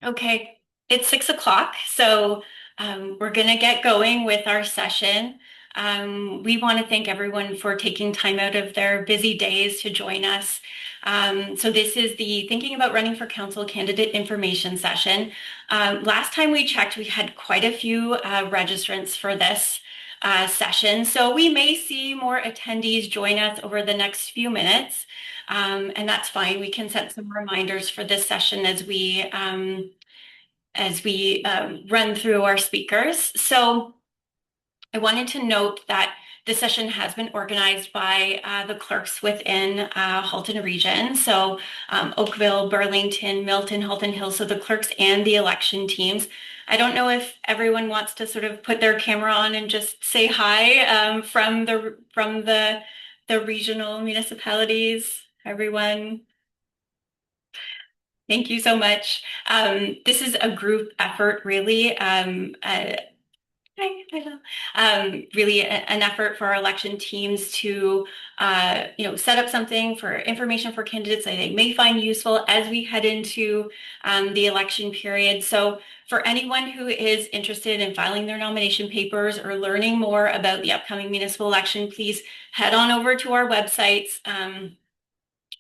Okay, it's 6 o'clock, so we're going to get going with our session. We want to thank everyone for taking time out of their busy days to join us. So this is the Thinking About Running for Council Candidate Information session. Last time we checked, we had quite a few registrants for this session, so we may see more attendees join us over the next few minutes. And that's fine. We can set some reminders for this session as we run through our speakers. So I wanted to note that this session has been organized by the clerks within Halton region. So Oakville, Burlington, Milton, Halton Hills, so the clerks and the election teams. I don't know if everyone wants to sort of put their camera on and just say hi from the regional municipalities. Everyone, thank you so much. This is a group effort, really. I know. Really an effort for our election teams to, set up something for information for candidates that they may find useful as we head into the election period. So for anyone who is interested in filing their nomination papers or learning more about the upcoming municipal election, please head on over to our websites.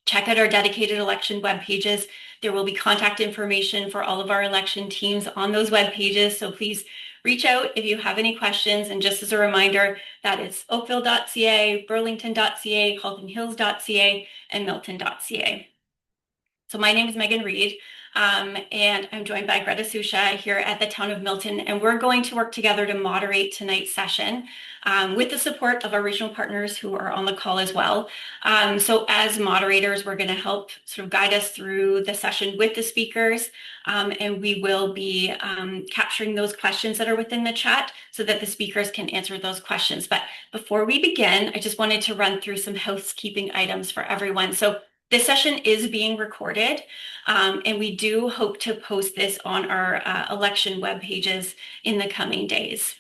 Check out our dedicated election web pages. There will be contact information for all of our election teams on those web pages. So please reach out if you have any questions. And just as a reminder, that is oakville.ca, burlington.ca, haltonhills.ca, and milton.ca. So my name is Megan Reed, and I'm joined by Greta Susha here at the town of Milton, and we're going to work together to moderate tonight's session with the support of our regional partners who are on the call as well. So as moderators, we're going to help sort of guide us through the session with the speakers, and we will be capturing those questions that are within the chat so that the speakers can answer those questions. But before we begin, I just wanted to run through some housekeeping items for everyone. So this session is being recorded, and we do hope to post this on our election web pages in the coming days.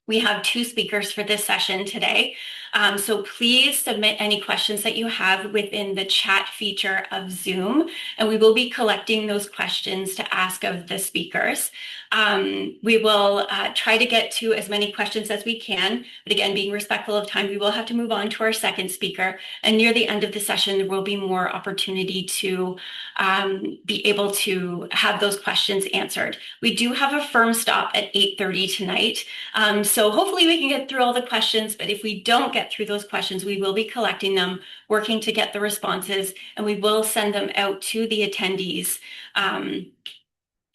We have two speakers for this session today. So please submit any questions that you have within the chat feature of Zoom, and we will be collecting those questions to ask of the speakers. We will try to get to as many questions as we can, but again, being respectful of time, we will have to move on to our second speaker. And near the end of the session, there will be more opportunity to be able to have those questions answered. We do have a firm stop at 8:30 tonight. So hopefully we can get through all the questions, but if we don't get through those questions, we will be collecting them, working to get the responses, and we will send them out to the attendees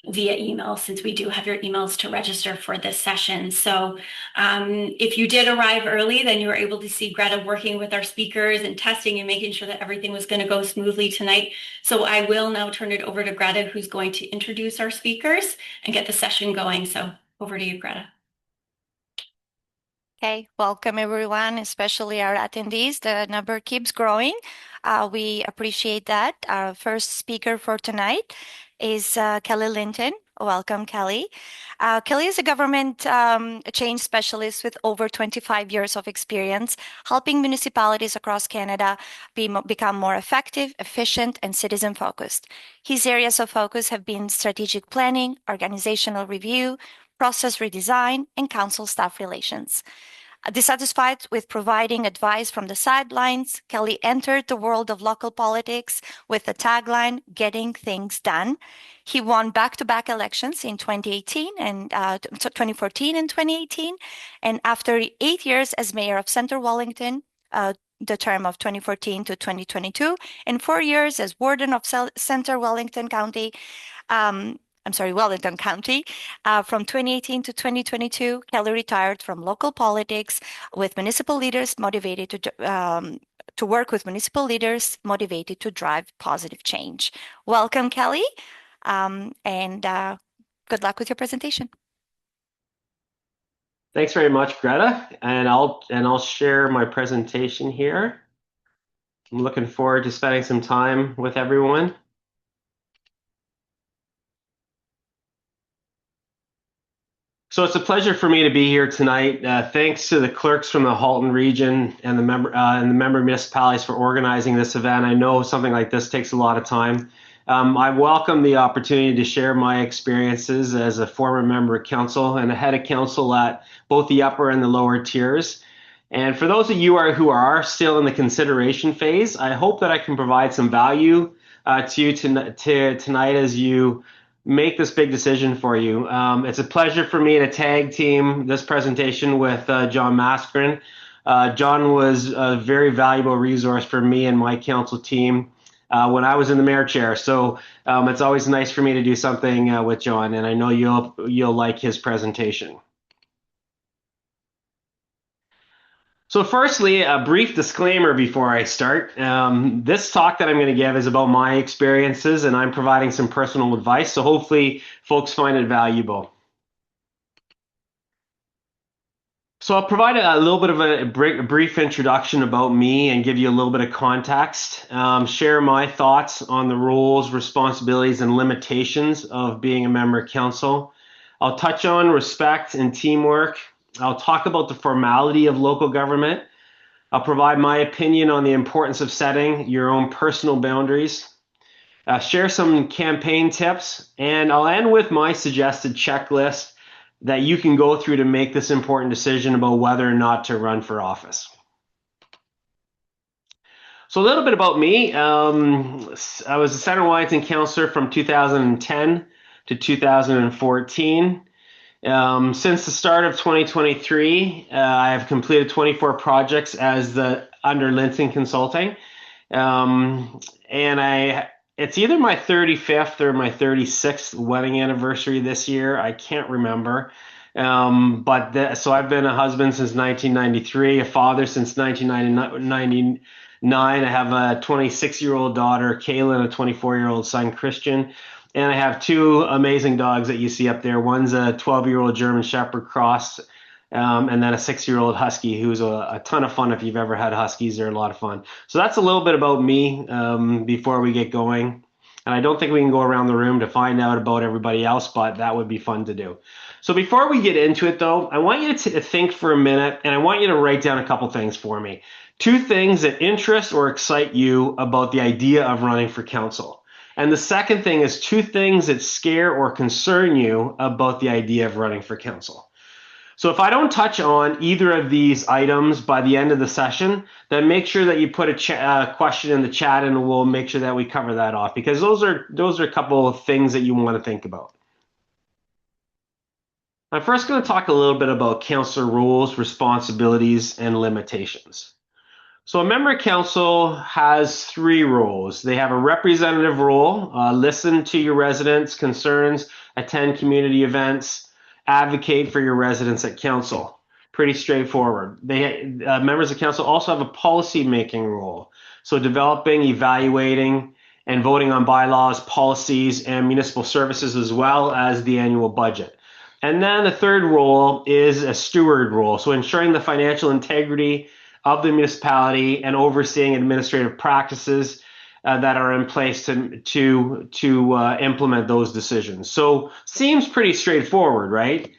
via email, since we do have your emails to register for this session. So if you did arrive early, then you were able to see Greta working with our speakers and testing and making sure that everything was going to go smoothly tonight. So I will now turn it over to Greta, who's going to introduce our speakers and get the session going. So over to you, Greta. Okay, welcome everyone, especially our attendees. The number keeps growing. We appreciate that. Our first speaker for tonight is Kelly Linton. Welcome, Kelly. Kelly is a government change specialist with over 25 years of experience helping municipalities across Canada become more effective, efficient, and citizen-focused. His areas of focus have been strategic planning, organizational review, process redesign, and council staff relations. Dissatisfied with providing advice from the sidelines, Kelly entered the world of local politics with the tagline, "Getting Things Done." He won back-to-back elections in 2018 and 2014 and 2018. And after 8 years as mayor of Centre Wellington, the term of 2014 to 2022, and 4 years as warden of Centre Wellington County, Wellington County. From 2018 to 2022, Kelly retired from local politics with municipal leaders motivated to work with municipal leaders motivated to drive positive change. Welcome, Kelly, and good luck with your presentation. Thanks very much, Greta, and I'll share my presentation here. I'm looking forward to spending some time with everyone. So it's a pleasure for me to be here tonight. Thanks to the clerks from the Halton region and the member municipalities for organizing this event. I know something like this takes a lot of time, I welcome the opportunity to share my experiences as a former member of council and a head of council at both the upper and the lower tiers. And for those of you who are still in the consideration phase, I hope that I can provide some value to you tonight as you make this big decision for you. It's a pleasure for me to tag team this presentation with John Maskeren. John was a very valuable resource for me and my council team when I was in the mayor chair. So it's always nice for me to do something with John, and I know you'll like his presentation. So firstly, a brief disclaimer before I start. This talk that I'm going to give is about my experiences, and I'm providing some personal advice, so hopefully folks find it valuable. So I'll provide a little bit of a brief introduction about me and give you a little bit of context, share my thoughts on the roles, responsibilities, and limitations of being a member of council. I'll touch on respect and teamwork. I'll talk about the formality of local government. I'll provide my opinion on the importance of setting your own personal boundaries, share some campaign tips, and I'll end with my suggested checklist that you can go through to make this important decision about whether or not to run for office. So a little bit about me. I was a Center Wellington councillor from 2010 to 2014. Since the start of 2023, I have completed 24 projects under Linton Consulting. It's either my 35th or my 36th wedding anniversary this year. I can't remember. So I've been a husband since 1993, a father since 1999. I have a 26-year-old daughter, Kaylin, a 24-year-old son, Christian. And I have two amazing dogs that you see up there. One's a 12-year-old German Shepherd Cross, and then a 6-year-old Husky who's a ton of fun. If you've ever had Huskies, they're a lot of fun. So that's a little bit about me before we get going. And I don't think we can go around the room to find out about everybody else, but that would be fun to do. So before we get into it, though, I want you to think for a minute, and I want you to write down a couple things for me. 2 things that interest or excite you about the idea of running for council. And the second thing is 2 things that scare or concern you about the idea of running for council. So if I don't touch on either of these items by the end of the session, then make sure that you put a question in the chat and we'll make sure that we cover that off, because those are a couple of things that you want to think about. I'm first going to talk a little bit about council rules, responsibilities, and limitations. So a member of council has 3 roles. They have a representative role, listen to your residents' concerns, attend community events, advocate for your residents at council. Pretty straightforward. Members of council also have a policy-making role. So developing, evaluating, and voting on bylaws, policies, and municipal services, as well as the annual budget. And then the third role is a steward role. So ensuring the financial integrity of the municipality and overseeing administrative practices that are in place to implement those decisions. So seems pretty straightforward, right?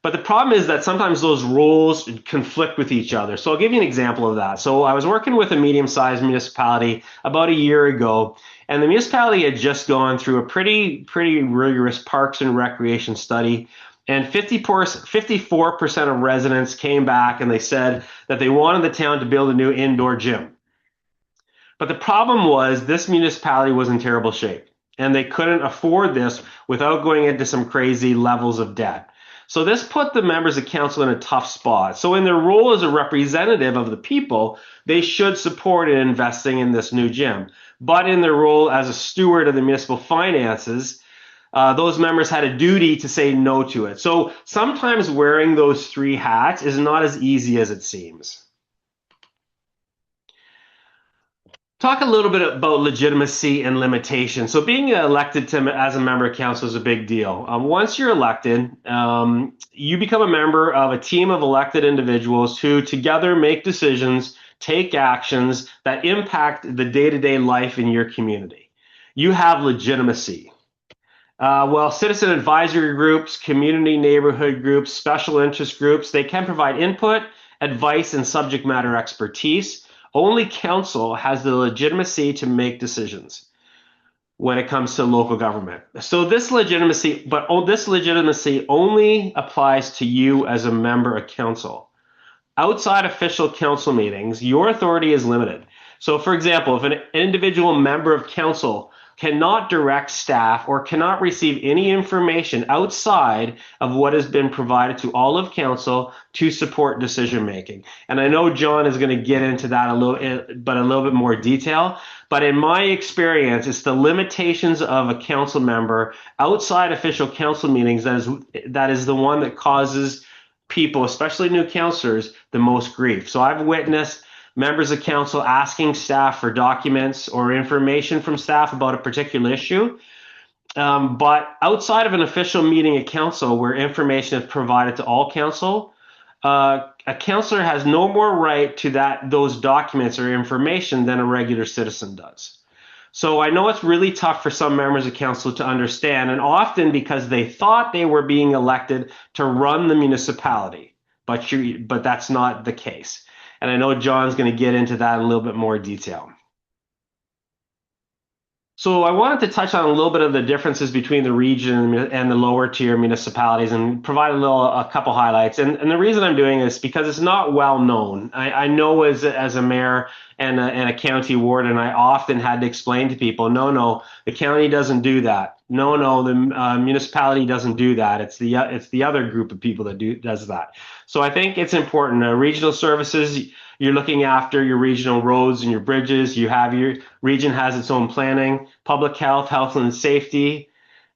But the problem is that sometimes those roles conflict with each other. So I'll give you an example of that. So I was working with a medium-sized municipality about a year ago, and the municipality had just gone through a pretty rigorous parks and recreation study. And 54% of residents came back and they said that they wanted the town to build a new indoor gym. But the problem was this municipality was in terrible shape and they couldn't afford this without going into some crazy levels of debt. So this put the members of council in a tough spot. So in their role as a representative of the people, they should support in investing in this new gym. But in their role as a steward of the municipal finances, those members had a duty to say no to it. So sometimes wearing those 3 hats is not as easy as it seems. Talk a little bit about legitimacy and limitation. So being elected as a member of council is a big deal. Once you're elected, you become a member of a team of elected individuals who together make decisions, take actions that impact the day-to-day life in your community. You have legitimacy. Well, citizen advisory groups, community neighborhood groups, special interest groups, they can provide input, advice, and subject matter expertise. Only council has the legitimacy to make decisions. when it comes to local government. So this legitimacy only applies to you as a member of council. Outside official council meetings, your authority is limited. So, for example, if an individual member of council cannot direct staff or cannot receive any information outside of what has been provided to all of council to support decision making. And I know John is going to get into that a little bit more detail. But in my experience, it's the limitations of a council member outside official council meetings that is the one that causes people, especially new councillors, the most grief. So I've witnessed members of council asking staff for documents or information from staff about a particular issue. But outside of an official meeting of council where information is provided to all council, a councillor has no more right to those documents or information than a regular citizen does. So I know it's really tough for some members of council to understand, and often because they thought they were being elected to run the municipality, but that's not the case. And I know John's going to get into that in a little bit more detail. So I wanted to touch on a little bit of the differences between the region and the lower tier municipalities and provide a couple highlights. And the reason I'm doing this because it's not well known. I know as a mayor and a county warden, I often had to explain to people, no, the county doesn't do that. No, the municipality doesn't do that. It's the other group of people that does that. So I think it's important. Regional services, you're looking after your regional roads and your bridges. Your region has its own planning, public health, health and safety,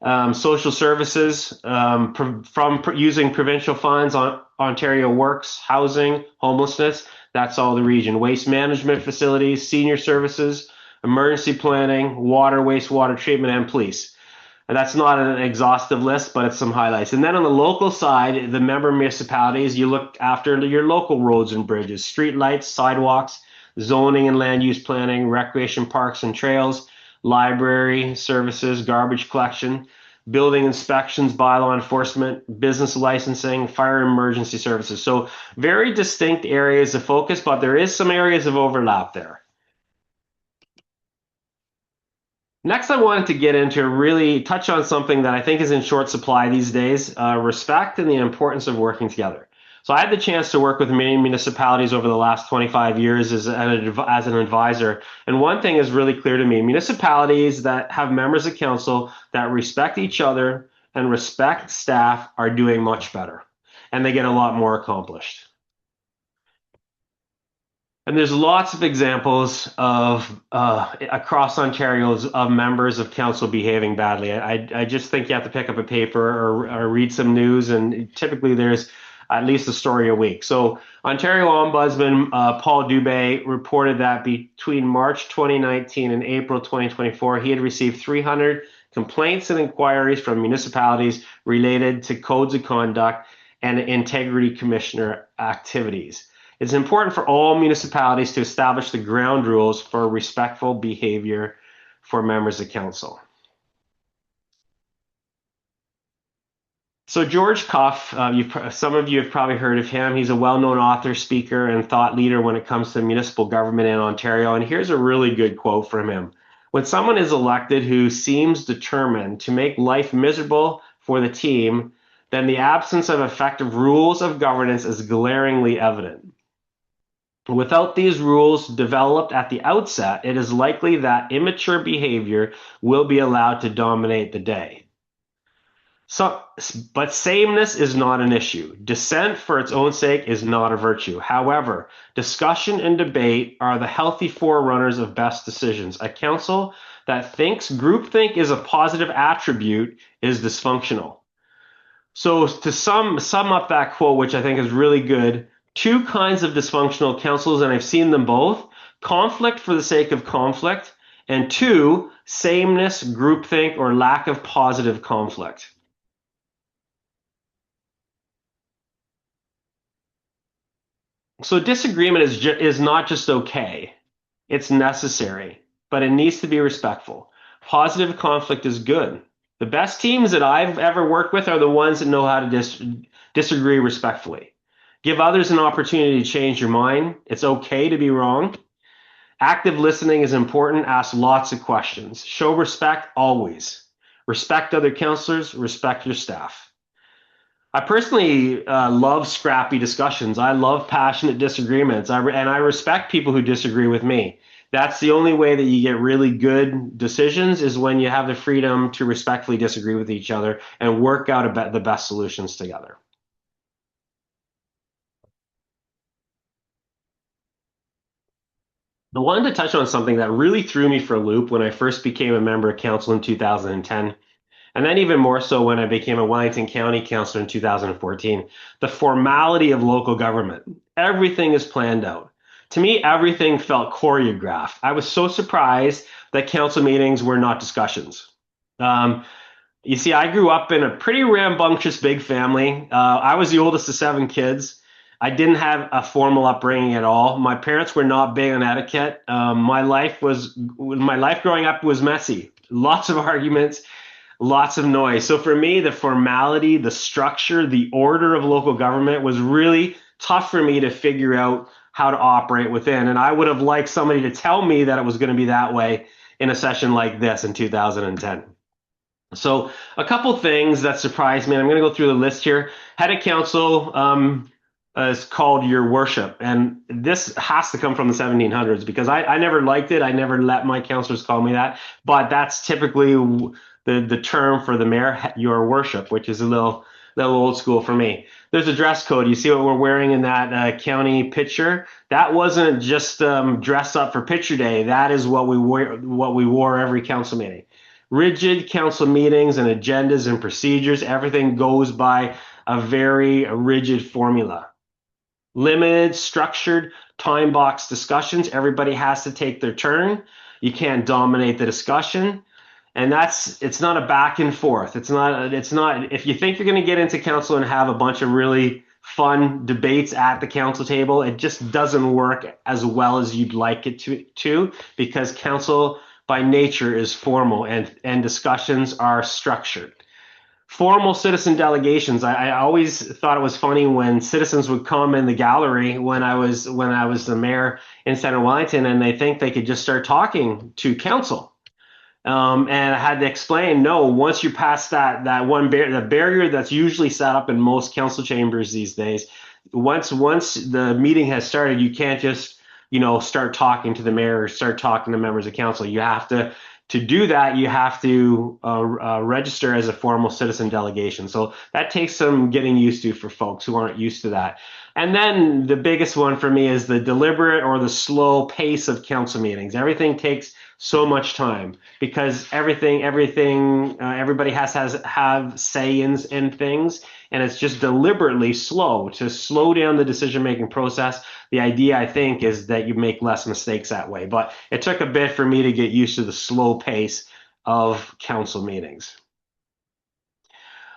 social services, from using provincial funds on Ontario Works, housing, homelessness. That's all the region. Waste management facilities, senior services, emergency planning, water, wastewater treatment, and police. And that's not an exhaustive list, but it's some highlights. And then on the local side, the member municipalities, you look after your local roads and bridges, street lights, sidewalks, zoning and land use planning, recreation parks and trails, library services, garbage collection, building inspections, bylaw enforcement, business licensing, fire emergency services. So very distinct areas of focus, but there is some areas of overlap there. Next, I wanted to get into really touch on something that I think is in short supply these days, respect and the importance of working together. So I had the chance to work with many municipalities over the last 25 years as an advisor. And one thing is really clear to me, municipalities that have members of council that respect each other and respect staff are doing much better. And they get a lot more accomplished. And there's lots of examples of across Ontario of members of council behaving badly. I just think you have to pick up a paper or read some news, and typically there's at least a story a week. So Ontario Ombudsman Paul Dubé reported that between March 2019 and April 2024, he had received 300 complaints and inquiries from municipalities related to codes of conduct and integrity commissioner activities. It's important for all municipalities to establish the ground rules for respectful behavior for members of council. So George Cuff, some of you have probably heard of him. He's a well-known author, speaker, and thought leader when it comes to municipal government in Ontario. And here's a really good quote from him. When someone is elected who seems determined to make life miserable for the team, then the absence of effective rules of governance is glaringly evident. Without these rules developed at the outset, it is likely that immature behavior will be allowed to dominate the day. But sameness is not an issue. Dissent for its own sake is not a virtue. However, discussion and debate are the healthy forerunners of best decisions. A council that thinks groupthink is a positive attribute is dysfunctional. So to sum up that quote, which I think is really good, two kinds of dysfunctional councils, and I've seen them both: conflict for the sake of conflict, and two, sameness, groupthink, or lack of positive conflict. So disagreement is not just okay, it's necessary, but it needs to be respectful. Positive conflict is good. The best teams that I've ever worked with are the ones that know how to disagree respectfully. Give others an opportunity to change your mind. It's okay to be wrong. Active listening is important. Ask lots of questions. Show respect always. Respect other councillors. Respect your staff. I personally love scrappy discussions. I love passionate disagreements. And I respect people who disagree with me. That's the only way that you get really good decisions, is when you have the freedom to respectfully disagree with each other and work out the best solutions together. I wanted to touch on something that really threw me for a loop when I first became a member of council in 2010, and then even more so when I became a Wellington County councillor in 2014, the formality of local government. Everything is planned out. To me, everything felt choreographed. I was so surprised that council meetings were not discussions. You see, I grew up in a pretty rambunctious big family. I was the oldest of 7 kids. I didn't have a formal upbringing at all. My parents were not big on etiquette. My life growing up was messy. Lots of arguments, lots of noise. So for me, the formality, the structure, the order of local government was really tough for me to figure out how to operate within. And I would have liked somebody to tell me that it was going to be that way in a session like this in 2010. So a couple things that surprised me. I'm going to go through the list here. Head of council is called your worship. And this has to come from the 1700s, because I never liked it. I never let my councillors call me that. But that's typically the term for the mayor, your worship, which is a little old school for me. There's a dress code. You see what we're wearing in that county picture? That wasn't just dress up for picture day. That is what we wore every council meeting. Rigid council meetings and agendas and procedures. Everything goes by a very rigid formula. Limited, structured, time box discussions. Everybody has to take their turn. You can't dominate the discussion. And it's not a back and forth. It's not, if you think you're going to get into council and have a bunch of really fun debates at the council table, it just doesn't work as well as you'd like it to, because council by nature is formal and discussions are structured. Formal citizen delegations. I always thought it was funny when citizens would come in the gallery when I was the mayor in Center Wellington, and they think they could just start talking to council. And I had to explain, no, once you pass that the barrier that's usually set up in most council chambers these days, once the meeting has started, you can't just start talking to the mayor or start talking to members of council. You have to do that, you have to register as a formal citizen delegation. So that takes some getting used to for folks who aren't used to that. And then the biggest one for me is the deliberate or the slow pace of council meetings. Everything takes so much time because everybody has have say-ins in things, and it's just deliberately slow to slow down the decision-making process. The idea, I think, is that you make less mistakes that way. But it took a bit for me to get used to the slow pace of council meetings.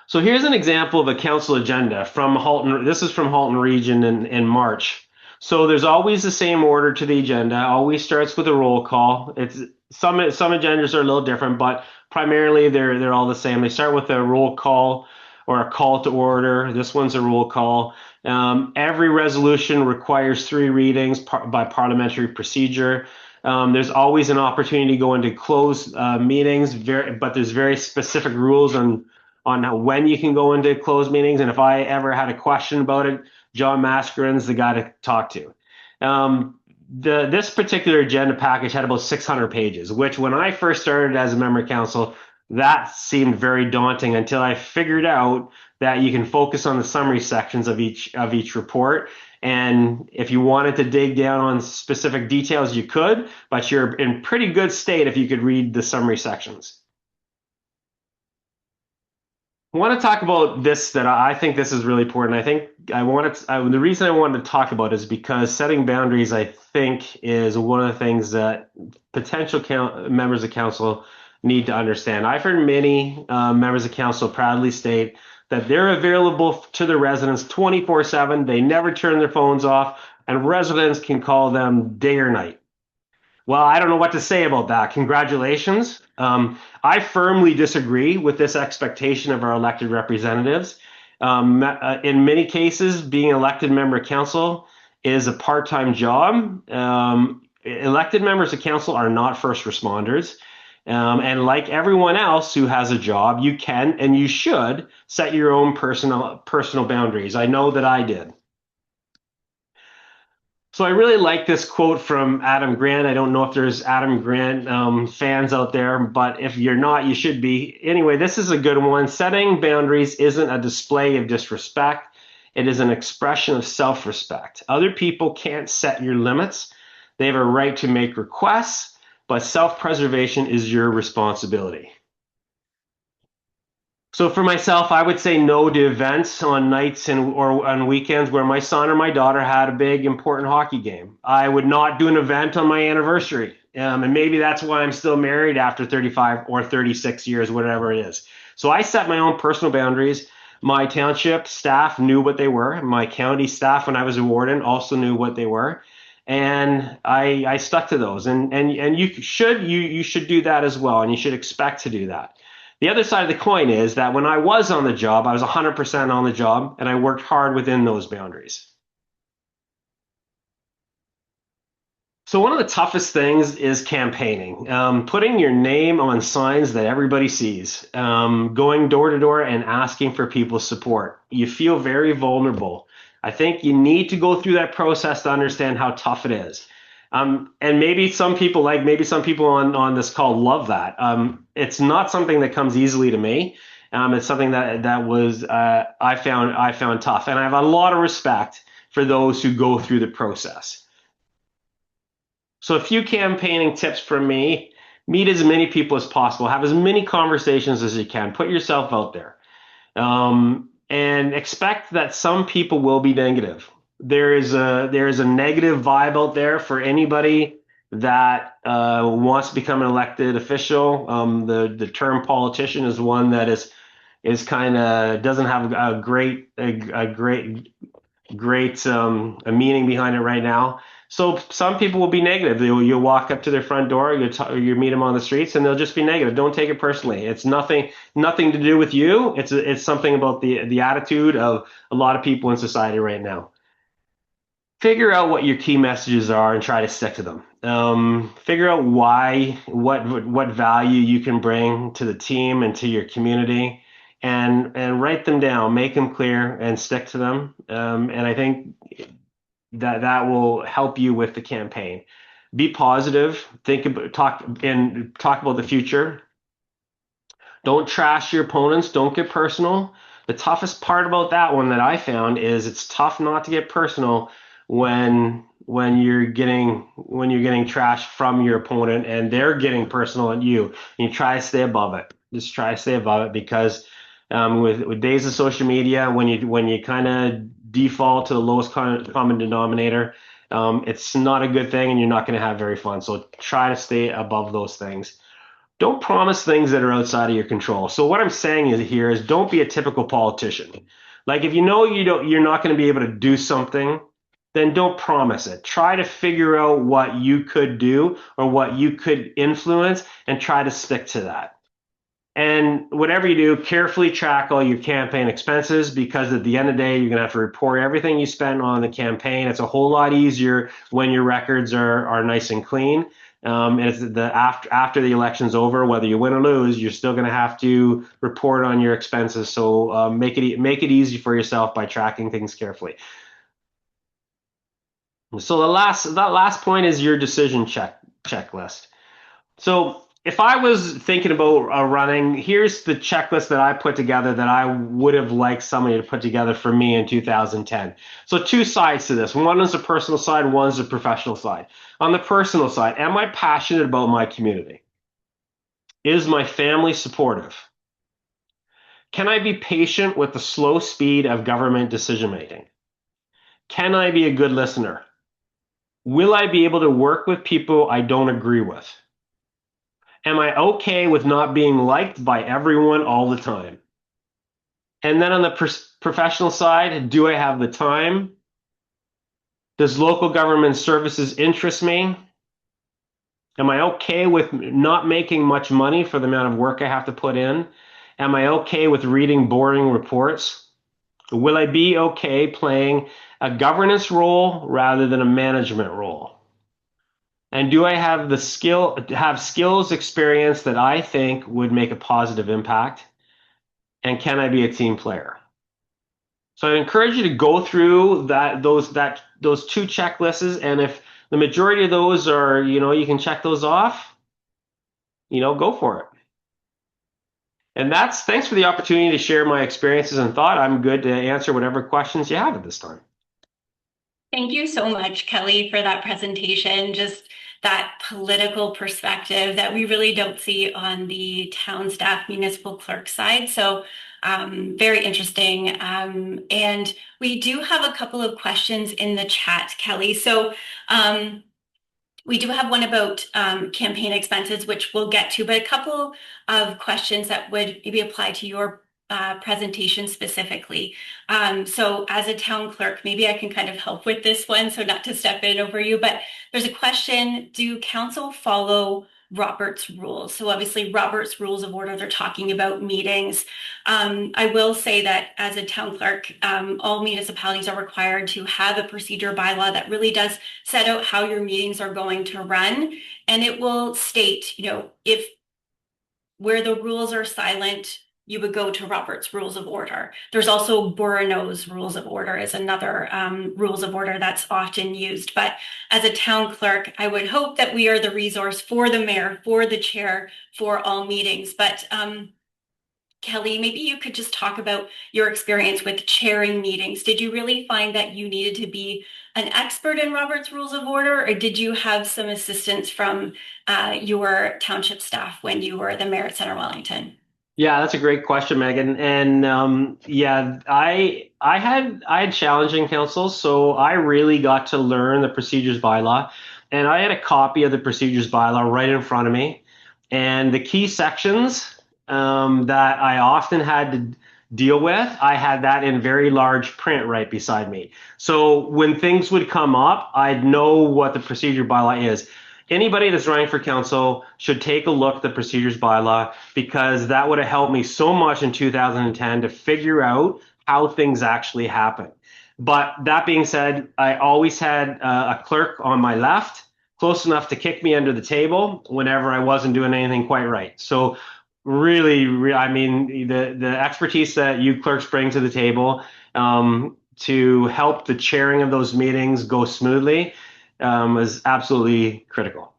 So here's an example of a council agenda from Halton. This is from Halton Region in March. So there's always the same order to the agenda. Always starts with a roll call. It's some agendas are a little different, but primarily they're all the same. They start with a roll call or a call to order. This one's a roll call. Every resolution requires 3 readings by parliamentary procedure. There's always an opportunity to go into closed meetings, but there's very specific rules on when you can go into closed meetings. And if I ever had a question about it, John Mascaren's the guy to talk to. This particular agenda package had about 600 pages, which when I first started as a member of council, that seemed very daunting until I figured out that you can focus on the summary sections of each report. And if you wanted to dig down on specific details, you could, but you're in pretty good state if you could read the summary sections. I want to talk about this, that I think this is really important. The reason I wanted to talk about it is because setting boundaries, I think, is one of the things that potential members of council need to understand. I've heard many members of council proudly state that they're available to their residents 24/7. They never turn their phones off, and residents can call them day or night. Well, I don't know what to say about that. Congratulations. I firmly disagree with this expectation of our elected representatives. In many cases, being elected member of council is a part-time job. Elected members of council are not first responders. And like everyone else who has a job, you can and you should set your own personal boundaries. I know that I did. So I really like this quote from Adam Grant. I don't know if there's Adam Grant fans out there, but if you're not, you should be. Anyway, this is a good one. Setting boundaries isn't a display of disrespect. It is an expression of self-respect. Other people can't set your limits. They have a right to make requests, but self-preservation is your responsibility. So for myself, I would say no to events on nights or on weekends where my son or my daughter had a big important hockey game. I would not do an event on my anniversary. And maybe that's why I'm still married after 35 or 36 years, whatever it is. So I set my own personal boundaries. My township staff knew what they were. My county staff, when I was a warden, also knew what they were. And I stuck to those. And you should do that as well. And you should expect to do that. The other side of the coin is that when I was on the job, I was 100% on the job, and I worked hard within those boundaries. So one of the toughest things is campaigning, putting your name on signs that everybody sees, going door to door and asking for people's support. You feel very vulnerable. I think you need to go through that process to understand how tough it is. And maybe some people on this call love that. It's not something that comes easily to me. It's something that was I found tough, and I have a lot of respect for those who go through the process. So a few campaigning tips from me: meet as many people as possible, have as many conversations as you can, put yourself out there, and expect that some people will be negative. There is a negative vibe out there for anybody that wants to become an elected official. The term politician is one that is kind of doesn't have a great a meaning behind it right now. So some people will be negative. You'll walk up to their front door, you meet them on the streets, and they'll just be negative. Don't take it personally. It's nothing to do with you. It's something about the attitude of a lot of people in society right now. Figure out what your key messages are and try to stick to them. Figure out what value you can bring to the team and to your community, and write them down, make them clear, and stick to them. And I think that will help you with the campaign. Be positive. Talk about the future. Don't trash your opponents. Don't get personal. The toughest part about that one that I found is it's tough not to get personal when you're getting trashed from your opponent and they're getting personal at you. And you try to stay above it. Just try to stay above it, because with days of social media, when you kind of default to the lowest common denominator, it's not a good thing, and you're not going to have very fun. So try to stay above those things. Don't promise things that are outside of your control. So what I'm saying is don't be a typical politician. Like, if you know you're not going to be able to do something, then don't promise it. Try to figure out what you could do or what you could influence, and try to stick to that. And whatever you do, carefully track all your campaign expenses, because at the end of the day, you're going to have to report everything you spent on the campaign. It's a whole lot easier when your records are nice and clean. And it's after the election's over, whether you win or lose, you're still going to have to report on your expenses. So make it easy for yourself by tracking things carefully. So that last point is your decision checklist. So if I was thinking about running, here's the checklist that I put together that I would have liked somebody to put together for me in 2010. So two sides to this. One is the personal side, one is the professional side. On the personal side, am I passionate about my community? Is my family supportive? Can I be patient with the slow speed of government decision making? Can I be a good listener? Will I be able to work with people I don't agree with? Am I okay with not being liked by everyone all the time? And then on the professional side, do I have the time? Does local government services interest me? Am I okay with not making much money for the amount of work I have to put in? Am I okay with reading boring reports? Will I be okay playing a governance role rather than a management role? And do I have the skills, experience that I think would make a positive impact? And can I be a team player? So I encourage you to go through those two checklists, and if the majority of those are, you can check those off, go for it. And thanks for the opportunity to share my experiences and thought. I'm good to answer whatever questions you have at this time. Thank you so much, Kelly, for that presentation. Just that political perspective that we really don't see on the town staff municipal clerk side. So very interesting. And we do have a couple of questions in the chat, Kelly. So we do have one about campaign expenses, which we'll get to, but a couple of questions that would maybe apply to your presentation specifically. So as a town clerk, maybe I can kind of help with this one, so not to step in over you, but there's a question, do council follow Robert's rules? So obviously Robert's rules of order, they're talking about meetings. I will say that as a town clerk, all municipalities are required to have a procedure bylaw that really does set out how your meetings are going to run. And it will state, if where the rules are silent, you would go to Robert's Rules of Order. There's also Burano's Rules of Order is another rules of order that's often used. But as a town clerk, I would hope that we are the resource for the mayor, for the chair, for all meetings. But Kelly, maybe you could just talk about your experience with chairing meetings. Did you really find that you needed to be an expert in Robert's Rules of Order, or did you have some assistance from your township staff when you were the mayor at Center Wellington? Yeah, that's a great question, Megan. And yeah, I had challenging councils, so I really got to learn the procedures bylaw, and I had a copy of the procedures bylaw right in front of me, and the key sections that I often had to deal with, I had that in very large print right beside me. So when things would come up, I'd know what the procedure bylaw is. Anybody that's running for council should take a look at the procedures bylaw, because that would have helped me so much in 2010 to figure out how things actually happen. But that being said, I always had a clerk on my left, close enough to kick me under the table whenever I wasn't doing anything quite right. So really, I mean, the expertise that you clerks bring to the table to help the chairing of those meetings go smoothly is absolutely critical.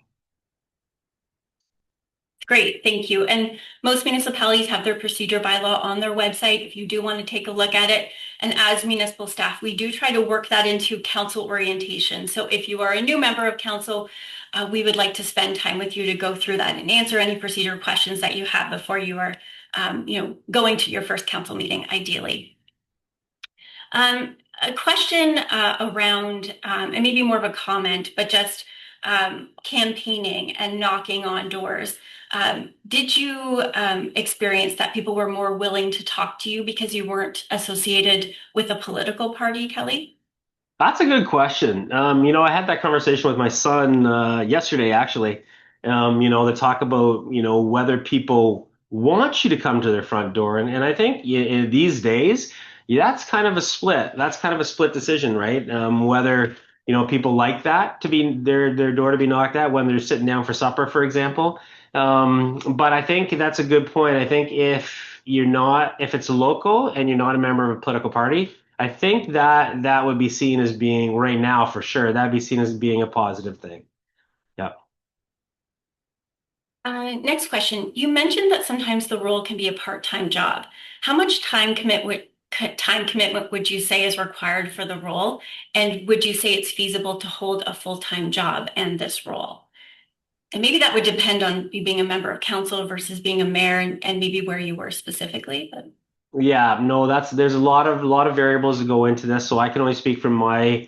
Great, thank you. And most municipalities have their procedure bylaw on their website if you do want to take a look at it. And as municipal staff, we do try to work that into council orientation. So if you are a new member of council, we would like to spend time with you to go through that and answer any procedure questions that you have before you are going to your first council meeting, ideally. A question around, and maybe more of a comment, but just campaigning and knocking on doors. Did you experience that people were more willing to talk to you because you weren't associated with a political party, Kelly? That's a good question. I had that conversation with my son yesterday, actually. To talk about, whether people want you to come to their front door, and I think these days, that's kind of a split. That's kind of a split decision, right? Whether people like that to be their door to be knocked at when they're sitting down for supper, for example. But I think that's a good point. I think if it's local and you're not a member of a political party, I think that would be seen as being, right now for sure, that'd be seen as being a positive thing. Yeah. Next question. You mentioned that sometimes the role can be a part-time job. How much time commitment would you say is required for the role? And would you say it's feasible to hold a full-time job and this role? And maybe that would depend on you being a member of council versus being a mayor and maybe where you were specifically. But Yeah, no, there's a lot of variables that go into this, so I can only speak from my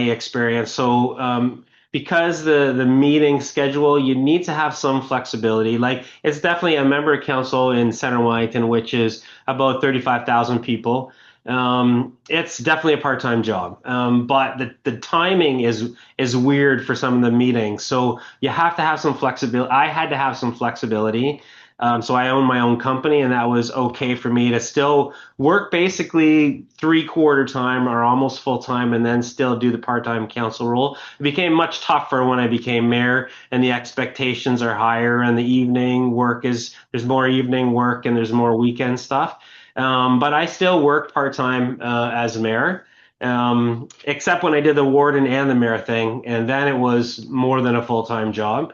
experience. So because the meeting schedule, you need to have some flexibility. Like, it's definitely a member of council in Center Wellington, which is about 35,000 people. It's definitely a part-time job, but the timing is weird for some of the meetings. So you have to have some flexibility. I had to have some flexibility So I own my own company, and that was okay for me to still work basically 3/4 time or almost full time, and then still do the part-time council role. It became much tougher when I became mayor, and the expectations are higher, and the evening work there's more evening work and there's more weekend stuff. But I still worked part-time as mayor. Except when I did the warden and the mayor thing, and then it was more than a full-time job.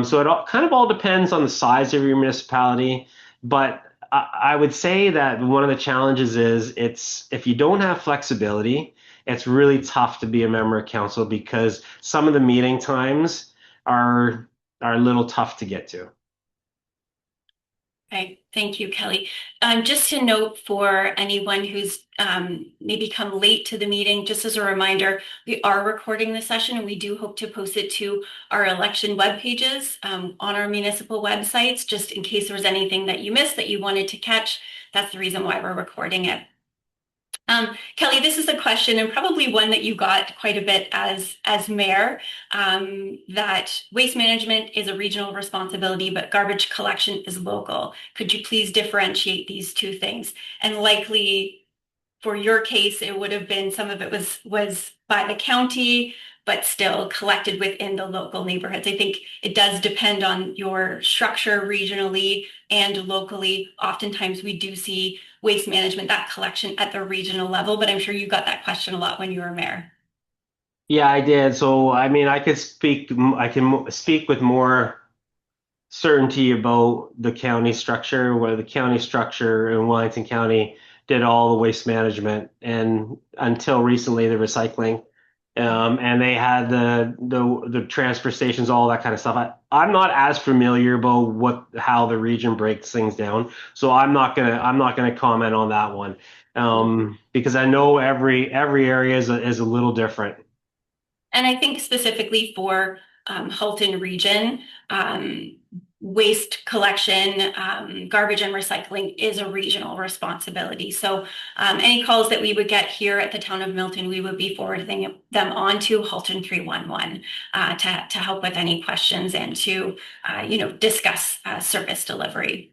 So it kind of all depends on the size of your municipality, but I would say that one of the challenges is it's if you don't have flexibility, it's really tough to be a member of council because some of the meeting times are a little tough to get to. Okay, thank you, Kelly. Just to note for anyone who's maybe come late to the meeting, just as a reminder, we are recording the session and we do hope to post it to our election web pages on our municipal websites, just in case there was anything that you missed that you wanted to catch. That's the reason why we're recording it. Kelly, this is a question and probably one that you got quite a bit as mayor, that waste management is a regional responsibility, but garbage collection is local. Could you please differentiate these two things? And likely for your case, it would have been some of it was by the county, but still collected within the local neighborhoods. I think it does depend on your structure regionally and locally. Oftentimes we do see waste management, that collection at the regional level, but I'm sure you got that question a lot when you were mayor. Yeah, I did. So I mean, I can speak with more certainty about the county structure, where the county structure in Wellington County did all the waste management and until recently the recycling. And they had the transfer stations, all that kind of stuff. I'm not as familiar about how the region breaks things down, so I'm not gonna comment on that one because I know every area is a little different. And I think specifically for Halton region, waste collection, garbage and recycling is a regional responsibility. So any calls that we would get here at the town of Milton, we would be forwarding them on to Halton 311 to help with any questions and to discuss service delivery.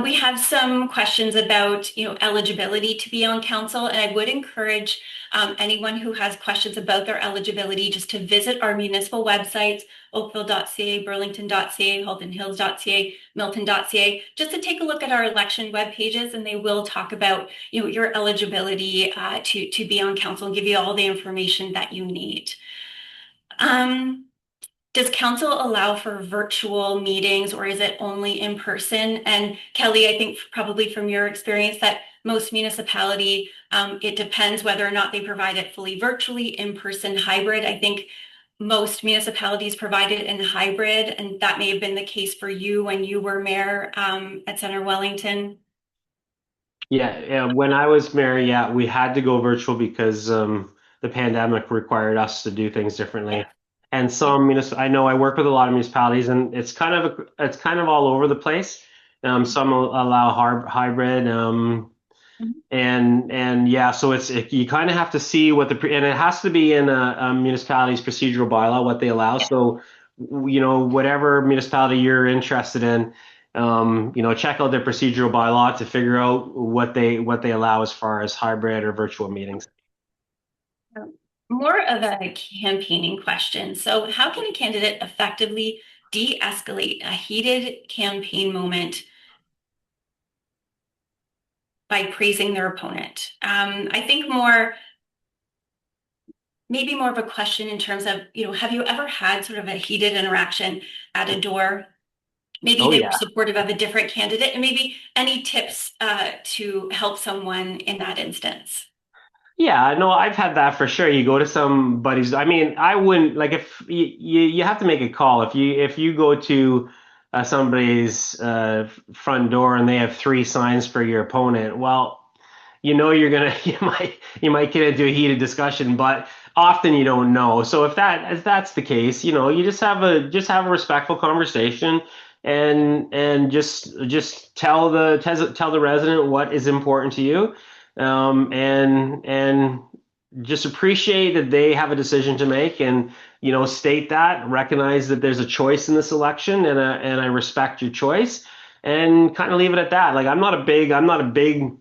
We have some questions about, eligibility to be on council, and I would encourage anyone who has questions about their eligibility just to visit our municipal websites, oakville.ca, burlington.ca, haltonhills.ca, milton.ca, just to take a look at our election web pages, and they will talk about, your eligibility to be on council and give you all the information that you need. Does council allow for virtual meetings or is it only in person? And Kelly, I think probably from your experience that most municipality, it depends whether or not they provide it fully virtually, in person, hybrid. I think most municipalities provide it in hybrid, and that may have been the case for you when you were mayor at Center Wellington. Yeah, when I was mayor, yeah, we had to go virtual because the pandemic required us to do things differently. Yeah. And I know I work with a lot of municipalities, and it's kind of all over the place. Some allow hybrid, Mhm. and yeah, so you kind of have to see and it has to be in a municipality's procedural bylaw what they allow. Yeah. So, whatever municipality you're interested in, check out their procedural bylaw to figure out what they allow as far as hybrid or virtual meetings. More of a campaigning question. So, how can a candidate effectively de-escalate a heated campaign moment by praising their opponent? I think maybe more of a question in terms of, have you ever had sort of a heated interaction at a door? Maybe Oh they were yeah. supportive of a different candidate, and maybe any tips to help someone in that instance. Yeah, no, I've had that for sure. You go to somebody's, I mean, I wouldn't like if you have to make a call. If you go to somebody's front door and they have three signs for your opponent, well, you're gonna you might get into a heated discussion, but often you don't know. So if that's the case, you just have a respectful conversation and just tell the resident what is important to you, and just appreciate that they have a decision to make, and state that, recognize that there's a choice in this election, and I respect your choice, and kind of leave it at that. Like, I'm not a big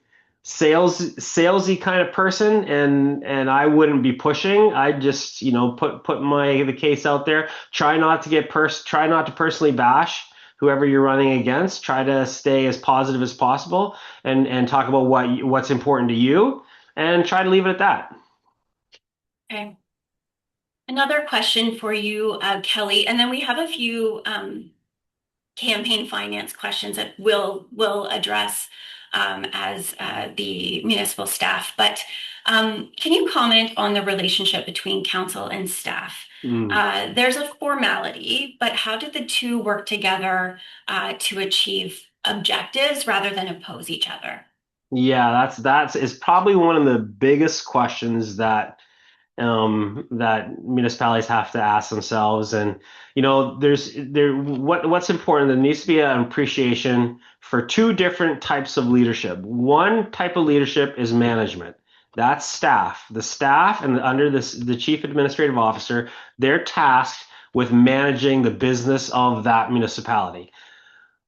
salesy kind of person, and I wouldn't be pushing. I just put the case out there. Try not to personally bash whoever you're running against. Try to stay as positive as possible, and talk about what's important to you, and try to leave it at that. Okay. Another question for you, Kelly, and then we have a few campaign finance questions that we'll address as the municipal staff. But can you comment on the relationship between council and staff? There's a formality, but how did the two work together to achieve objectives rather than oppose each other? Yeah, that's is probably one of the biggest questions that municipalities have to ask themselves. And what's important, there needs to be an appreciation for two different types of leadership. One type of leadership is management. That's staff. The staff, and under the chief administrative officer, they're tasked with managing the business of that municipality.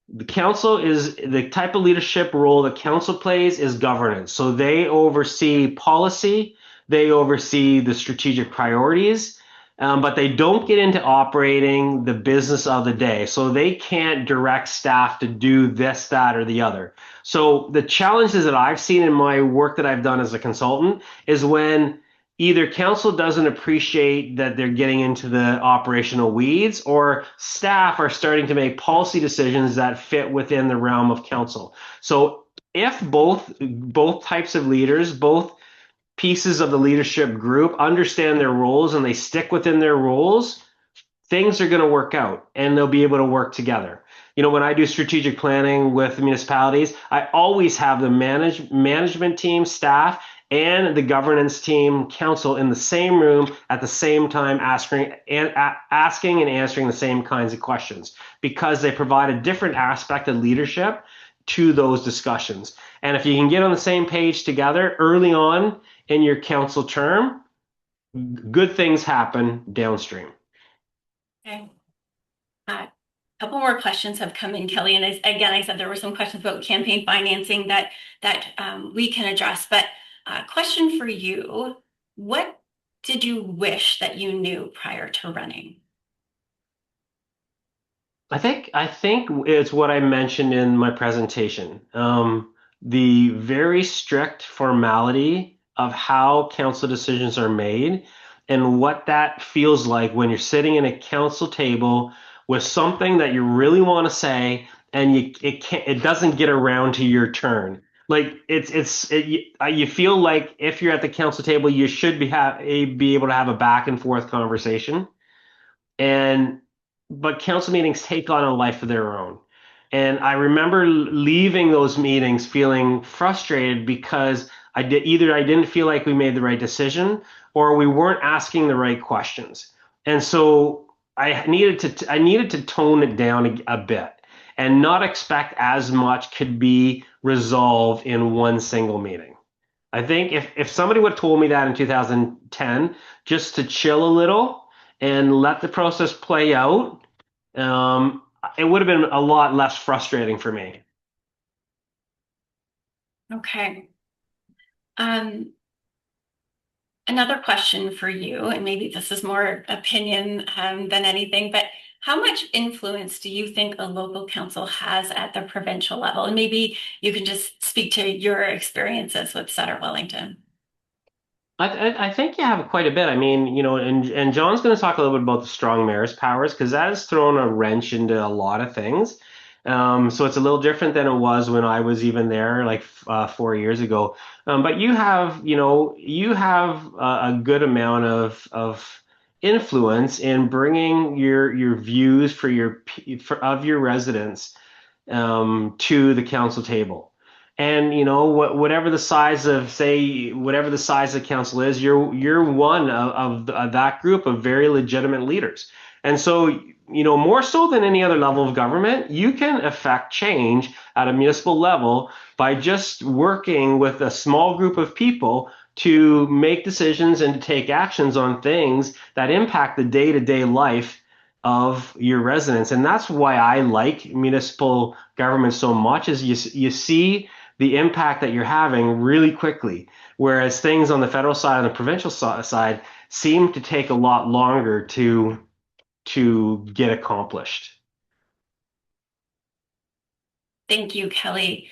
The council is the type of leadership role that council plays is governance. So they oversee policy, they oversee the strategic priorities, but they don't get into operating the business of the day. So they can't direct staff to do this, that, or the other. So the challenges that I've seen in my work that I've done as a consultant is when either council doesn't appreciate that they're getting into the operational weeds, or staff are starting to make policy decisions that fit within the realm of council. So if both types of leaders, both pieces of the leadership group understand their roles and they stick within their roles, things are going to work out and they'll be able to work together. When I do strategic planning with municipalities, I always have the management team, staff, and the governance team, council, in the same room at the same time, asking and answering the same kinds of questions, because they provide a different aspect of leadership to those discussions. And if you can get on the same page together early on in your council term, good things happen downstream. Okay. A couple more questions have come in, Kelly. And I said there were some questions about campaign financing that we can address. But question for you: what did you wish that you knew prior to running? I think it's what I mentioned in my presentation. The very strict formality of how council decisions are made, and what that feels like when you're sitting in a council table with something that you really want to say, and it doesn't get around to your turn. Like you feel like if you're at the council table, you should be able to have a back and forth conversation. But council meetings take on a life of their own. And I remember leaving those meetings feeling frustrated because I didn't feel like we made the right decision, or we weren't asking the right questions. And so I needed to tone it down a bit and not expect as much could be resolved in one single meeting. I think if somebody would have told me that in 2010, just to chill a little and let the process play out, it would have been a lot less frustrating for me. Okay. Another question for you, and maybe this is more opinion than anything, but how much influence do you think a local council has at the provincial level? And maybe you can just speak to your experiences with Sutter Wellington. I think you have quite a bit. I mean, and John's going to talk a little bit about the strong mayor's powers, because that has thrown a wrench into a lot of things. So it's a little different than it was when I was even there, like 4 years ago. But you have a good amount of influence in bringing your views for your residents to the council table. And whatever the size of the council is, you're one of that group of very legitimate leaders. And so more so than any other level of government, you can affect change at a municipal level by just working with a small group of people to make decisions and to take actions on things that impact the day-to-day life of your residents. And that's why I like municipal government so much, is you see the impact that you're having really quickly, whereas things on the federal side and the provincial side seem to take a lot longer to get accomplished. Thank you, Kelly.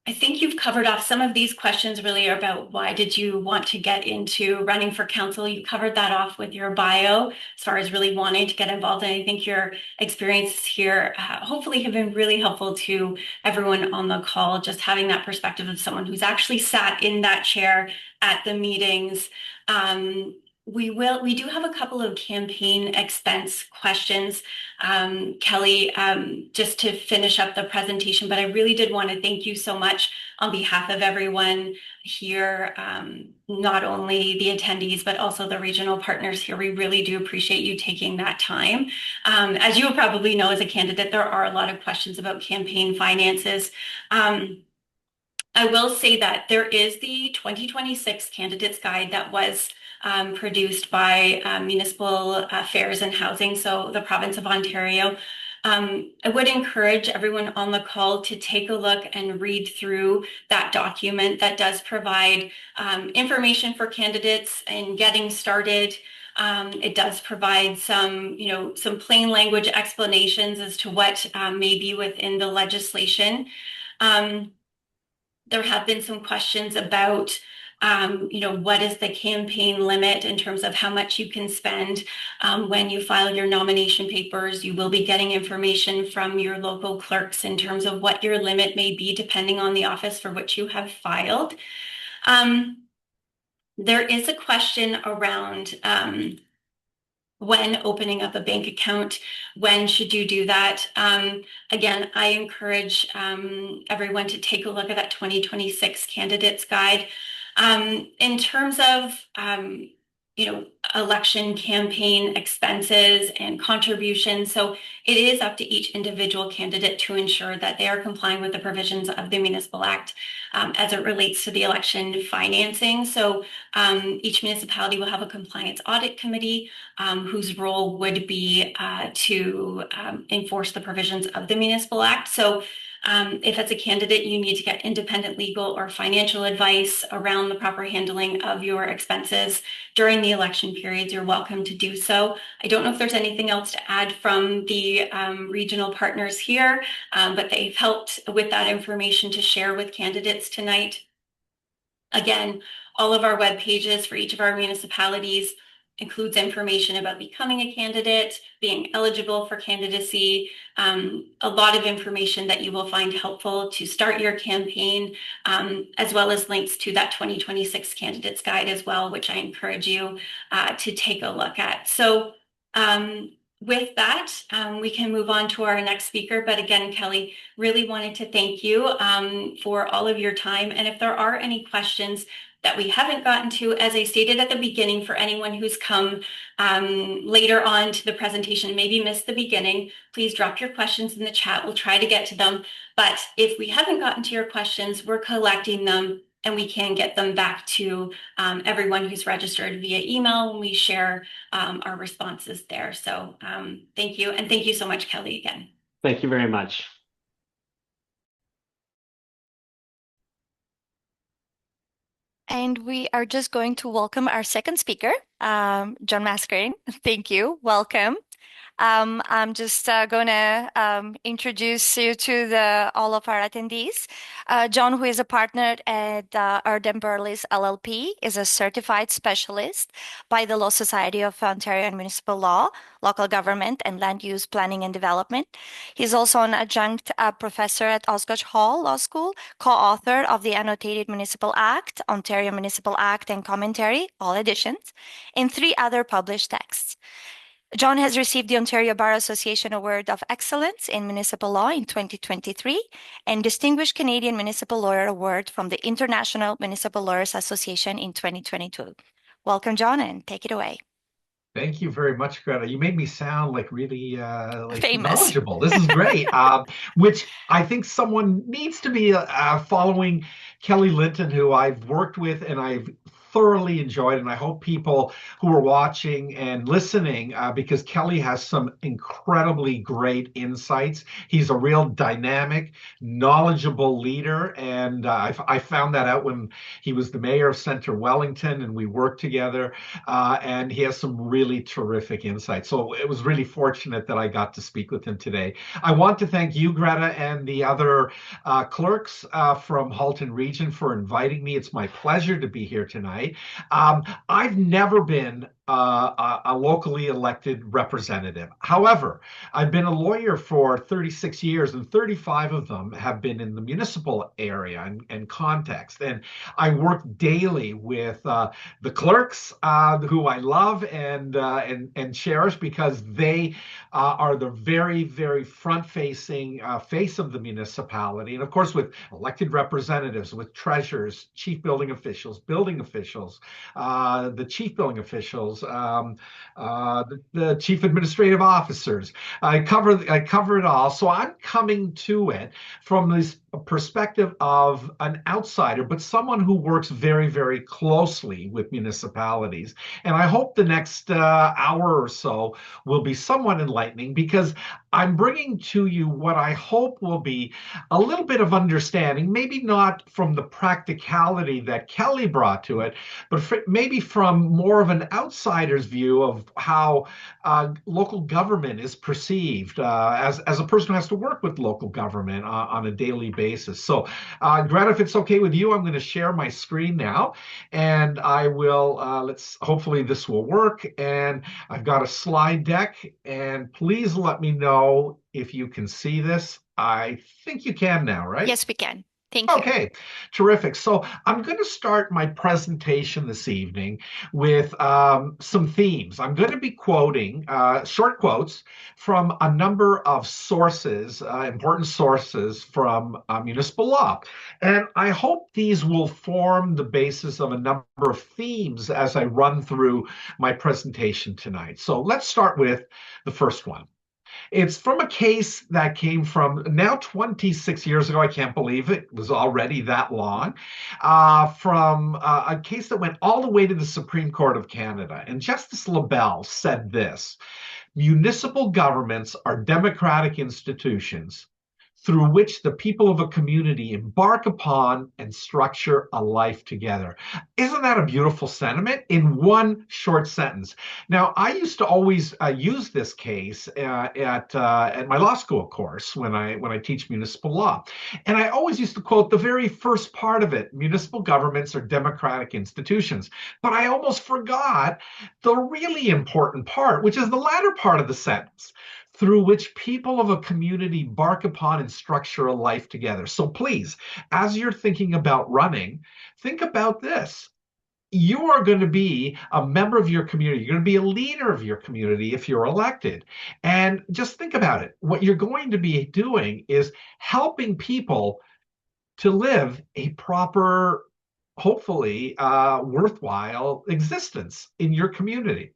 I think you've covered off some of these questions really about why did you want to get into running for council. You covered that off with your bio as far as really wanting to get involved. And I think your experiences here hopefully have been really helpful to everyone on the call, just having that perspective of someone who's actually sat in that chair at the meetings. We do have a couple of campaign expense questions, Kelly, just to finish up the presentation, but I really did want to thank you so much on behalf of everyone here, not only the attendees, but also the regional partners here. We really do appreciate you taking that time. As you will probably know, as a candidate, there are a lot of questions about campaign finances. I will say that there is the 2026 Candidates Guide that was produced by Municipal Affairs and Housing, so the province of Ontario. I would encourage everyone on the call to take a look and read through that document that does provide information for candidates and getting started. It does provide some plain language explanations as to what may be within the legislation. There have been some questions about, what is the campaign limit in terms of how much you can spend when you file your nomination papers. You will be getting information from your local clerks in terms of what your limit may be, depending on the office for which you have filed. There is a question around when opening up a bank account, when should you do that? Again, I encourage everyone to take a look at that 2026 Candidates Guide. In terms of election campaign expenses and contributions. So it is up to each individual candidate to ensure that they are complying with the provisions of the Municipal Act as it relates to the election financing. So each municipality will have a compliance audit committee whose role would be to enforce the provisions of the Municipal Act. So if as a candidate you need to get independent legal or financial advice around the proper handling of your expenses during the election periods, you're welcome to do so. I don't know if there's anything else to add from the regional partners here, but they've helped with that information to share with candidates tonight. Again, all of our web pages for each of our municipalities includes information about becoming a candidate, being eligible for candidacy, a lot of information that you will find helpful to start your campaign, as well as links to that 2026 Candidates Guide as well, which I encourage you to take a look at. So with that, we can move on to our next speaker. But again, Kelly, really wanted to thank you for all of your time. And if there are any questions that we haven't gotten to, as I stated at the beginning, for anyone who's come later on to the presentation, maybe missed the beginning, please drop your questions in the chat. We'll try to get to them. But if we haven't gotten to your questions, we're collecting them and we can get them back to everyone who's registered via email when we share our responses there. So thank you. And thank you so much, Kelly, again. Thank you very much. And we are just going to welcome our second speaker, John Mascarin. Thank you. Welcome. I'm just going to introduce you to all of our attendees. John, who is a partner at Erdem Burleys LLP, is a certified specialist by the Law Society of Ontario and Municipal Law, Local Government and Land Use Planning and Development. He's also an adjunct professor at Osgoode Hall Law School, co-author of the Annotated Municipal Act, Ontario Municipal Act and Commentary, all editions, and 3 other published texts. John has received the Ontario Bar Association Award of Excellence in Municipal Law in 2023 and Distinguished Canadian Municipal Lawyer Award from the International Municipal Lawyers Association in 2022. Welcome, John, and take it away. Thank you very much, Greta. You made me sound like really like Famous. knowledgeable. This is great. Which I think someone needs to be following Kelly Linton, who I've worked with and I've thoroughly enjoyed. And I hope people who are watching and listening, because Kelly has some incredibly great insights. He's a real dynamic, knowledgeable leader. And I found that out when he was the mayor of Center Wellington and we worked together. And he has some really terrific insights. So it was really fortunate that I got to speak with him today. I want to thank you, Greta, and the other clerks from Halton Region for inviting me. It's my pleasure to be here tonight. I've never been a locally elected representative. However, I've been a lawyer for 36 years, and 35 of them have been in the municipal area and context. And I work daily with the clerks, who I love and cherish because they are the very, very front-facing face of the municipality. And of course, with elected representatives, with treasurers, chief building officials, the chief building officials, the chief administrative officers. I cover it all. So I'm coming to it from this perspective of an outsider, but someone who works very, very closely with municipalities. And I hope the next hour or so will be somewhat enlightening because I'm bringing to you what I hope will be a little bit of understanding, maybe not from the practicality that Kelly brought to it, but maybe from more of an outsider's view of how local government is perceived as a person who has to work with local government on a daily basis. So, Greta, if it's okay with you, I'm going to share my screen now, and I will, hopefully this will work. And I've got a slide deck, and please let me know if you can see this. I think you can now, right? Yes, we can. Thank you. Okay, terrific. So I'm going to start my presentation this evening with some themes. I'm going to be quoting short quotes from a number of sources, important sources from municipal law. And I hope these will form the basis of a number of themes as I run through my presentation tonight. So let's start with the first one. It's from a case that came from now 26 years ago. I can't believe it was already that long. From a case that went all the way to the Supreme Court of Canada. And Justice LaBelle said this: municipal governments are democratic institutions through which the people of a community embark upon and structure a life together. Isn't that a beautiful sentiment in one short sentence? Now, I used to always use this case at my law school course when I teach municipal law. And I always used to quote the very first part of it: municipal governments are democratic institutions. But I almost forgot the really important part, which is the latter part of the sentence: through which people of a community embark upon and structure a life together. So please, as you're thinking about running, think about this. You are going to be a member of your community. You're going to be a leader of your community if you're elected. And just think about it. What you're going to be doing is helping people to live a proper, hopefully worthwhile existence in your community.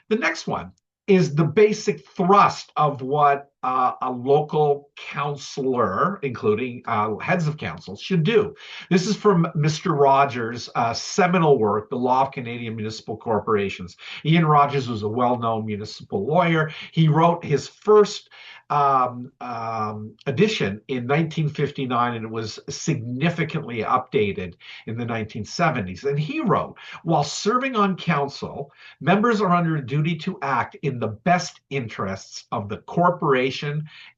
The next one is the basic thrust of what a local councillor, including heads of council, should do. This is from Mr. Rogers' seminal work, The Law of Canadian Municipal Corporations. Ian Rogers was a well-known municipal lawyer. He wrote his first edition in 1959, and it was significantly updated in the 1970s. And he wrote, while serving on council, members are under a duty to act in the best interests of the corporation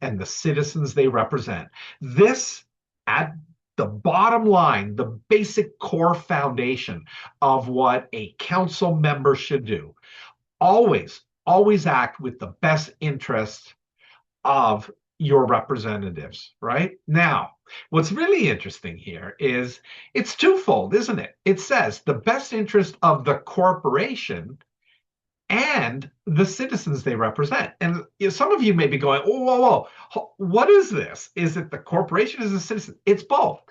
and the citizens they represent. This, at the bottom line, the basic core foundation of what a council member should do. Always act with the best interests of your representatives, right? Now, what's really interesting here is it's twofold, isn't it? It says the best interest of the corporation and the citizens they represent. And some of you may be going, oh, whoa, what is this? Is it the corporation? Is it the citizen? It's both.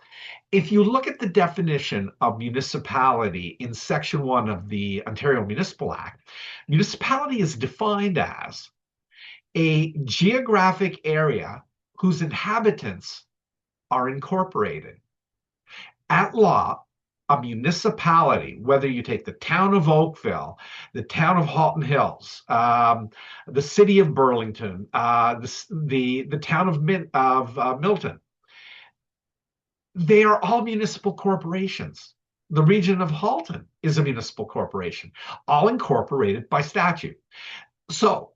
If you look at the definition of municipality in Section 1 of the Ontario Municipal Act, municipality is defined as a geographic area whose inhabitants are incorporated. At law, a municipality, whether you take the town of Oakville, the town of Halton Hills, the city of Burlington, the town of Milton, they are all municipal corporations. The region of Halton is a municipal corporation, all incorporated by statute. So,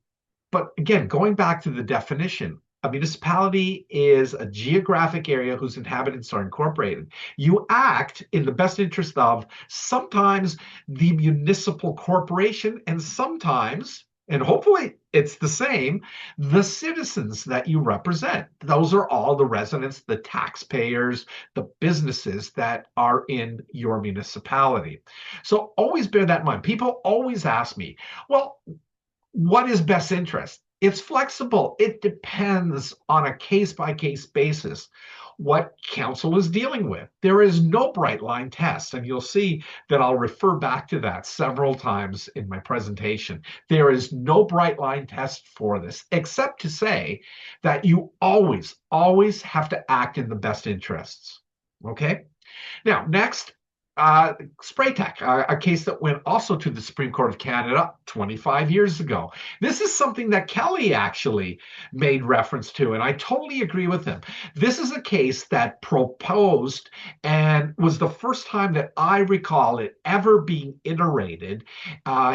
but again, going back to the definition, a municipality is a geographic area whose inhabitants are incorporated. You act in the best interest of sometimes the municipal corporation and sometimes, and hopefully it's the same, the citizens that you represent. Those are all the residents, the taxpayers, the businesses that are in your municipality. So always bear that in mind. People always ask me, well, what is best interest? It's flexible. It depends on a case-by-case basis what council is dealing with. There is no bright line test, and you'll see that I'll refer back to that several times in my presentation. There is no bright line test for this, except to say that you always have to act in the best interests. Okay? Now, next, spray tech, a case that went also to the Supreme Court of Canada 25 years ago. This is something that Kelly actually made reference to, and I totally agree with him. This is a case that proposed and was the first time that I recall it ever being iterated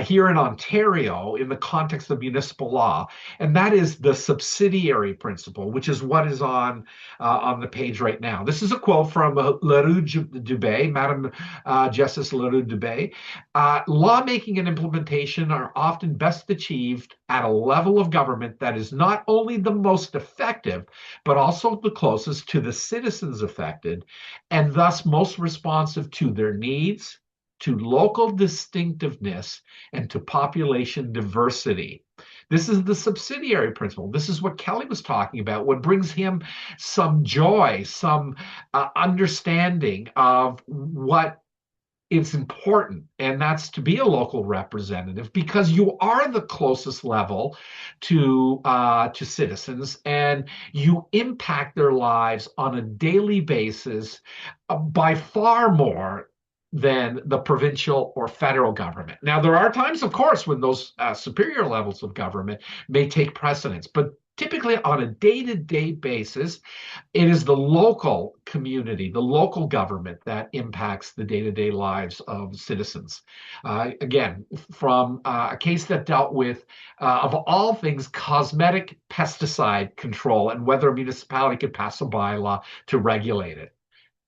here in Ontario in the context of municipal law, and that is the subsidiary principle, which is what is on the page right now. This is a quote from Leroux-Dubé, Madam Justice Leroux-Dubé. Lawmaking and implementation are often best achieved at a level of government that is not only the most effective, but also the closest to the citizens affected, and thus most responsive to their needs, to local distinctiveness, and to population diversity. This is the subsidiary principle. This is what Kelly was talking about, what brings him some joy, some understanding of what is important, and that's to be a local representative, because you are the closest level to citizens, and you impact their lives on a daily basis by far more than the provincial or federal government. Now, there are times, of course, when those superior levels of government may take precedence, but typically on a day-to-day basis, it is the local community, the local government that impacts the day-to-day lives of citizens. Again, from a case that dealt with, of all things, cosmetic pesticide control and whether a municipality could pass a bylaw to regulate it.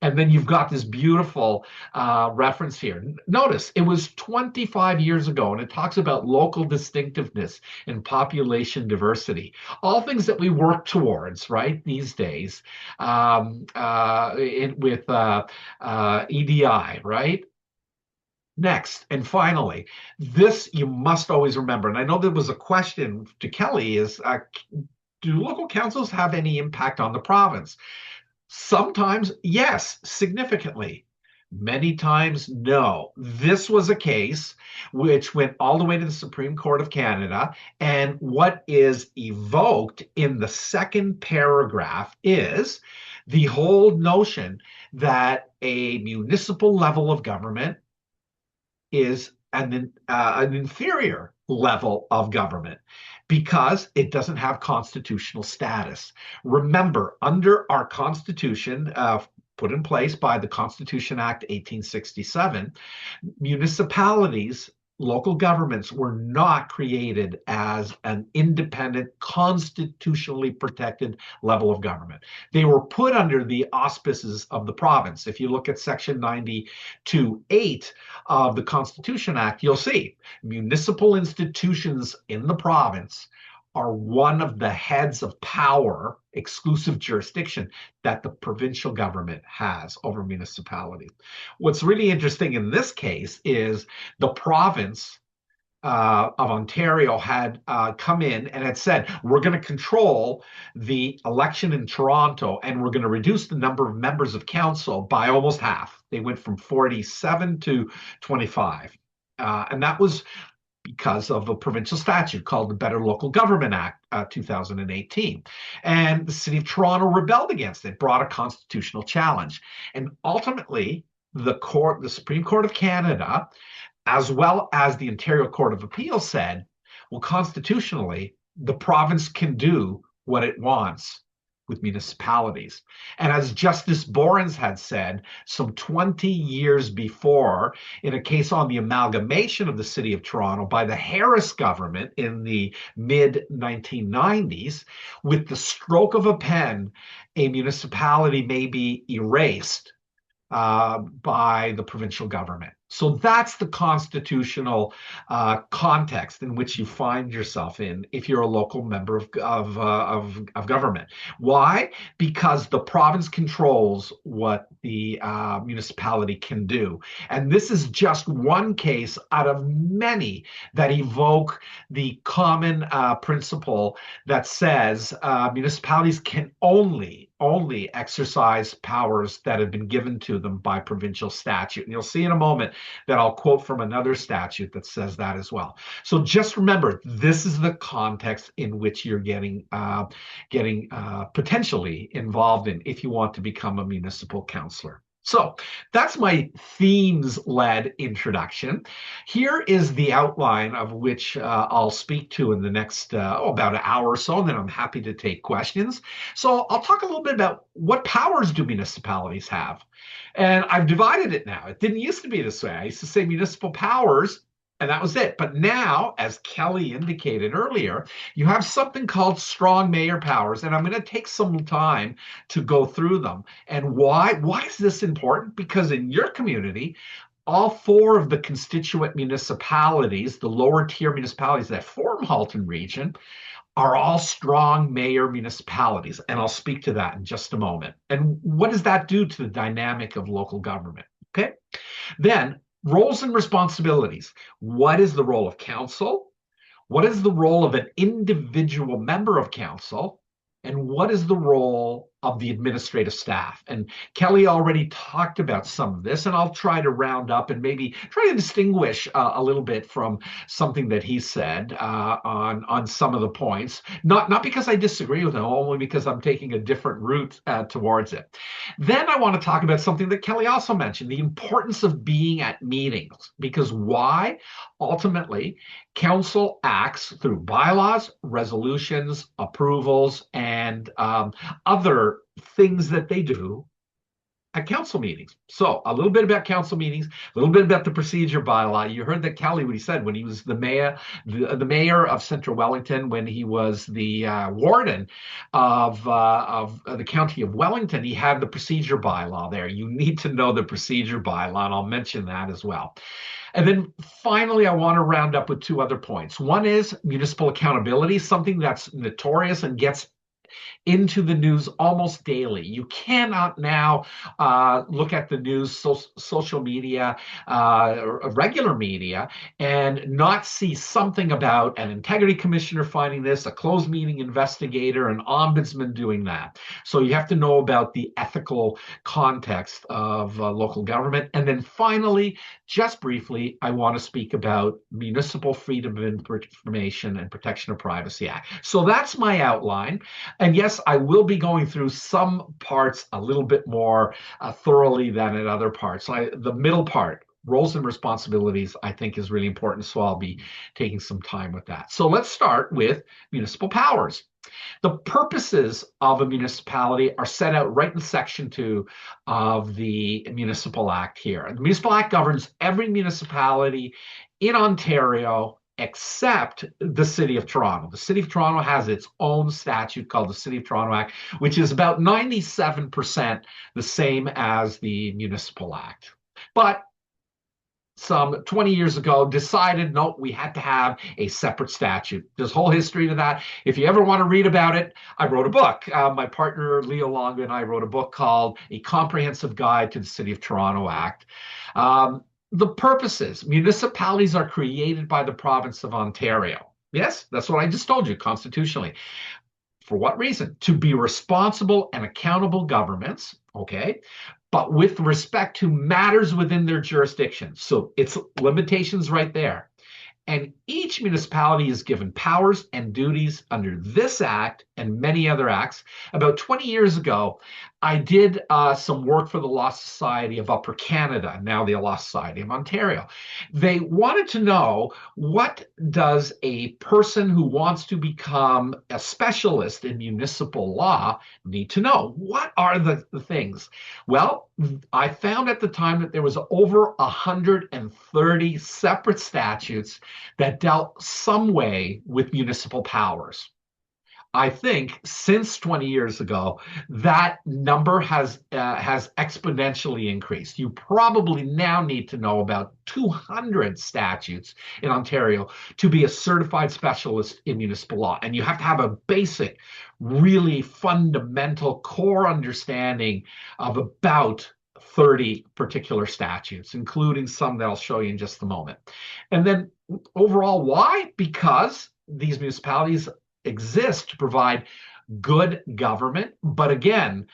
And then you've got this beautiful reference here. Notice it was 25 years ago, and it talks about local distinctiveness and population diversity. All things that we work towards, right, these days with EDI, right? Next, and finally, this you must always remember, and I know there was a question to Kelly, is do local councils have any impact on the province? Sometimes, yes, significantly. Many times, no. This was a case which went all the way to the Supreme Court of Canada, and what is evoked in the second paragraph is the whole notion that a municipal level of government is an inferior level of government because it doesn't have constitutional status. Remember, under our Constitution, put in place by the Constitution Act 1867, municipalities, local governments, were not created as an independent, constitutionally protected level of government. They were put under the auspices of the province. If you look at Section 92(8) of the Constitution Act, you'll see municipal institutions in the province are one of the heads of power, exclusive jurisdiction, that the provincial government has over municipality. What's really interesting in this case is the province of Ontario had come in and had said, we're going to control the election in Toronto and we're going to reduce the number of members of council by almost half. They went from 47 to 25. And that was because of a provincial statute called the Better Local Government Act 2018. And the city of Toronto rebelled against it, brought a constitutional challenge. And ultimately, the Supreme Court of Canada, as well as the Ontario Court of Appeal, said, well, constitutionally, the province can do what it wants with municipalities. And as Justice Borens had said some 20 years before, in a case on the amalgamation of the city of Toronto by the Harris government in the mid 1990s, with the stroke of a pen, a municipality may be erased by the provincial government. So that's the constitutional context in which you find yourself in if you're a local member of government. Why? Because the province controls what the municipality can do. And this is just one case out of many that evoke the common principle that says municipalities can only exercise powers that have been given to them by provincial statute. And you'll see in a moment that I'll quote from another statute that says that as well. So just remember, this is the context in which you're getting potentially involved in if you want to become a municipal councillor. So that's my themes-led introduction. Here is the outline of which I'll speak to in the next about an hour or so, and then I'm happy to take questions. So I'll talk a little bit about what powers do municipalities have. And I've divided it now. It didn't used to be this way. I used to say municipal powers, and that was it. But now, as Kelly indicated earlier, you have something called strong mayor powers, and I'm going to take some time to go through them. And why? Why is this important? Because in your community, all four of the constituent municipalities, the lower tier municipalities that form Halton region, are all strong mayor municipalities. And I'll speak to that in just a moment. And what does that do to the dynamic of local government? Okay. Then roles and responsibilities. What is the role of council? What is the role of an individual member of council? And what is the role of the administrative staff? And Kelly already talked about some of this, and I'll try to round up and maybe try to distinguish a little bit from something that he said on some of the points. Not because I disagree with him, only because I'm taking a different route towards it. Then I want to talk about something that Kelly also mentioned, the importance of being at meetings. Because why? Ultimately, council acts through bylaws, resolutions, approvals, and other things that they do at council meetings. So a little bit about council meetings, a little bit about the procedure bylaw. You heard that Kelly, what he said when he was the mayor of Central Wellington, when he was the warden of the county of Wellington, he had the procedure bylaw there. You need to know the procedure bylaw, and I'll mention that as well. And then finally, I want to round up with two other points. One is municipal accountability, something that's notorious and gets into the news almost daily. You cannot now look at the news, social media, regular media, and not see something about an integrity commissioner finding this, a closed meeting investigator, an ombudsman doing that. So you have to know about the ethical context of local government. And then finally, just briefly, I want to speak about Municipal Freedom of Information and Protection of Privacy Act. So that's my outline. And yes, I will be going through some parts a little bit more thoroughly than in other parts. The middle part, roles and responsibilities, I think is really important. So I'll be taking some time with that. So let's start with municipal powers. The purposes of a municipality are set out right in Section 2 of the Municipal Act here. And the Municipal Act governs every municipality in Ontario except the City of Toronto. The City of Toronto has its own statute called the City of Toronto Act, which is about 97% the same as the Municipal Act. But some 20 years ago decided, no, we had to have a separate statute. There's a whole history to that. If you ever want to read about it, I wrote a book. My partner, Leo Longa, and I wrote a book called A Comprehensive Guide to the City of Toronto Act. the purposes. Municipalities are created by the province of Ontario. Yes, that's what I just told you constitutionally. For what reason? To be responsible and accountable governments, okay, but with respect to matters within their jurisdiction. So it's limitations right there. And each municipality is given powers and duties under this act and many other acts. About 20 years ago, I did some work for the Law Society of Upper Canada, now the Law Society of Ontario. They wanted to know, what does a person who wants to become a specialist in municipal law need to know? What are the things? Well, I found at the time that there was over 130 separate statutes that dealt some way with municipal powers. I think since 20 years ago, that number has exponentially increased. You probably now need to know about 200 statutes in Ontario to be a certified specialist in municipal law. And you have to have a basic, really fundamental core understanding of about 30 particular statutes, including some that I'll show you in just a moment. And then overall, why? Because these municipalities exist to provide good government, but again,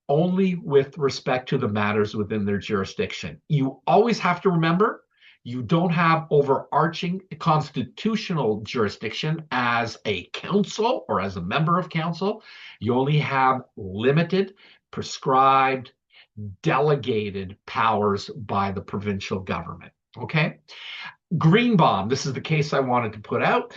only with respect to the matters within their jurisdiction. You always have to remember, you don't have overarching constitutional jurisdiction as a council or as a member of council. You only have limited, prescribed, delegated powers by the provincial government. Okay? Greenbaum, this is the case I wanted to put out.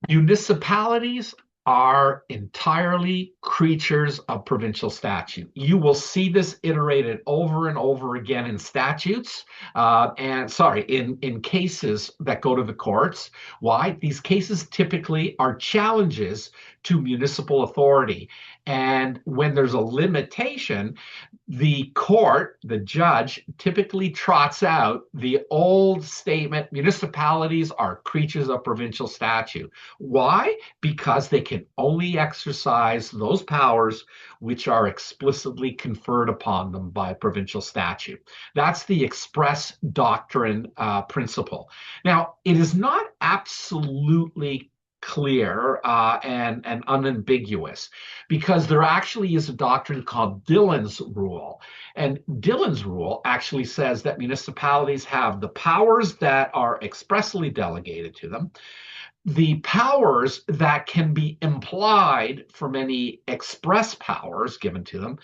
Municipalities are entirely creatures of provincial statute. You will see this iterated over and over again in statutes, in cases that go to the courts. Why? These cases typically are challenges to municipal authority. And when there's a limitation, the court, the judge, typically trots out the old statement, municipalities are creatures of provincial statute. Why? Because they can only exercise those powers which are explicitly conferred upon them by provincial statute. That's the express doctrine principle. Now, it is not absolutely clear and unambiguous, because there actually is a doctrine called Dillon's rule. And Dillon's rule actually says that municipalities have the powers that are expressly delegated to them, the powers that can be implied from any express powers given to them,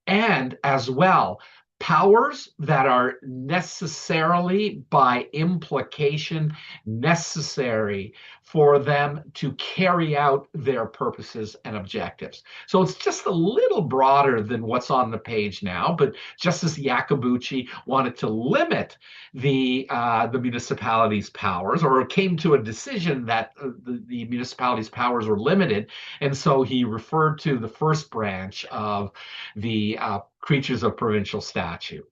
and as well, powers that are necessarily, by implication, necessary for them to carry out their purposes and objectives. So it's just a little broader than what's on the page now, but Justice Iacobucci wanted to limit the municipalities' powers, or came to a decision that the municipalities' powers were limited, and so he referred to the first branch of the creatures of provincial statute.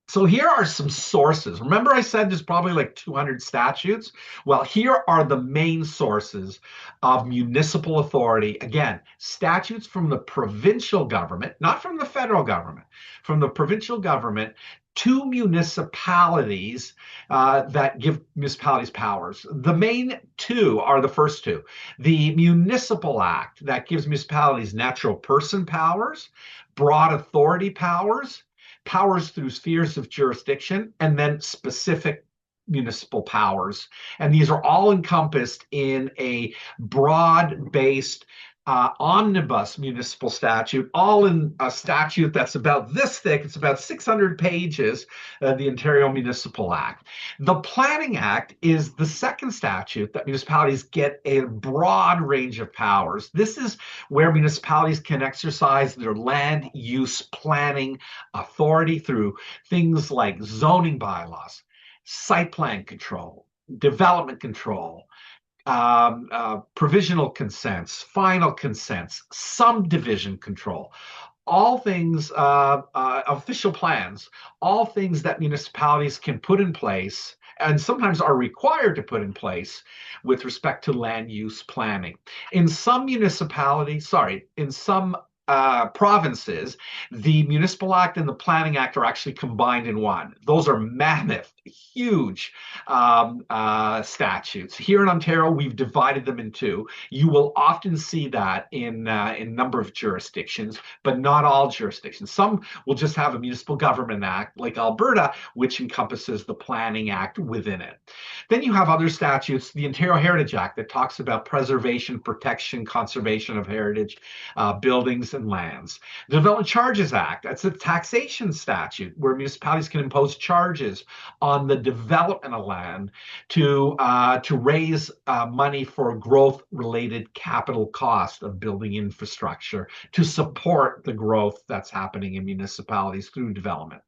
So here are some sources. Remember I said there's probably like 200 statutes? Well, here are the main sources of municipal authority. Again, statutes from the provincial government, not from the federal government, from the provincial government to municipalities that give municipalities powers. The main two are the first two. The Municipal Act that gives municipalities natural person powers, broad authority powers, powers through spheres of jurisdiction, and then specific municipal powers. And these are all encompassed in a broad-based omnibus municipal statute, all in a statute that's about this thick. It's about 600 pages, the Ontario Municipal Act. The Planning Act is the second statute that municipalities get a broad range of powers. This is where municipalities can exercise their land use planning authority through things like zoning bylaws, site plan control, development control, provisional consents, final consents, subdivision control, all things, official plans, all things that municipalities can put in place and sometimes are required to put in place with respect to land use planning. In some municipalities, in some provinces, the Municipal Act and the Planning Act are actually combined in one. Those are mammoth, huge statutes. Here in Ontario, we've divided them in two. You will often see that in a number of jurisdictions, but not all jurisdictions. Some will just have a Municipal Government Act, like Alberta, which encompasses the Planning Act within it. Then you have other statutes, the Ontario Heritage Act, that talks about preservation, protection, conservation of heritage, buildings and lands. The Development Charges Act, that's a taxation statute where municipalities can impose charges on the development of land to raise money for growth-related capital cost of building infrastructure to support the growth that's happening in municipalities through development.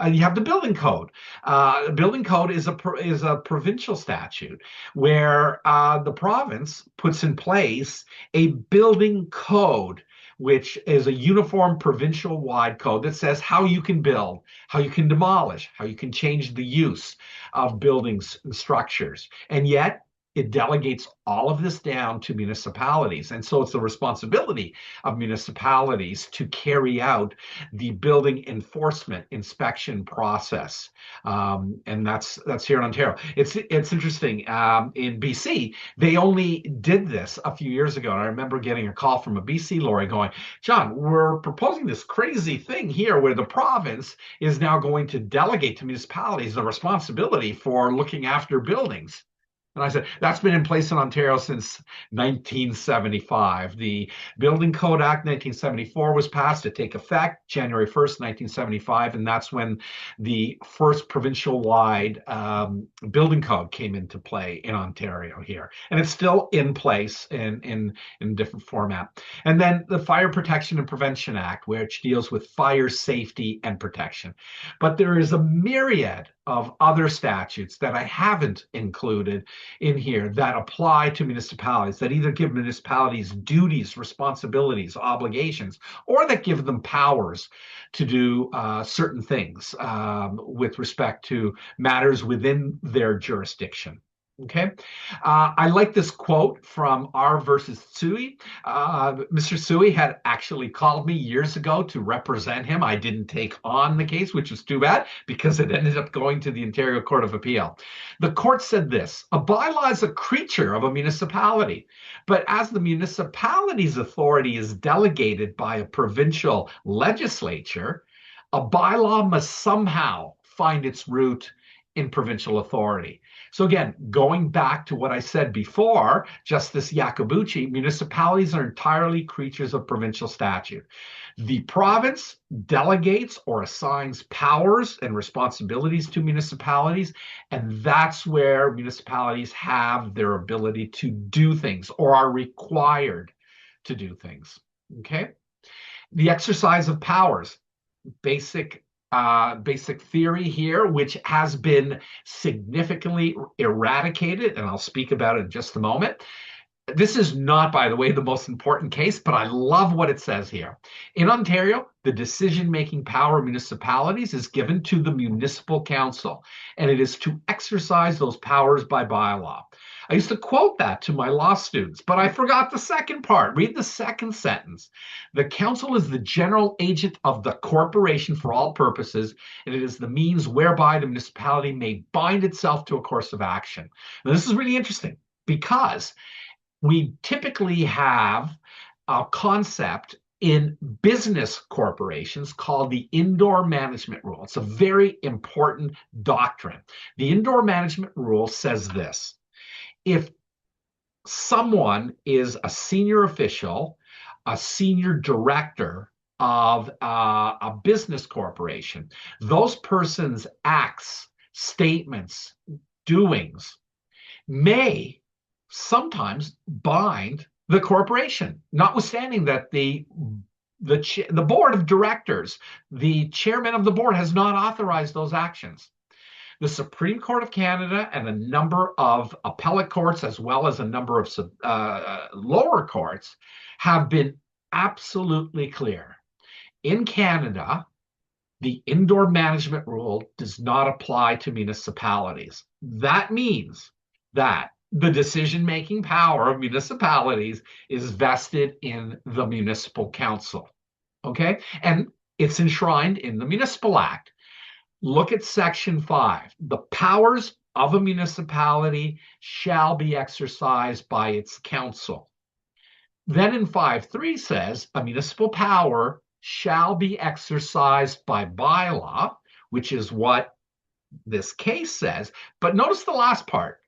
You have the Building Code. The Building Code is a provincial statute where the province puts in place a building code, which is a uniform provincial-wide code that says how you can build, how you can demolish, how you can change the use of buildings and structures. And yet, it delegates all of this down to municipalities. And so it's the responsibility of municipalities to carry out the building enforcement inspection process. And that's here in Ontario. It's interesting. In BC, they only did this a few years ago. And I remember getting a call from a BC lawyer going, John, we're proposing this crazy thing here where the province is now going to delegate to municipalities the responsibility for looking after buildings. And I said, that's been in place in Ontario since 1975. The Building Code Act 1974 was passed to take effect January 1st, 1975, and that's when the first provincial-wide building code came into play in Ontario here. And it's still in place in different format. And then the Fire Protection and Prevention Act, which deals with fire safety and protection. But there is a myriad of other statutes that I haven't included in here that apply to municipalities, that either give municipalities duties, responsibilities, obligations, or that give them powers to do certain things with respect to matters within their jurisdiction. Okay, I like this quote from R versus Tsui. Mr. Tsui had actually called me years ago to represent him. I didn't take on the case, which was too bad because it ended up going to the Ontario Court of Appeal. The court said this: a bylaw is a creature of a municipality, but as the municipality's authority is delegated by a provincial legislature, a bylaw must somehow find its root in provincial authority. So again, going back to what I said before, Justice Iacobucci, municipalities are entirely creatures of provincial statute. The province delegates or assigns powers and responsibilities to municipalities, and that's where municipalities have their ability to do things or are required to do things. Okay? The exercise of powers, basic theory here, which has been significantly eradicated, and I'll speak about it in just a moment. This is not, by the way, the most important case, but I love what it says here. In Ontario, the decision-making power of municipalities is given to the municipal council, and it is to exercise those powers by bylaw. I used to quote that to my law students, but I forgot the second part. Read the second sentence. The council is the general agent of the corporation for all purposes, and it is the means whereby the municipality may bind itself to a course of action. Now, this is really interesting because we typically have a concept in business corporations called the indoor management rule. It's a very important doctrine. The indoor management rule says this: if someone is a senior official, a senior director of a business corporation, those persons' acts, statements, doings may sometimes bind the corporation, notwithstanding that the board of directors, the chairman of the board, has not authorized those actions. The Supreme Court of Canada and a number of appellate courts, as well as a number of lower courts, have been absolutely clear. In Canada, the indoor management rule does not apply to municipalities. That means that the decision-making power of municipalities is vested in the municipal council. Okay, and it's enshrined in the Municipal Act. Look at Section 5. The powers of a municipality shall be exercised by its council. Then in 5.3 says a municipal power shall be exercised by bylaw, which is what this case says. But notice the last part.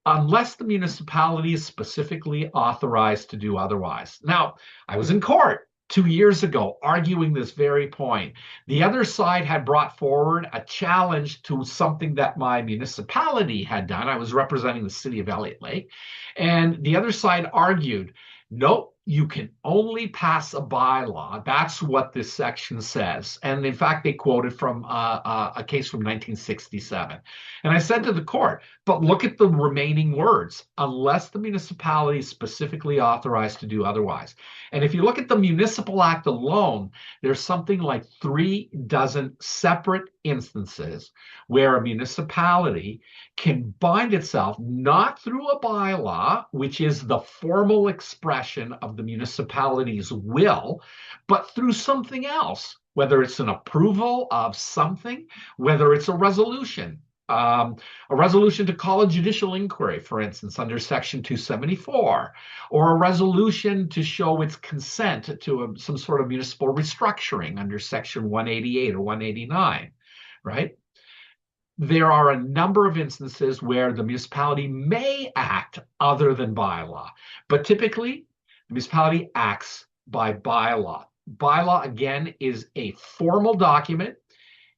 Unless the municipality is specifically authorized to do otherwise. Now, I was in court 2 years ago arguing this very point. The other side had brought forward a challenge to something that my municipality had done. I was representing the city of Elliott Lake, and the other side argued, nope, you can only pass a bylaw. That's what this section says. And in fact, they quoted from a case from 1967. And I said to the court, but look at the remaining words, unless the municipality is specifically authorized to do otherwise. And if you look at the Municipal Act alone, there's something like 36 separate instances where a municipality can bind itself not through a bylaw, which is the formal expression of the municipality's will, but through something else, whether it's an approval of something, whether it's a resolution. A resolution to call a judicial inquiry, for instance, under Section 274, or a resolution to show its consent to some sort of municipal restructuring under Section 188 or 189, right? There are a number of instances where the municipality may act other than bylaw, but typically the municipality acts by bylaw. Bylaw, again, is a formal document.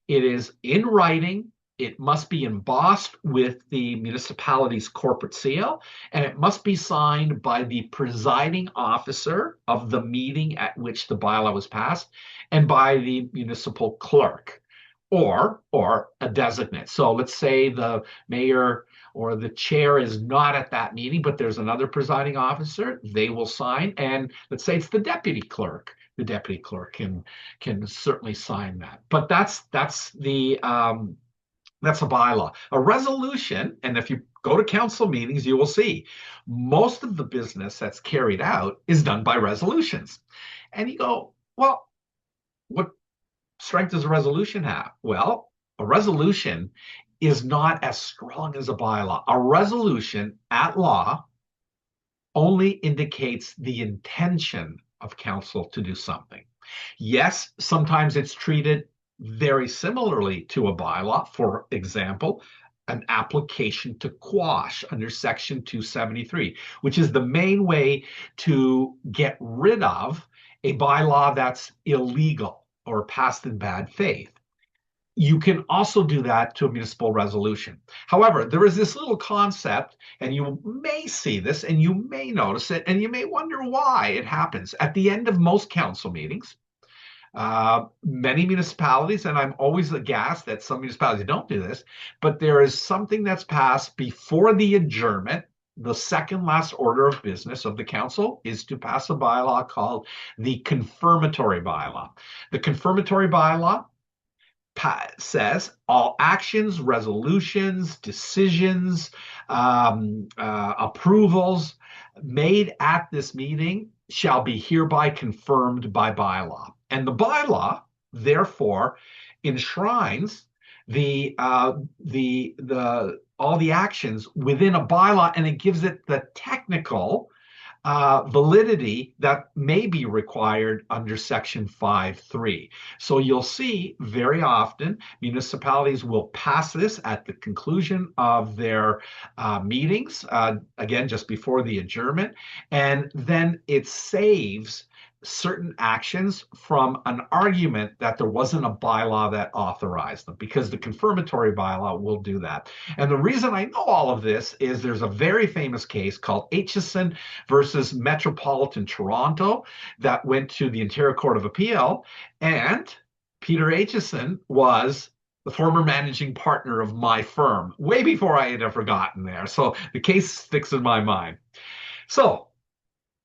It is in writing. It must be embossed with the municipality's corporate seal, and it must be signed by the presiding officer of the meeting at which the bylaw was passed and by the municipal clerk or a designate. So let's say the mayor or the chair is not at that meeting, but there's another presiding officer, they will sign. And let's say it's the deputy clerk. The deputy clerk can certainly sign that. But that's a bylaw. A resolution, and if you go to council meetings, you will see most of the business that's carried out is done by resolutions. And you go, well, what strength does a resolution have? Well, a resolution is not as strong as a bylaw. A resolution at law only indicates the intention of council to do something. Yes, sometimes it's treated very similarly to a bylaw. For example, an application to quash under Section 273, which is the main way to get rid of a bylaw that's illegal or passed in bad faith. You can also do that to a municipal resolution. However, there is this little concept, and you may see this, and you may notice it, and you may wonder why it happens. At the end of most council meetings, many municipalities, and I'm always aghast that some municipalities don't do this, but there is something that's passed before the adjournment. The second last order of business of the council is to pass a bylaw called the confirmatory bylaw. The confirmatory bylaw says all actions, resolutions, decisions, approvals made at this meeting shall be hereby confirmed by bylaw. And the bylaw, therefore, enshrines all the actions within a bylaw, and it gives it the technical validity that may be required under Section 5.3. So you'll see very often municipalities will pass this at the conclusion of their meetings, again, just before the adjournment, and then it saves certain actions from an argument that there wasn't a bylaw that authorized them, because the confirmatory bylaw will do that. And the reason I know all of this is there's a very famous case called Aitchison versus Metropolitan Toronto that went to the Ontario Court of Appeal, and Peter Aitchison was the former managing partner of my firm, way before I had ever gotten there. So the case sticks in my mind. So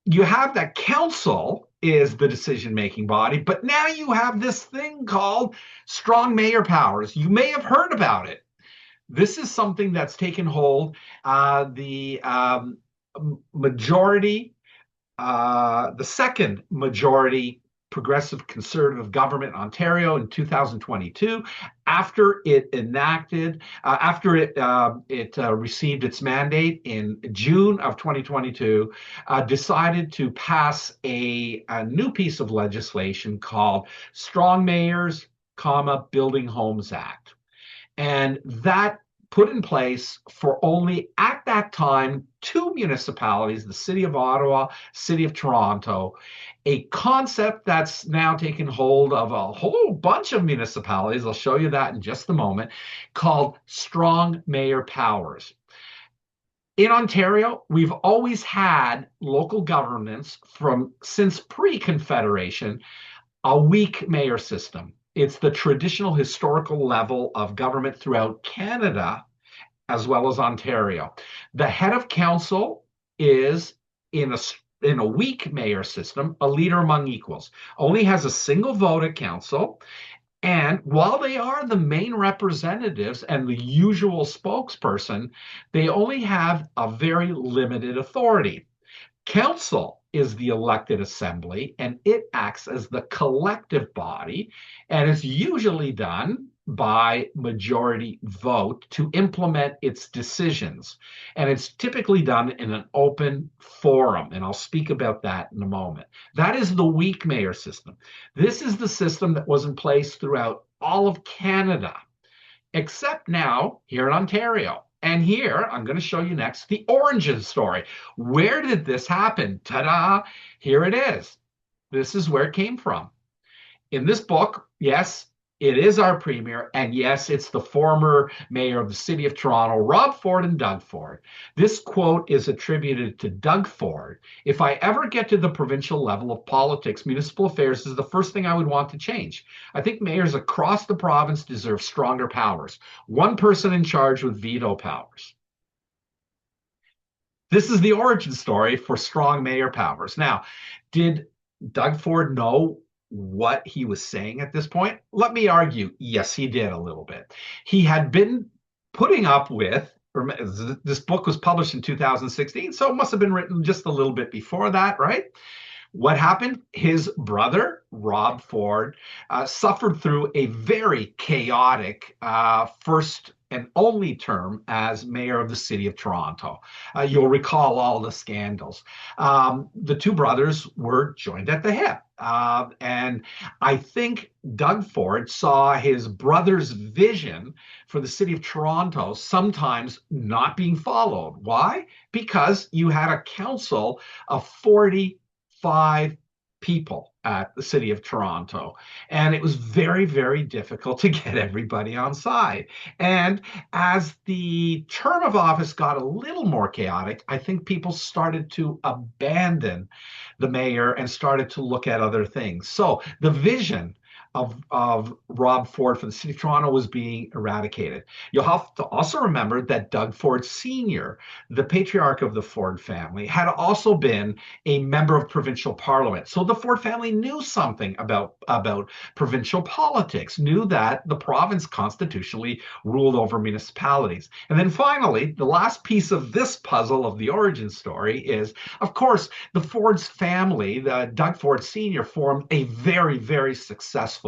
you have that council is the decision-making body, but now you have this thing called strong mayor powers. You may have heard about it. This is something that's taken hold. The majority the second majority progressive conservative government in Ontario in 2022, after it received its mandate in June of 2022, decided to pass a new piece of legislation called Strong Mayors, Building Homes Act. And that put in place for only at that time 2 municipalities, the City of Ottawa, City of Toronto, a concept that's now taken hold of a whole bunch of municipalities. I'll show you that in just a moment, called strong mayor powers. In Ontario, we've always had local governments since pre-Confederation, a weak mayor system. It's the traditional historical level of government throughout Canada as well as Ontario. The head of council is in a weak mayor system, a leader among equals, only has a single vote at council. And while they are the main representatives and the usual spokesperson, they only have a very limited authority. Council is the elected assembly, and it acts as the collective body, and is usually done by majority vote to implement its decisions. And it's typically done in an open forum, and I'll speak about that in a moment. That is the weak mayor system. This is the system that was in place throughout all of Canada, except now here in Ontario. And here, I'm going to show you next the origin story. Where did this happen? Ta-da! Here it is. This is where it came from. In this book, yes, it is our premier, and yes, it's the former mayor of the City of Toronto, Rob Ford and Doug Ford. This quote is attributed to Doug Ford. If I ever get to the provincial level of politics, municipal affairs is the first thing I would want to change. I think mayors across the province deserve stronger powers. One person in charge with veto powers. This is the origin story for strong mayor powers. Now, did Doug Ford know what he was saying at this point? Let me argue, yes, he did a little bit. He had been putting up with, this book was published in 2016, so it must have been written just a little bit before that, right? What happened? His brother, Rob Ford, suffered through a very chaotic first and only term as mayor of the City of Toronto. You'll recall all the scandals. The two brothers were joined at the hip. And I think Doug Ford saw his brother's vision for the City of Toronto sometimes not being followed. Why? Because you had a council of 45 people at the City of Toronto. And it was very, very difficult to get everybody on side. And as the term of office got a little more chaotic, I think people started to abandon the mayor and started to look at other things. So the vision of Rob Ford for the City of Toronto was being eradicated. You'll have to also remember that Doug Ford Sr., the patriarch of the Ford family, had also been a member of provincial parliament. So the Ford family knew something about provincial politics, knew that the province constitutionally ruled over municipalities. And then finally, the last piece of this puzzle of the origin story is, of course, the Ford's family, the Doug Ford Sr., formed a very, very successful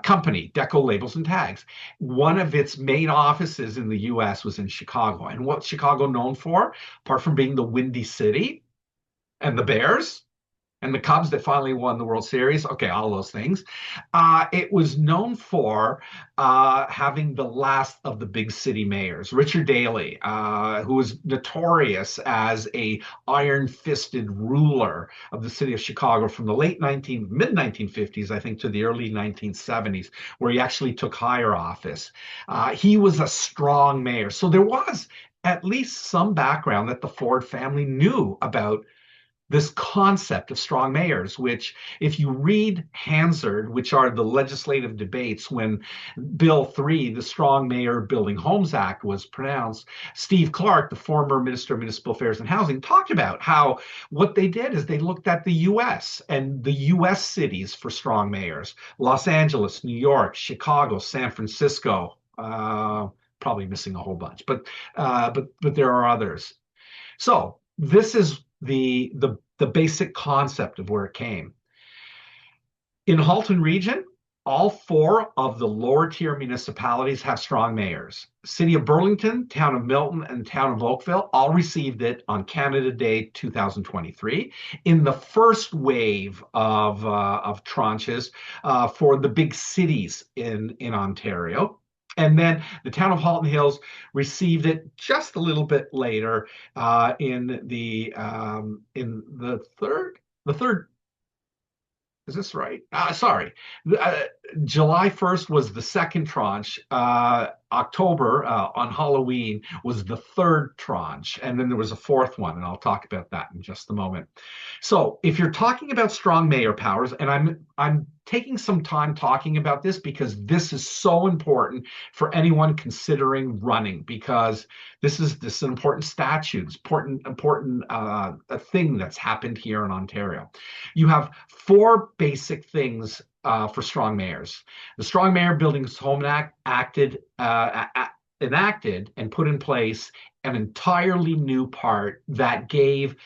company, Deco Labels and Tags. One of its main offices in the US was in Chicago. And what's Chicago known for? Apart from being the Windy City and the Bears and the Cubs that finally won the World Series, okay, all those things, it was known for having the last of the big city mayors. Richard Daley, who was notorious as a iron-fisted ruler of the city of Chicago from the mid-1950s, I think, to the early 1970s, where he actually took higher office. He was a strong mayor. So there was at least some background that the Ford family knew about this concept of strong mayors, which if you read Hansard, which are the legislative debates when Bill 3, the Strong Mayor Building Homes Act, was pronounced, Steve Clark, the former Minister of Municipal Affairs and Housing, talked about how what they did is they looked at the U.S. and the U.S. cities for strong mayors, Los Angeles, New York, Chicago, San Francisco, probably missing a whole bunch, but there are others. So this is the the basic concept of where it came. In Halton region, all 4 of the lower tier municipalities have strong mayors. City of Burlington, Town of Milton, and Town of Oakville all received it on Canada Day 2023 in the first wave of tranches for the big cities in Ontario. And then the town of Halton Hills received it just a little bit later in the third. Is this right? Sorry. July 1st was the second tranche. October on Halloween was the third tranche. And then there was a fourth one, and I'll talk about that in just a moment. So if you're talking about strong mayor powers, and I'm taking some time talking about this because this is so important for anyone considering running, because this is an important statute, it's important a thing that's happened here in Ontario. You have 4 basic things for strong mayors. The Strong Mayor Buildings Home Act enacted and put in place an entirely new part that gave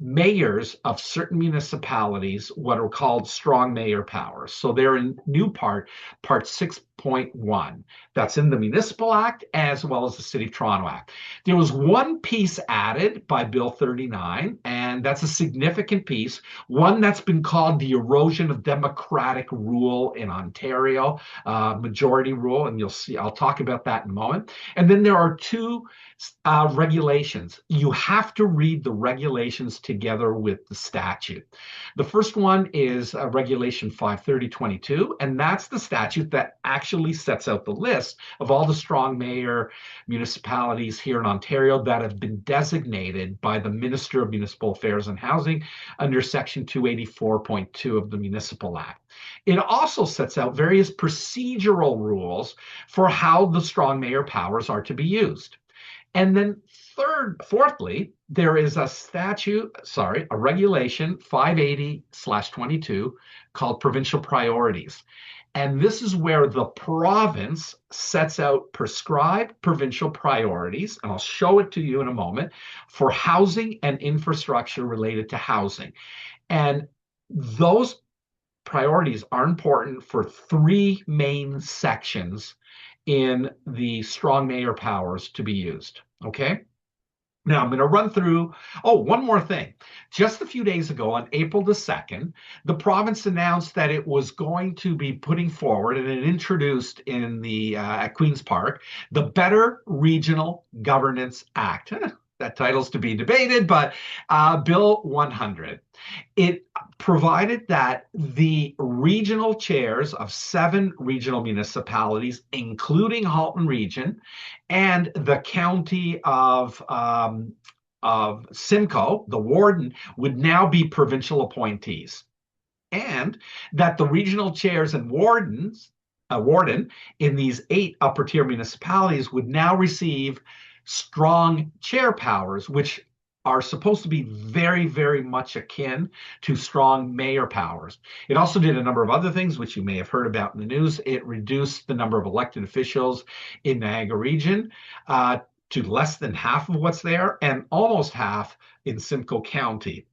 mayors of certain municipalities what are called strong mayor powers. So they're in new part 6.1. That's in the Municipal Act as well as the City of Toronto Act. There was one piece added by Bill 39, and that's a significant piece, one that's been called the erosion of democratic rule in Ontario, majority rule, and you'll see, I'll talk about that in a moment. And then there are 2 regulations. You have to read the regulations together with the statute. The first one is Regulation 53022, and that's the statute that actually sets out the list of all the strong mayor municipalities here in Ontario that have been designated by the Minister of Municipal Affairs and Housing under Section 284.2 of the Municipal Act. It also sets out various procedural rules for how the strong mayor powers are to be used. And then fourthly, there is a regulation 580/22 called provincial priorities. And this is where the province sets out prescribed provincial priorities, and I'll show it to you in a moment, for housing and infrastructure related to housing. And those priorities are important for 3 main sections in the strong mayor powers to be used. Okay. Now I'm going to run through. Oh, one more thing. Just a few days ago, on April the 2nd, the province announced that it was going to be putting forward, and it introduced in the at Queen's Park, the Better Regional Governance Act. That title's to be debated, but Bill 100. It provided that the regional chairs of 7 regional municipalities, including Halton Region, and the county of Simcoe, the warden, would now be provincial appointees, and that the regional chairs and warden in these 8 upper tier municipalities would now receive strong chair powers, which are supposed to be very, very much akin to strong mayor powers. It also did a number of other things, which you may have heard about in the news. It reduced the number of elected officials in Niagara region to less than half of what's there, and almost half in Simcoe County.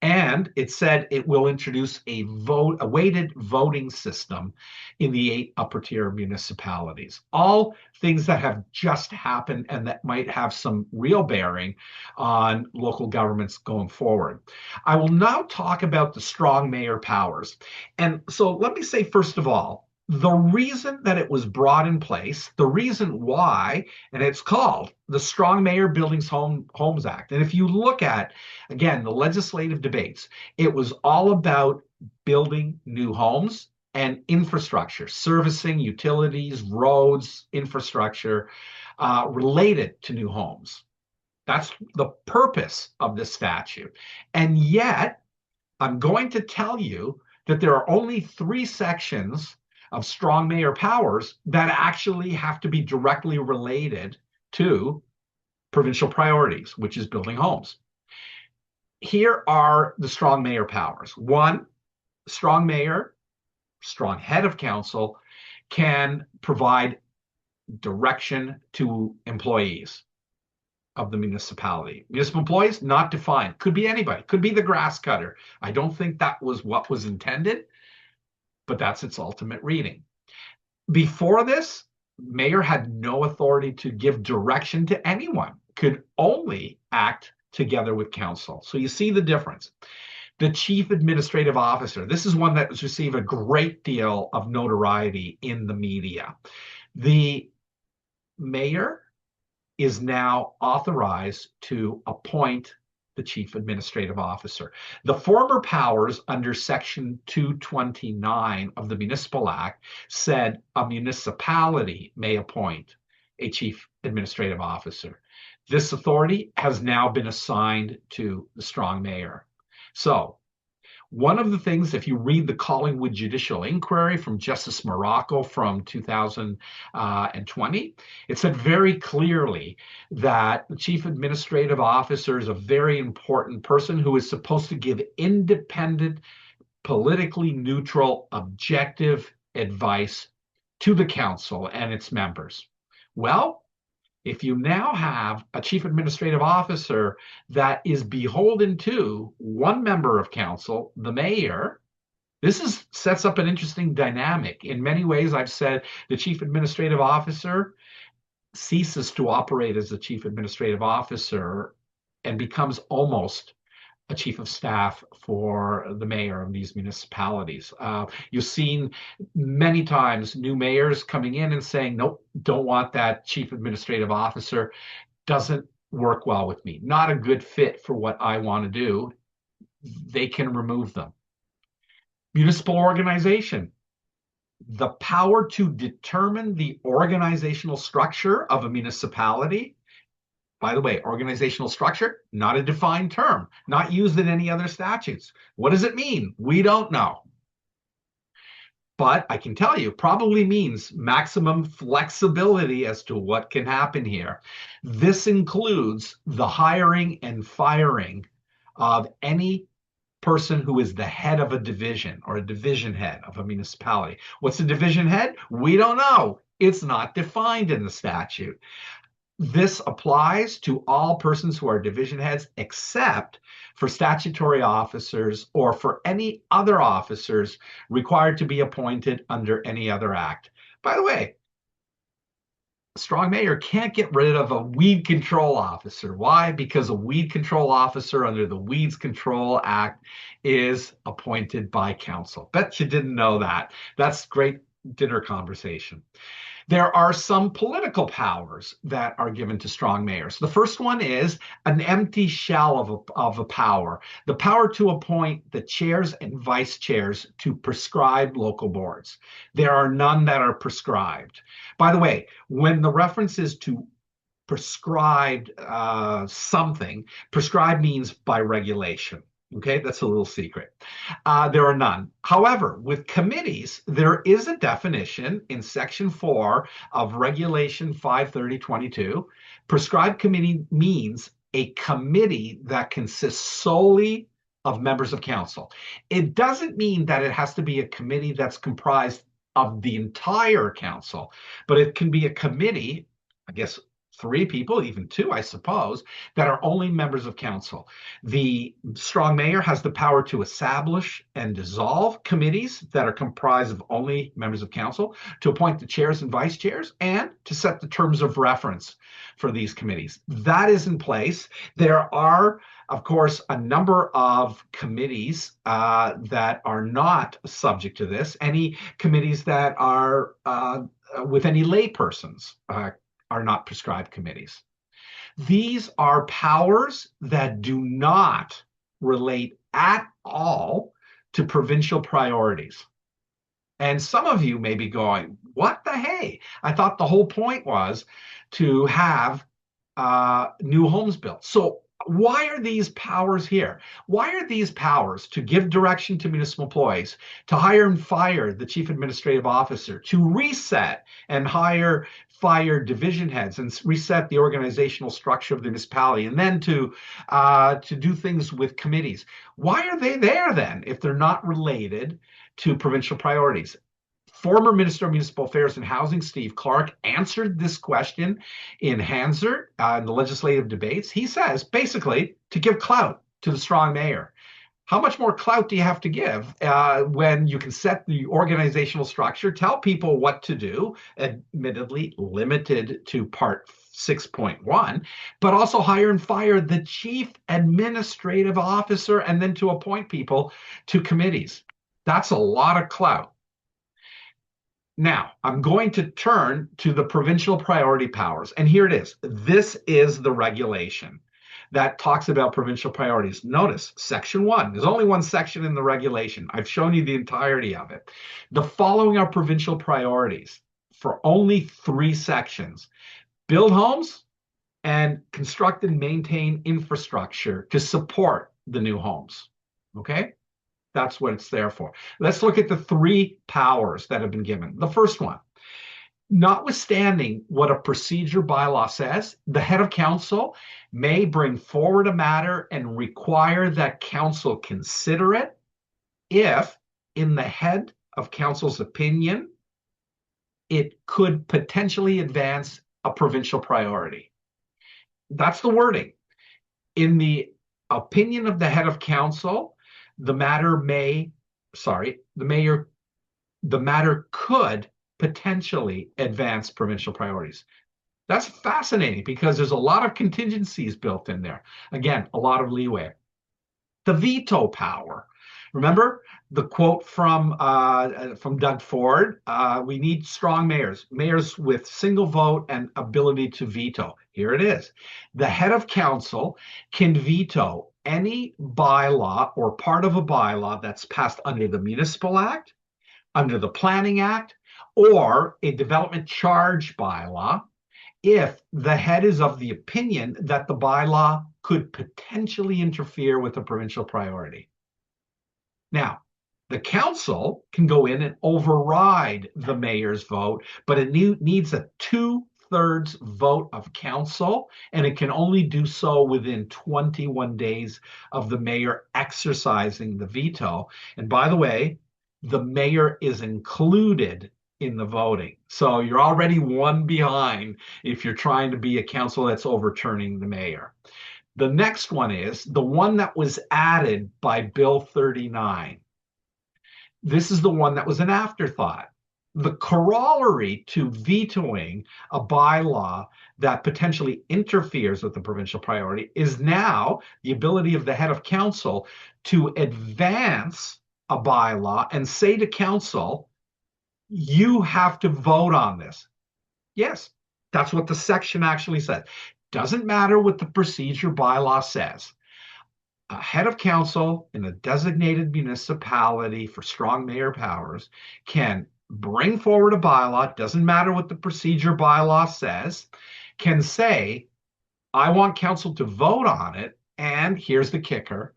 And it said it will introduce a weighted voting system in the 8 upper tier municipalities. All things that have just happened and that might have some real bearing on local governments going forward. I will now talk about the strong mayor powers. And so let me say, first of all, the reason that it was brought in place, the reason why, and it's called the Strong Mayor Buildings Homes Act. And if you look at, again, the legislative debates, it was all about building new homes and infrastructure, servicing utilities, roads, infrastructure related to new homes. That's the purpose of this statute. And yet, I'm going to tell you that there are only 3 sections of strong mayor powers that actually have to be directly related to provincial priorities, which is building homes. Here are the strong mayor powers. 1, strong mayor, strong head of council, can provide direction to employees. of the municipality. Municipal employees, not defined. Could be anybody. Could be the grass cutter. I don't think that was what was intended, but that's its ultimate reading. Before this, mayor had no authority to give direction to anyone, could only act together with council. So you see the difference. The chief administrative officer, this is one that has received a great deal of notoriety in the media. The mayor is now authorized to appoint the chief administrative officer. The former powers under Section 229 of the Municipal Act said a municipality may appoint a chief administrative officer. This authority has now been assigned to the strong mayor. So one of the things, if you read the Collingwood Judicial Inquiry from Justice Morocco from 2020, it said very clearly that the chief administrative officer is a very important person who is supposed to give independent, politically neutral, objective advice to the council and its members. Well, if you now have a chief administrative officer that is beholden to one member of council, the mayor, this sets up an interesting dynamic. In many ways, I've said the chief administrative officer ceases to operate as the chief administrative officer and becomes almost a chief of staff for the mayor of these municipalities. You've seen many times new mayors coming in and saying, nope, don't want that chief administrative officer, doesn't work well with me, not a good fit for what I want to do. They can remove them. Municipal organization. The power to determine the organizational structure of a municipality. By the way, organizational structure, not a defined term, not used in any other statutes. What does it mean? We don't know. But I can tell you, probably means maximum flexibility as to what can happen here. This includes the hiring and firing of any person who is the head of a division or a division head of a municipality. What's a division head? We don't know. It's not defined in the statute. This applies to all persons who are division heads, except for statutory officers or for any other officers required to be appointed under any other act. By the way, a strong mayor can't get rid of a weed control officer. Why? Because a weed control officer under the Weeds Control Act is appointed by council. Bet you didn't know that. That's great dinner conversation. There are some political powers that are given to strong mayors. The first one is an empty shell of a power, the power to appoint the chairs and vice chairs to prescribed local boards. There are none that are prescribed. By the way, when the reference is to prescribed something, prescribed means by regulation. Okay, that's a little secret. There are none. However, with committees, there is a definition in Section 4 of Regulation 53022. Prescribed committee means a committee that consists solely of members of council. It doesn't mean that it has to be a committee that's comprised of the entire council, but it can be a committee, I guess, 3 people, even 2, I suppose, that are only members of council. The strong mayor has the power to establish and dissolve committees that are comprised of only members of council, to appoint the chairs and vice chairs, and to set the terms of reference for these committees. That is in place. There are, of course, a number of committees that are not subject to this. Any committees that are with any laypersons are not prescribed committees. These are powers that do not relate at all to provincial priorities. And some of you may be going, what the hey? I thought the whole point was to have new homes built. So why are these powers here? Why are these powers to give direction to municipal employees, to hire and fire the chief administrative officer, to reset and fire division heads and reset the organizational structure of the municipality, and then to do things with committees? Why are they there then if they're not related to provincial priorities? Former Minister of Municipal Affairs and Housing, Steve Clark, answered this question in Hansard in the legislative debates. He says, basically, to give clout to the strong mayor. How much more clout do you have to give when you can set the organizational structure, tell people what to do, admittedly limited to Part 6.1, but also hire and fire the chief administrative officer and then to appoint people to committees? That's a lot of clout. Now, I'm going to turn to the provincial priority powers, and here it is. This is the regulation that talks about provincial priorities. Notice section 1. There's only one section in the regulation. I've shown you the entirety of it. The following are provincial priorities for only 3 sections. Build homes and construct and maintain infrastructure to support the new homes. Okay? That's what it's there for. Let's look at the 3 powers that have been given. The first one, notwithstanding what a procedure bylaw says, the head of council may bring forward a matter and require that council consider it if, in the head of council's opinion, it could potentially advance a provincial priority. That's the wording. In the opinion of the head of council, the matter could potentially advance provincial priorities. That's fascinating because there's a lot of contingencies built in there. Again, a lot of leeway. The veto power. Remember the quote from Doug Ford? We need strong mayors, mayors with single vote and ability to veto. Here it is. The head of council can veto any bylaw or part of a bylaw that's passed under the Municipal Act, under the Planning Act, or a development charge bylaw if the head is of the opinion that the bylaw could potentially interfere with a provincial priority. Now, the council can go in and override the mayor's vote, but it needs a 2/3 vote of council, and it can only do so within 21 days of the mayor exercising the veto. And by the way, the mayor is included in the voting. So you're already one behind if you're trying to be a council that's overturning the mayor. The next one is the one that was added by Bill 39. This is the one that was an afterthought. The corollary to vetoing a bylaw that potentially interferes with the provincial priority is now the ability of the head of council to advance a bylaw and say to council, you have to vote on this. Yes, that's what the section actually says. Doesn't matter what the procedure bylaw says. A head of council in a designated municipality for strong mayor powers can bring forward a bylaw, doesn't matter what the procedure bylaw says, can say, I want council to vote on it, and here's the kicker,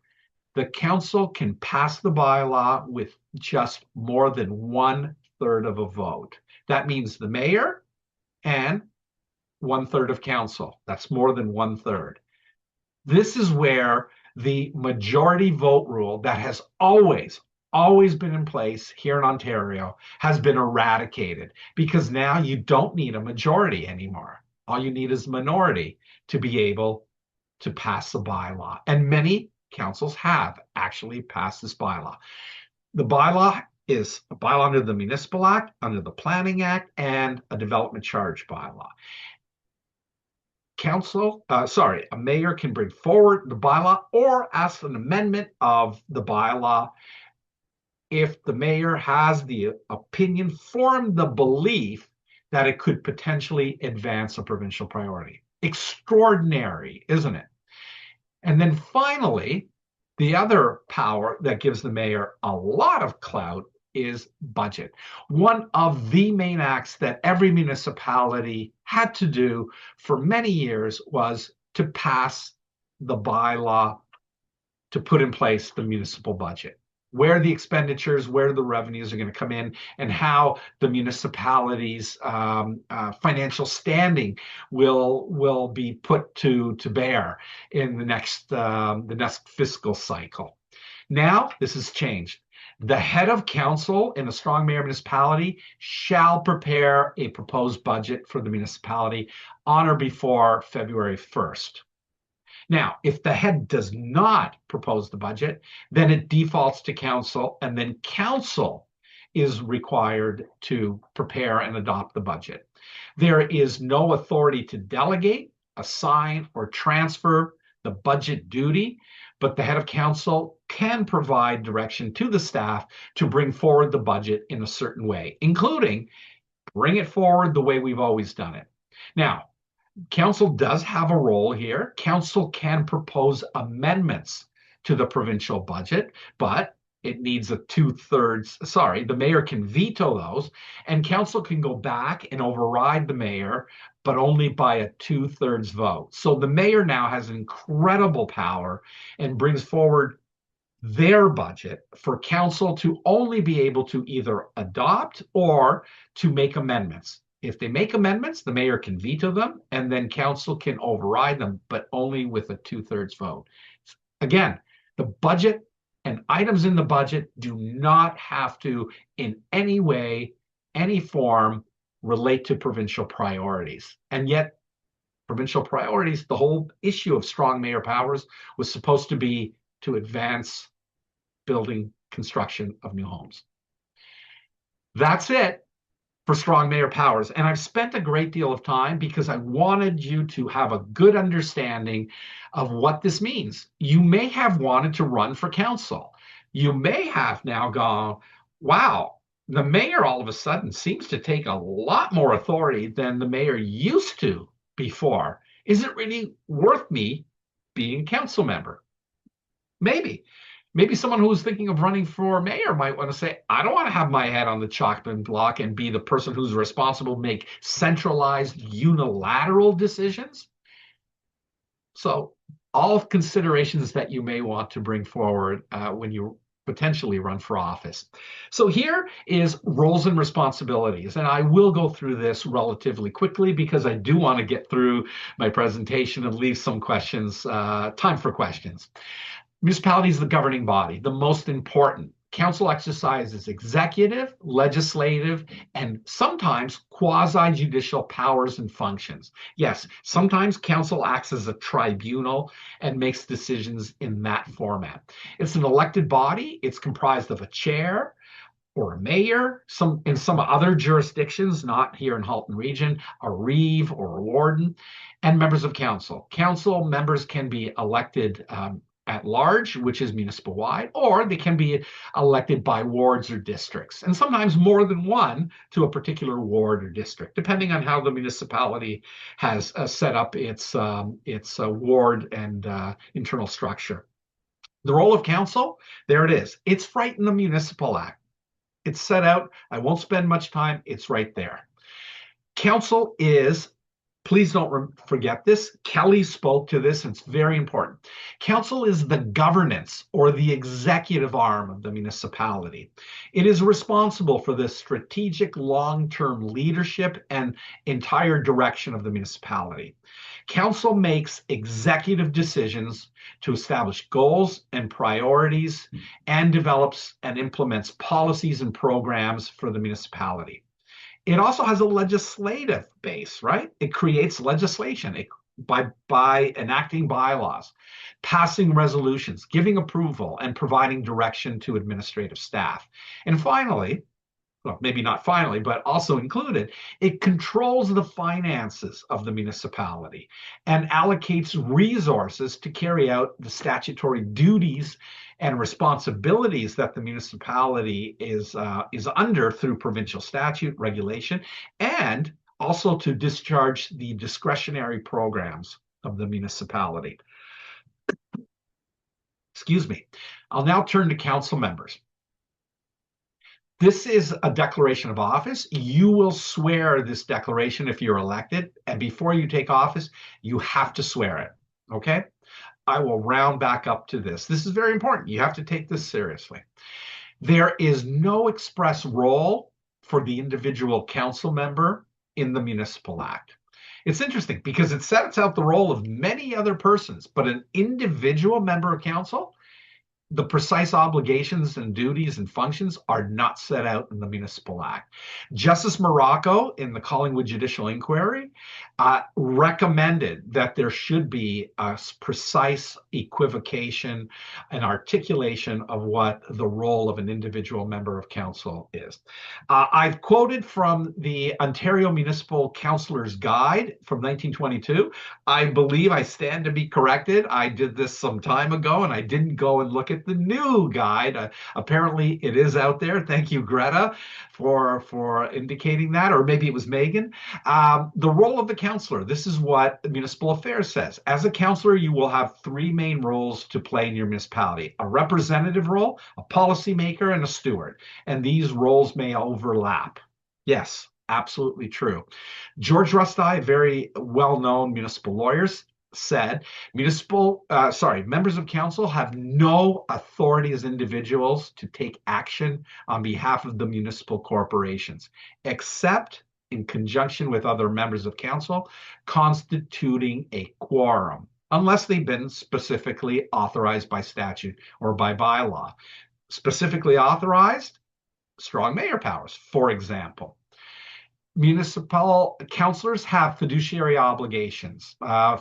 the council can pass the bylaw with just more than 1/3 of a vote. That means the mayor and 1/3 of council. That's more than 1/3. This is where the majority vote rule that has always been in place here in Ontario has been eradicated, because now you don't need a majority anymore. All you need is a minority to be able to pass a bylaw. And many councils have actually passed this bylaw. The bylaw is a bylaw under the Municipal Act, under the Planning Act, and a development charge bylaw. A mayor can bring forward the bylaw or ask an amendment of the bylaw if the mayor has the opinion, formed the belief that it could potentially advance a provincial priority. Extraordinary, isn't it? And then finally, the other power that gives the mayor a lot of clout is budget. One of the main acts that every municipality had to do for many years was to pass the bylaw to put in place the municipal budget, where the expenditures, where the revenues are going to come in, and how the municipality's financial standing will be put to bear in the next fiscal cycle. Now, this has changed. The head of council in a strong mayor municipality shall prepare a proposed budget for the municipality on or before February 1st. Now, if the head does not propose the budget, then it defaults to council, and then council is required to prepare and adopt the budget. There is no authority to delegate, assign, or transfer the budget duty, but the head of council can provide direction to the staff to bring forward the budget in a certain way, including bring it forward the way we've always done it. Now, council does have a role here. Council can propose amendments to the provincial budget, but it needs a 2/3. Sorry, the mayor can veto those, and council can go back and override the mayor, but only by a 2/3 vote. So the mayor now has incredible power and brings forward their budget for council to only be able to either adopt or to make amendments. If they make amendments, the mayor can veto them, and then council can override them, but only with a 2/3 vote. Again, the budget and items in the budget do not have to, in any way, any form, relate to provincial priorities. And yet, provincial priorities, the whole issue of strong mayor powers was supposed to be to advance building construction of new homes. That's it for strong mayor powers. And I've spent a great deal of time because I wanted you to have a good understanding of what this means. You may have wanted to run for council. You may have now gone, wow, the mayor all of a sudden seems to take a lot more authority than the mayor used to before. Is it really worth me being a council member? Maybe. Maybe someone who's thinking of running for mayor might want to say, I don't want to have my head on the chopping block and be the person who's responsible to make centralized unilateral decisions. So all considerations that you may want to bring forward when you potentially run for office. So here is roles and responsibilities. And I will go through this relatively quickly because I do want to get through my presentation and leave some questions, time for questions. Municipality is the governing body, the most important. Council exercises executive, legislative, and sometimes quasi-judicial powers and functions. Yes, sometimes council acts as a tribunal and makes decisions in that format. It's an elected body. It's comprised of a chair or a mayor, in some other jurisdictions, not here in Halton region, a reeve or a warden, and members of council. Council members can be elected at large, which is municipal-wide, or they can be elected by wards or districts, and sometimes more than one to a particular ward or district, depending on how the municipality has set up its ward and internal structure. The role of council, there it is. It's right in the Municipal Act. It's set out. I won't spend much time. It's right there. Council is, please don't forget this. Kelly spoke to this. It's very important. Council is the governance or the executive arm of the municipality. It is responsible for the strategic long-term leadership and entire direction of the municipality. Council makes executive decisions to establish goals and priorities and develops and implements policies and programs for the municipality. It also has a legislative base, right? It creates legislation by enacting bylaws, passing resolutions, giving approval, and providing direction to administrative staff. And finally, well, maybe not finally, but also included, it controls the finances of the municipality and allocates resources to carry out the statutory duties and responsibilities that the municipality is under through provincial statute, regulation, and also to discharge the discretionary programs of the municipality. Excuse me. I'll now turn to council members. This is a declaration of office. You will swear this declaration if you're elected, and before you take office, you have to swear it, okay? I will round back up to this. This is very important. You have to take this seriously. There is no express role for the individual council member in the Municipal Act. It's interesting because it sets out the role of many other persons, but an individual member of council the precise obligations and duties and functions are not set out in the Municipal Act. Justice Morocco, in the Collingwood Judicial Inquiry, recommended that there should be a precise equivocation and articulation of what the role of an individual member of council is. I've quoted from the Ontario Municipal Councillor's Guide from 1922. I believe I stand to be corrected. I did this some time ago, and I didn't go and look at the new guide. Apparently, it is out there. Thank you, Greta, for indicating that, or maybe it was Megan. The role of the councillor. This is what Municipal Affairs says. As a councillor, you will have three main roles to play in your municipality: a representative role, a policymaker, and a steward. And these roles may overlap. Yes, absolutely true. George Rusty, a very well-known municipal lawyer, said members of council have no authority as individuals to take action on behalf of the municipal corporations, except in conjunction with other members of council constituting a quorum, unless they've been specifically authorized by statute or by bylaw. Specifically authorized, strong mayor powers, for example. Municipal councillors have fiduciary obligations.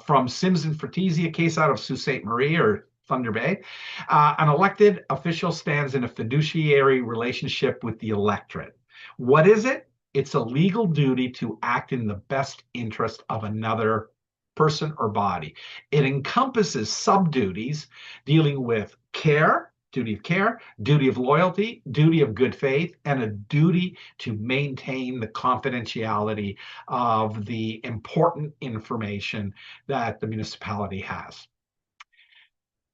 From Sims and Fertizi, a case out of Sault Ste. Marie or Thunder Bay, an elected official stands in a fiduciary relationship with the electorate. What is it? It's a legal duty to act in the best interest of another person or body. It encompasses sub-duties dealing with care, duty of care, duty of loyalty, duty of good faith, and a duty to maintain the confidentiality of the important information that the municipality has.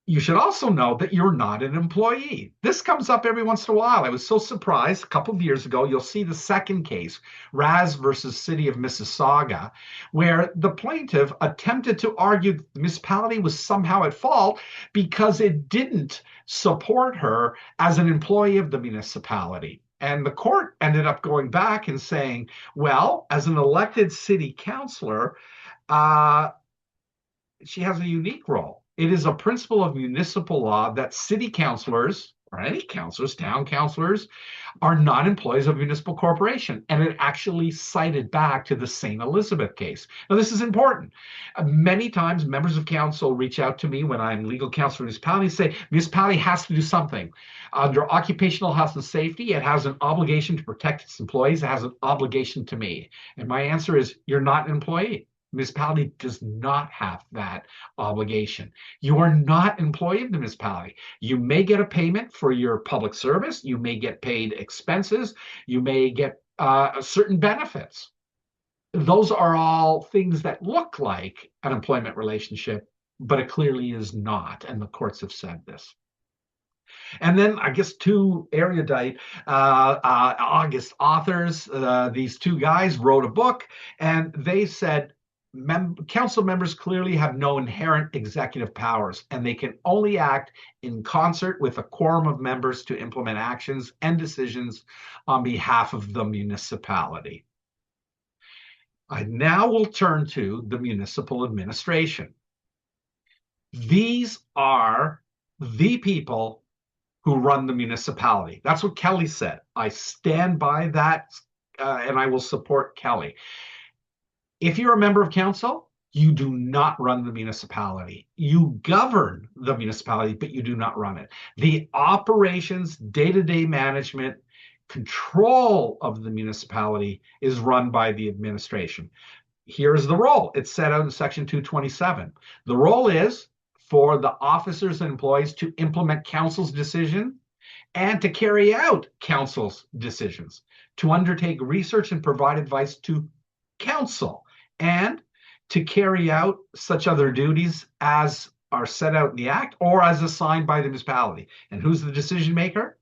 You should also know that you're not an employee. This comes up every once in a while. I was so surprised a couple of years ago. You'll see the second case, Raz versus City of Mississauga, where the plaintiff attempted to argue the municipality was somehow at fault because it didn't support her as an employee of the municipality. And the court ended up going back and saying, well, as an elected city councillor, she has a unique role. It is a principle of municipal law that city councillors, or any councillors, town councillors, are not employees of a municipal corporation. And it actually cited back to the St. Elizabeth case. Now, this is important. Many times, members of council reach out to me when I'm legal counsel for municipality and say, municipality has to do something. Under occupational health and safety, it has an obligation to protect its employees. It has an obligation to me. And my answer is, you're not an employee. Municipality does not have that obligation. You are not an employee of the municipality. You may get a payment for your public service. You may get paid expenses. You may get certain benefits. Those are all things that look like an employment relationship, but it clearly is not, and the courts have said this. And then I guess two erudite August authors, these two guys wrote a book, and they said, council members clearly have no inherent executive powers, and they can only act in concert with a quorum of members to implement actions and decisions on behalf of the municipality. I now will turn to the municipal administration. These are the people who run the municipality. That's what Kelly said. I stand by that, and I will support Kelly. If you're a member of council, you do not run the municipality. You govern the municipality, but you do not run it. The operations, day-to-day management, control of the municipality is run by the administration. Here's the role. It's set out in Section 227. The role is for the officers and employees to implement council's decision and to carry out council's decisions, to undertake research and provide advice to council, and to carry out such other duties as are set out in the Act or as assigned by the municipality. And who's the decision maker?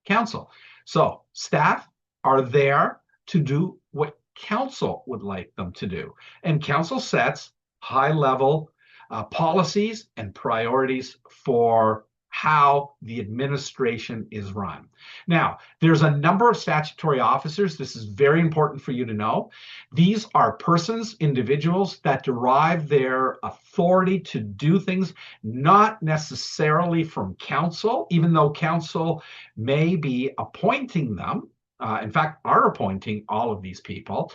Council. So staff are there to do what council would like them to do. And council sets high-level policies and priorities for how the administration is run. Now, there's a number of statutory officers. This is very important for you to know. These are persons, individuals that derive their authority to do things not necessarily from council, even though council may be appointing them. In fact, are appointing all of these people,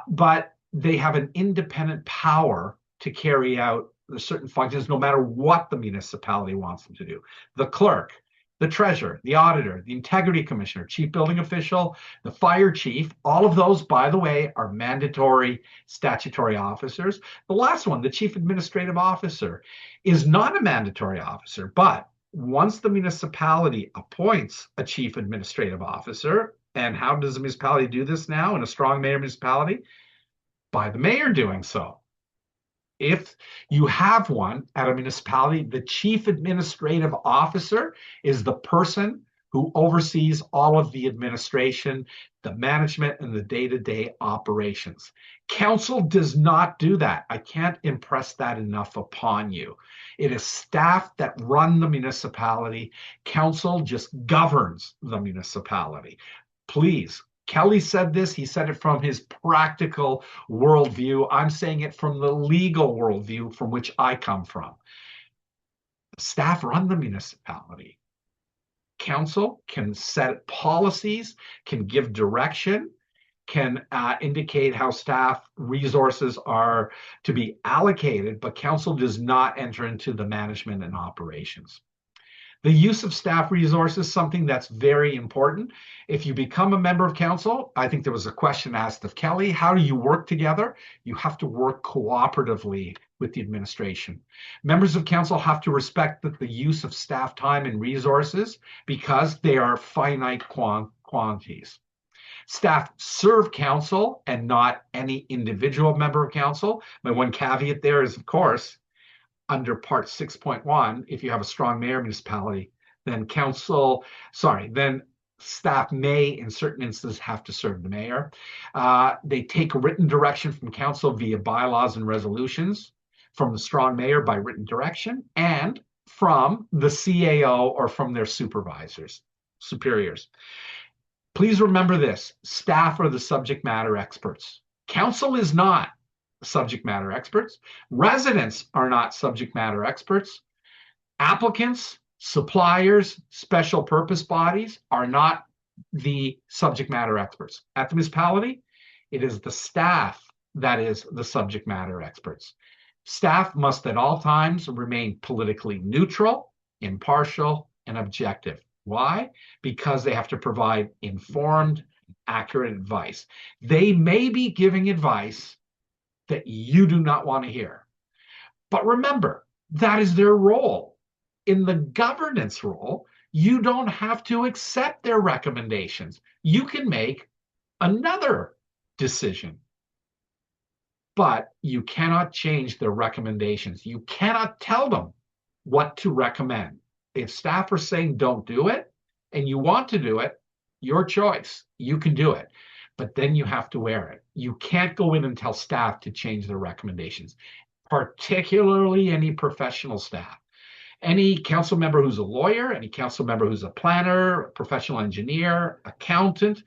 but they have an independent power to carry out the certain functions, no matter what the municipality wants them to do. The clerk, the treasurer, the auditor, the integrity commissioner, chief building official, the fire chief, all of those, by the way, are mandatory statutory officers. The last one, the chief administrative officer, is not a mandatory officer, but once the municipality appoints a chief administrative officer, and how does the municipality do this now in a strong mayor municipality? By the mayor doing so. If you have one at a municipality, the chief administrative officer is the person who oversees all of the administration, the management, and the day-to-day operations. Council does not do that. I can't impress that enough upon you. It is staff that run the municipality. Council just governs the municipality. Please. Kelly said this, he said it from his practical worldview. I'm saying it from the legal worldview from which I come from. Staff run the municipality. Council can set policies, can give direction, can indicate how staff resources are to be allocated, but council does not enter into the management and operations. The use of staff resources is something that's very important. If you become a member of council, I think there was a question asked of Kelly, how do you work together? You have to work cooperatively with the administration. Members of council have to respect the use of staff time and resources because they are finite quantities. Staff serve council and not any individual member of council. My one caveat there is, of course, under part 6.1, if you have a strong mayor municipality, then staff may, in certain instances, have to serve the mayor. They take written direction from council via bylaws and resolutions, from the strong mayor by written direction, and from the CAO or from their superiors. Please remember this, staff are the subject matter experts. Council is not subject matter experts. Residents are not subject matter experts. Applicants, suppliers, special purpose bodies are not the subject matter experts. At the municipality, it is the staff that is the subject matter experts. Staff must at all times remain politically neutral, impartial, and objective. Why? Because they have to provide informed, accurate advice. They may be giving advice that you do not want to hear. But remember, that is their role. In the governance role, you don't have to accept their recommendations. You can make another decision. But you cannot change their recommendations. You cannot tell them what to recommend. If staff are saying don't do it, and you want to do it, your choice. You can do it. But then you have to wear it. You can't go in and tell staff to change their recommendations, particularly any professional staff. Any council member who's a lawyer, any council member who's a planner, a professional engineer, accountant,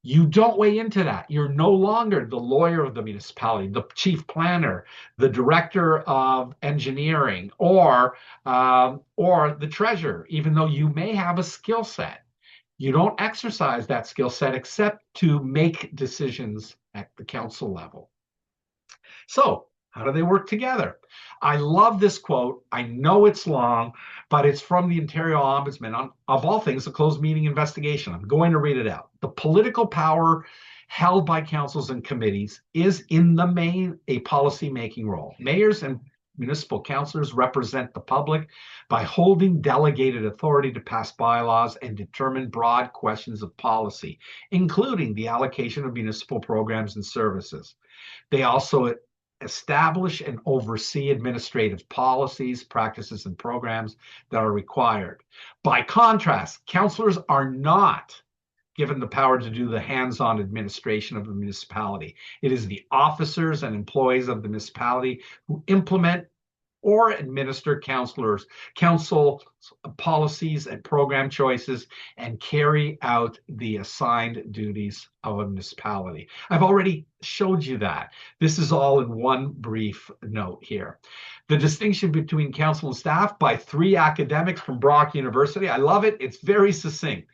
you don't weigh into that. You're no longer the lawyer of the municipality, the chief planner, the director of engineering, or the treasurer, even though you may have a skill set. You don't exercise that skill set except to make decisions at the council level. So, how do they work together? I love this quote. I know it's long, but it's from the Ontario Ombudsman on, of all things, a closed meeting investigation. I'm going to read it out. The political power held by councils and committees is in the main a policy-making role. Mayors and municipal councillors represent the public by holding delegated authority to pass bylaws and determine broad questions of policy, including the allocation of municipal programs and services. They also establish and oversee administrative policies, practices, and programs that are required. By contrast, councillors are not given the power to do the hands-on administration of the municipality. It is the officers and employees of the municipality who implement or administer council policies and program choices, and carry out the assigned duties of a municipality. I've already showed you that. This is all in one brief note here. The distinction between council and staff by 3 academics from Brock University. I love it. It's very succinct.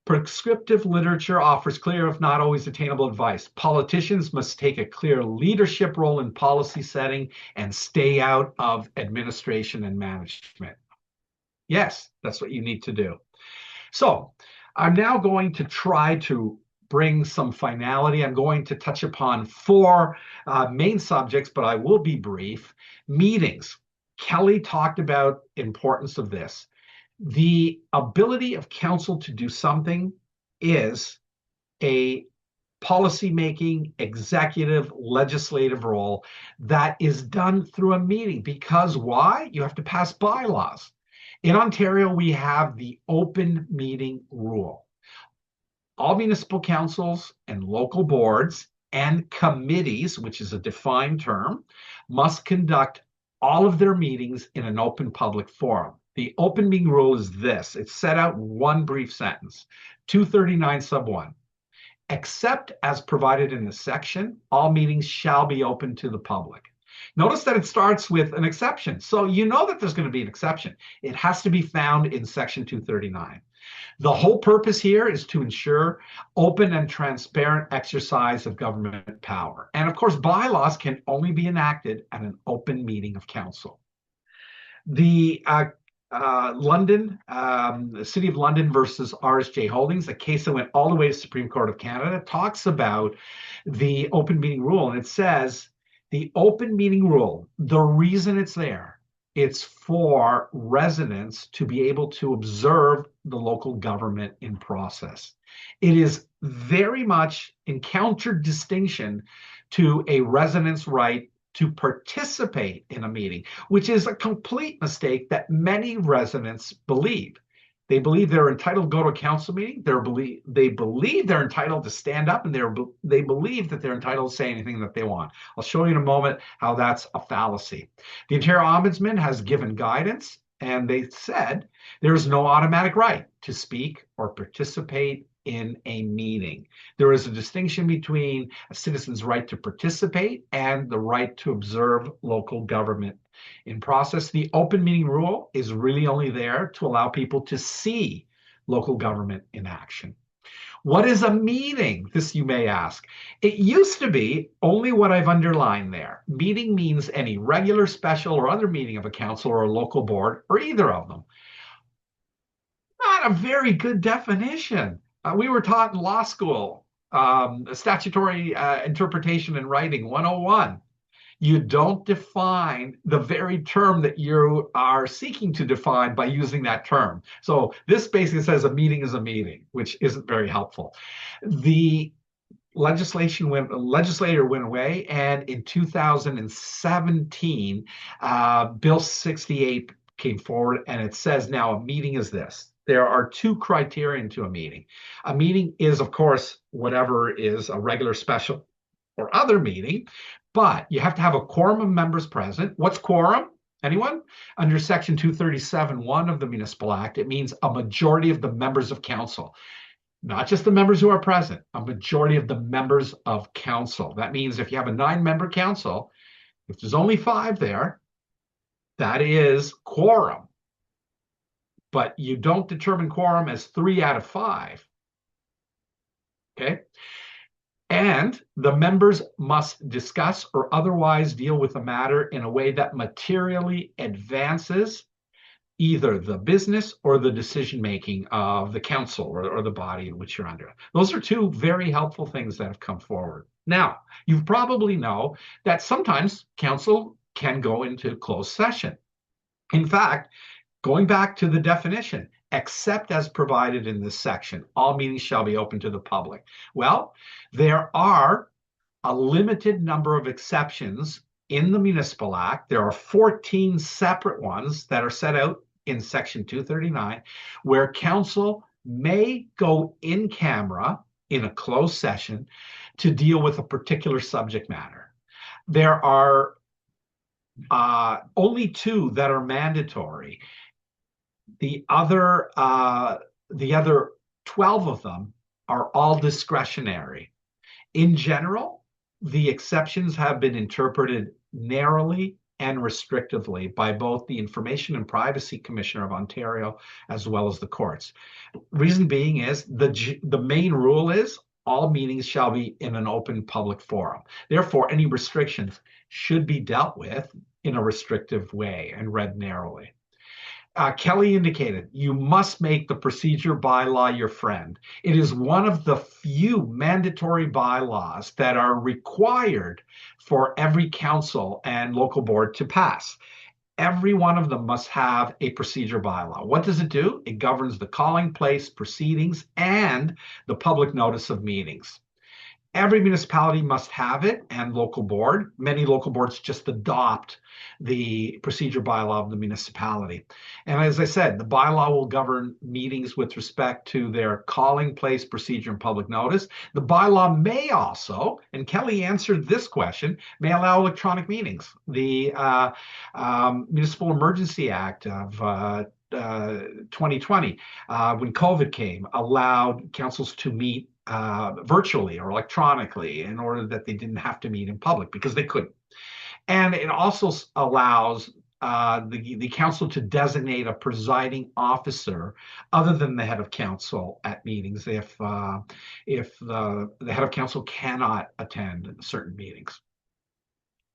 Prescriptive literature offers clear, if not always attainable advice. Politicians must take a clear leadership role in policy setting and stay out of administration and management. Yes, that's what you need to do. So I'm now going to try to bring some finality. I'm going to touch upon 4 main subjects, but I will be brief. Meetings. Kelly talked about importance of this. The ability of council to do something is a policy-making, executive, legislative role that is done through a meeting. Because why? You have to pass bylaws. In Ontario, we have the open meeting rule. All municipal councils and local boards and committees, which is a defined term, must conduct all of their meetings in an open public forum. The open meeting rule is this. It's set out in one brief sentence, 239 sub 1. Except as provided in this section, all meetings shall be open to the public. Notice that it starts with an exception. So you know that there's going to be an exception. It has to be found in section 239. The whole purpose here is to ensure open and transparent exercise of government power. And of course, bylaws can only be enacted at an open meeting of council. The the City of London versus RSJ Holdings, a case that went all the way to Supreme Court of Canada, talks about the open meeting rule. And it says the open meeting rule, the reason it's there, it's for residents to be able to observe the local government in process. It is very much in counter-distinction to a resident's right to participate in a meeting, which is a complete mistake that many residents believe. They believe they're entitled to go to a council meeting. They believe they're entitled to stand up, and they believe that they're entitled to say anything that they want. I'll show you in a moment how that's a fallacy. The Ontario Ombudsman has given guidance, and they said there is no automatic right to speak or participate in a meeting. There is a distinction between a citizen's right to participate and the right to observe local government in process. The open meeting rule is really only there to allow people to see local government in action. What is a meeting? This you may ask. It used to be only what I've underlined there. Meeting means any regular, special, or other meeting of a council or a local board, or either of them. Not a very good definition. We were taught in law school, statutory interpretation and writing 101. You don't define the very term that you are seeking to define by using that term. So this basically says a meeting is a meeting, which isn't very helpful. The legislator went away, and in 2017, Bill 68 came forward, and it says now a meeting is this. There are 2 criteria to a meeting. A meeting is, of course, whatever is a regular, special, or other meeting, but you have to have a quorum of members present. What's quorum? Anyone? Under section 237(1) of the Municipal Act, it means a majority of the members of council. Not just the members who are present, a majority of the members of council. That means if you have a 9-member council, if there's only 5 there, that is quorum. But you don't determine quorum as 3 out of 5. Okay? And the members must discuss or otherwise deal with the matter in a way that materially advances either the business or the decision-making of the council or the body in which you're under. Those are 2 very helpful things that have come forward. Now, you probably know that sometimes council can go into closed session. In fact, going back to the definition, except as provided in this section, all meetings shall be open to the public. Well, there are a limited number of exceptions in the Municipal Act. There are 14 separate ones that are set out in section 239, where council may go in camera in a closed session to deal with a particular subject matter. There are only 2 that are mandatory. The other 12 of them are all discretionary. In general, the exceptions have been interpreted narrowly and restrictively by both the Information and Privacy Commissioner of Ontario as well as the courts. Reason being is the main rule is all meetings shall be in an open public forum. Therefore, any restrictions should be dealt with in a restrictive way and read narrowly. Kelly indicated you must make the procedure bylaw your friend. It is one of the few mandatory bylaws that are required for every council and local board to pass. Every one of them must have a procedure bylaw. What does it do? It governs the calling place, proceedings, and the public notice of meetings. Every municipality must have it, and local board. Many local boards just adopt the procedure bylaw of the municipality. And as I said, the bylaw will govern meetings with respect to their calling place, procedure, and public notice. The bylaw may also, and Kelly answered this question, may allow electronic meetings. The Municipal Emergency Act of 2020, when COVID came, allowed councils to meet virtually or electronically in order that they didn't have to meet in public because they couldn't. And it also allows the council to designate a presiding officer other than the head of council at meetings if the head of council cannot attend certain meetings.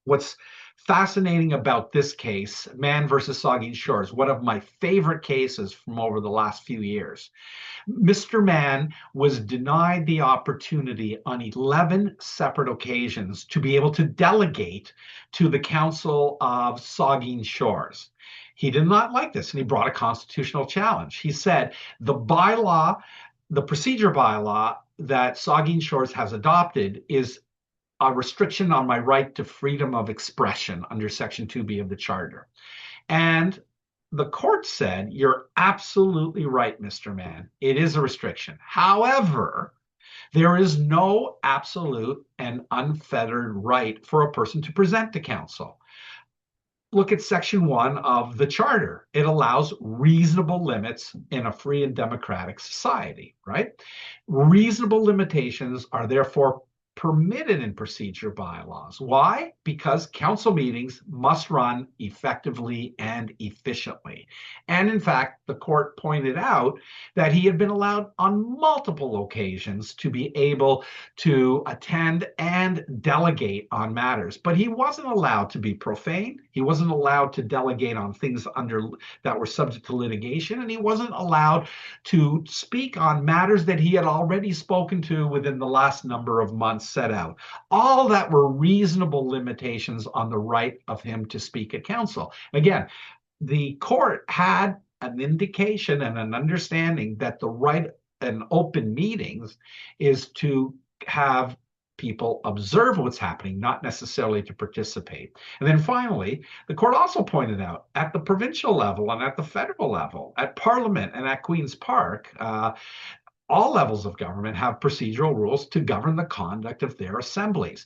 What's fascinating about this case, Mann versus Saugeen Shores, one of my favorite cases from over the last few years. Mr. Mann was denied the opportunity on 11 separate occasions to be able to delegate to the Council of Saugeen Shores. He did not like this, and he brought a constitutional challenge. He said the bylaw, the procedure bylaw that Saugeen Shores has adopted is a restriction on my right to freedom of expression under Section 2B of the Charter. And the court said, you're absolutely right, Mr. Mann. It is a restriction. However, there is no absolute and unfettered right for a person to present to council. Look at Section 1 of the Charter. It allows reasonable limits in a free and democratic society, right? Reasonable limitations are therefore permitted in procedure bylaws. Why? Because council meetings must run effectively and efficiently. And in fact, the court pointed out that he had been allowed on multiple occasions to be able to attend and delegate on matters, but he wasn't allowed to be profane. He wasn't allowed to delegate on things that were subject to litigation, and he wasn't allowed to speak on matters that he had already spoken to within the last number of months set out. All that were reasonable limitations on the right of him to speak at council. Again, the court had an indication and an understanding that the right in open meetings is to have people observe what's happening, not necessarily to participate. And then finally, the court also pointed out at the provincial level and at the federal level, at Parliament and at Queen's Park, all levels of government have procedural rules to govern the conduct of their assemblies.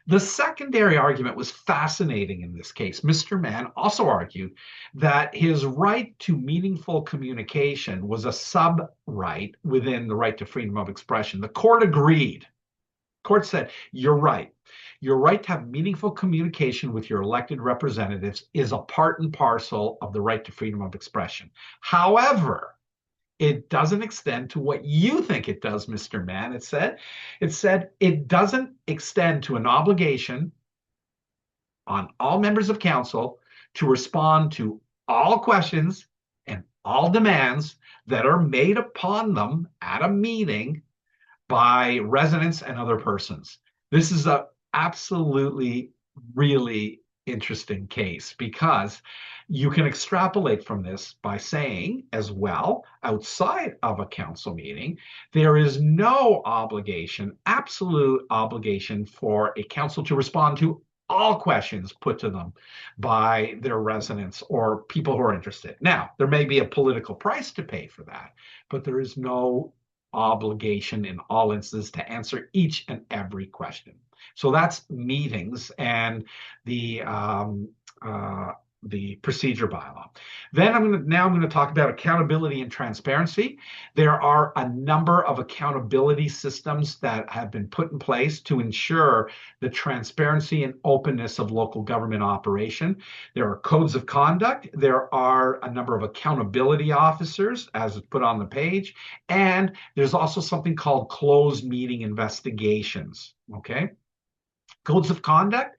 The secondary argument was fascinating in this case. Mr. Mann also argued that his right to meaningful communication was a sub-right within the right to freedom of expression. The court agreed. The court said, you're right. Your right to have meaningful communication with your elected representatives is a part and parcel of the right to freedom of expression. However, it doesn't extend to what you think it does, Mr. Mann. It said it doesn't extend to an obligation on all members of council to respond to all questions and all demands that are made upon them at a meeting by residents and other persons. This is a absolutely really interesting case because you can extrapolate from this by saying as well, outside of a council meeting, there is no obligation, absolute obligation for a council to respond to all questions put to them by their residents or people who are interested. Now, there may be a political price to pay for that, but there is no obligation in all instances to answer each and every question. So that's meetings and the procedure bylaw. Then I'm going to talk about accountability and transparency. There are a number of accountability systems that have been put in place to ensure the transparency and openness of local government operation. There are codes of conduct. There are a number of accountability officers, as it's put on the page. And there's also something called closed meeting investigations. Okay. Codes of conduct.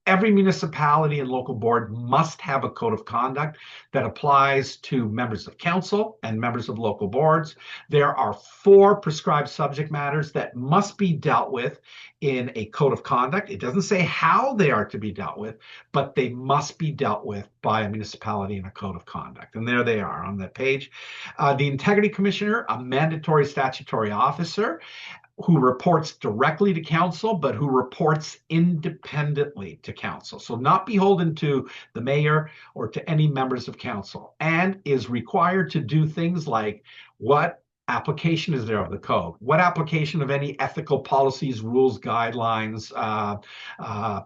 Every municipality and local board must have a code of conduct that applies to members of council and members of local boards. There are 4 prescribed subject matters that must be dealt with in a code of conduct. It doesn't say how they are to be dealt with, but they must be dealt with by a municipality in a code of conduct. And there they are on that page. The Integrity Commissioner, a mandatory statutory officer, who reports directly to council, but who reports independently to council. So not beholden to the mayor or to any members of council, and is required to do things like what application is there of the code? What application of any ethical policies, rules, guidelines,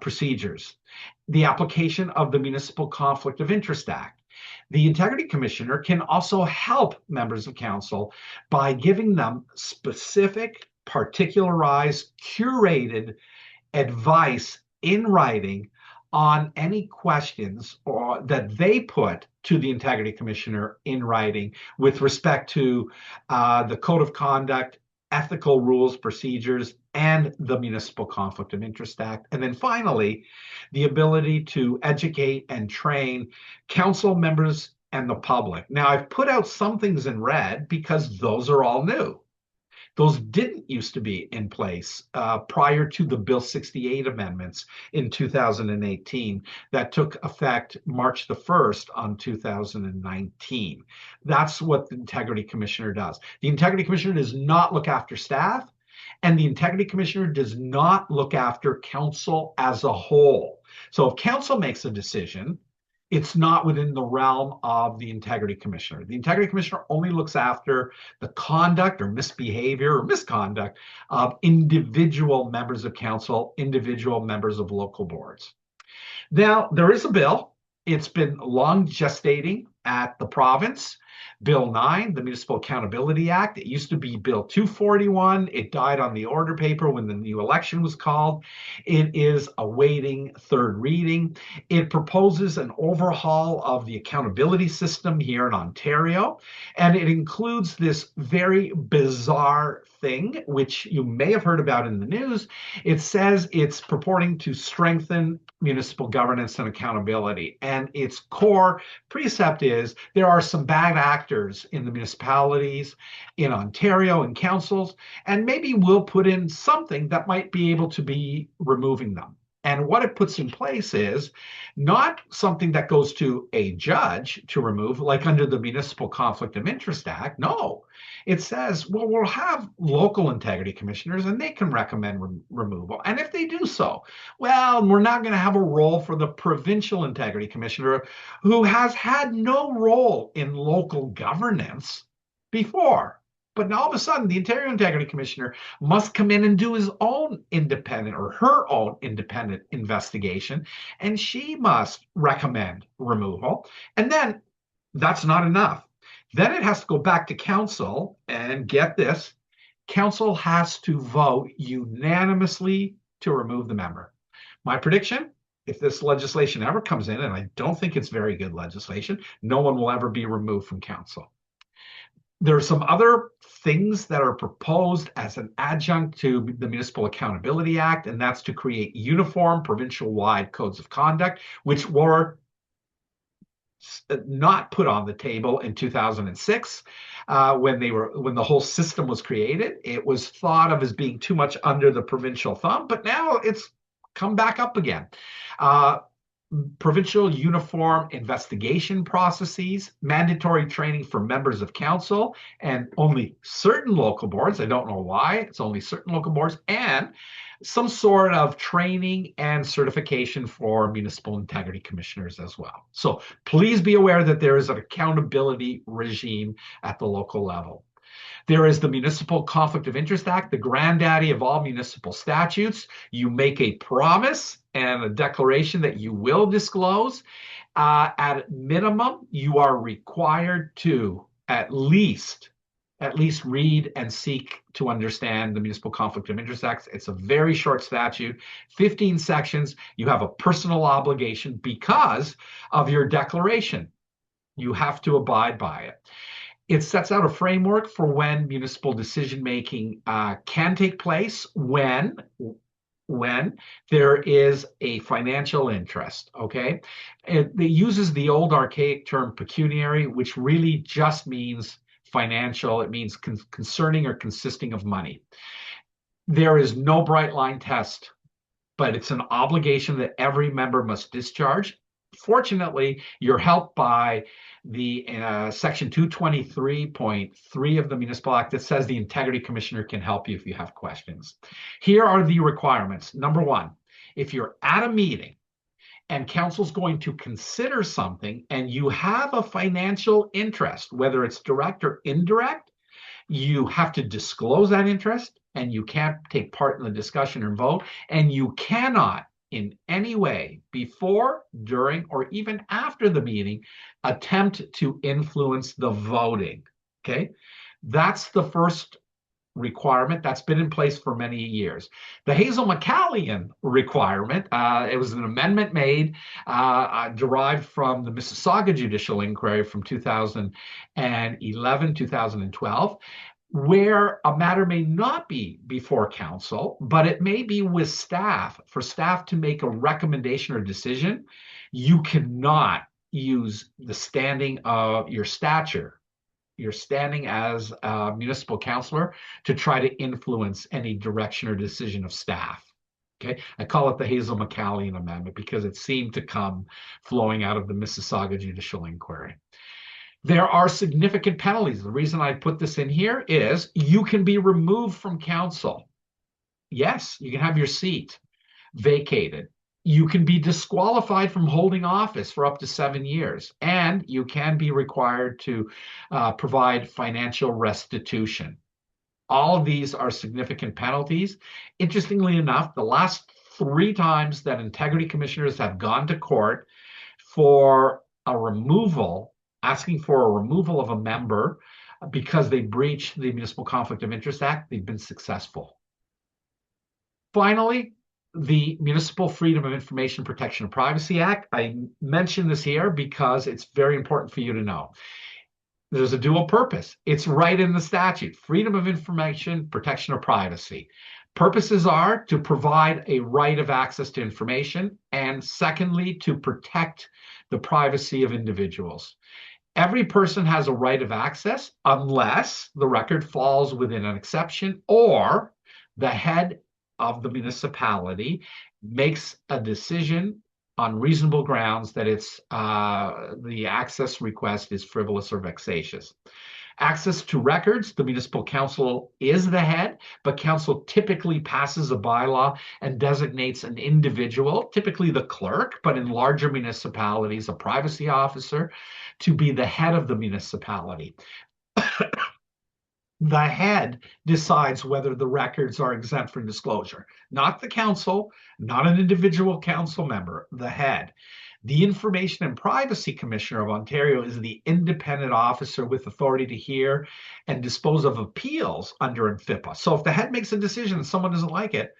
procedures? The application of the Municipal Conflict of Interest Act. The Integrity Commissioner can also help members of council by giving them specific, particularized, curated advice in writing on any questions or that they put to the Integrity Commissioner in writing with respect to the Code of Conduct, ethical rules, procedures, and the Municipal Conflict of Interest Act. And then finally, the ability to educate and train council members and the public. Now, I've put out some things in red because those are all new. Those didn't used to be in place prior to the Bill 68 amendments in 2018 that took effect March the 1st on 2019. That's what the Integrity Commissioner does. The Integrity Commissioner does not look after staff, and the Integrity Commissioner does not look after council as a whole. So if council makes a decision, it's not within the realm of the Integrity Commissioner. The Integrity Commissioner only looks after the conduct or misbehavior or misconduct of individual members of council, individual members of local boards. Now, there is a bill. It's been long gestating at the province. Bill 9, the Municipal Accountability Act. It used to be Bill 241. It died on the order paper when the new election was called. It is awaiting 3rd reading. It proposes an overhaul of the accountability system here in Ontario, and it includes this very bizarre thing, which you may have heard about in the news. It says it's purporting to strengthen municipal governance and accountability, and its core precept is there are some bad actors in the municipalities, in Ontario, and councils, and maybe we'll put in something that might be able to be removing them. And what it puts in place is not something that goes to a judge to remove, like under the Municipal Conflict of Interest Act. No, it says, well, we'll have local integrity commissioners and they can recommend removal. And if they do so, well, we're not going to have a role for the provincial integrity commissioner who has had no role in local governance before. But now all of a sudden, the Ontario Integrity Commissioner must come in and do his own independent or her own independent investigation, and she must recommend removal. And then that's not enough. Then it has to go back to council, and get this, council has to vote unanimously to remove the member. My prediction, if this legislation ever comes in, and I don't think it's very good legislation, no one will ever be removed from council. There are some other things that are proposed as an adjunct to the Municipal Accountability Act, and that's to create uniform provincial-wide codes of conduct, which were not put on the table in 2006 when the whole system was created. It was thought of as being too much under the provincial thumb, but now it's come back up again. Provincial uniform investigation processes, mandatory training for members of council and only certain local boards. I don't know why, it's only certain local boards, and some sort of training and certification for municipal integrity commissioners as well. So please be aware that there is an accountability regime at the local level. There is the Municipal Conflict of Interest Act, the granddaddy of all municipal statutes. You make a promise and a declaration that you will disclose. At minimum, you are required to at least read and seek to understand the Municipal Conflict of Interest Act. It's a very short statute, 15 sections. You have a personal obligation because of your declaration. You have to abide by it. It sets out a framework for when municipal decision-making can take place when there is a financial interest, okay? It uses the old archaic term pecuniary, which really just means financial. It means concerning or consisting of money. There is no bright line test, but it's an obligation that every member must discharge. Fortunately, you're helped by the section 223.3 of the Municipal Act that says the Integrity Commissioner can help you if you have questions. Here are the requirements. Number one, if you're at a meeting and council's going to consider something and you have a financial interest, whether it's direct or indirect, you have to disclose that interest and you can't take part in the discussion or vote, and you cannot in any way before, during, or even after the meeting attempt to influence the voting, okay? That's the first requirement that's been in place for many years. The Hazel-McCallion requirement, it was an amendment made derived from the Mississauga Judicial Inquiry from 2011, 2012, where a matter may not be before council, but it may be with staff, for staff to make a recommendation or decision. You cannot use the standing of your stature, your standing as a municipal councillor, to try to influence any direction or decision of staff. Okay, I call it the Hazel-McCallion Amendment because it seemed to come flowing out of the Mississauga Judicial Inquiry. There are significant penalties. The reason I put this in here is you can be removed from council. Yes, you can have your seat vacated. You can be disqualified from holding office for up to 7 years, and you can be required to provide financial restitution. All of these are significant penalties. Interestingly enough, the last 3 times that integrity commissioners have gone to court for a removal, asking for a removal of a member because they breached the Municipal Conflict of Interest Act, they've been successful. Finally, the Municipal Freedom of Information Protection and Privacy Act. I mention this here because it's very important for you to know. There's a dual purpose. It's right in the statute: freedom of information, protection of privacy. Purposes are to provide a right of access to information, and secondly, to protect the privacy of individuals. Every person has a right of access unless the record falls within an exception or the head of the municipality makes a decision on reasonable grounds that it's the access request is frivolous or vexatious. Access to records, the municipal council is the head, but council typically passes a bylaw and designates an individual, typically the clerk, but in larger municipalities, a privacy officer, to be the head of the municipality. The head decides whether the records are exempt from disclosure. Not the council, not an individual council member, the head. The Information and Privacy Commissioner of Ontario is the independent officer with authority to hear and dispose of appeals under NFIPA. So if the head makes a decision and someone doesn't like it,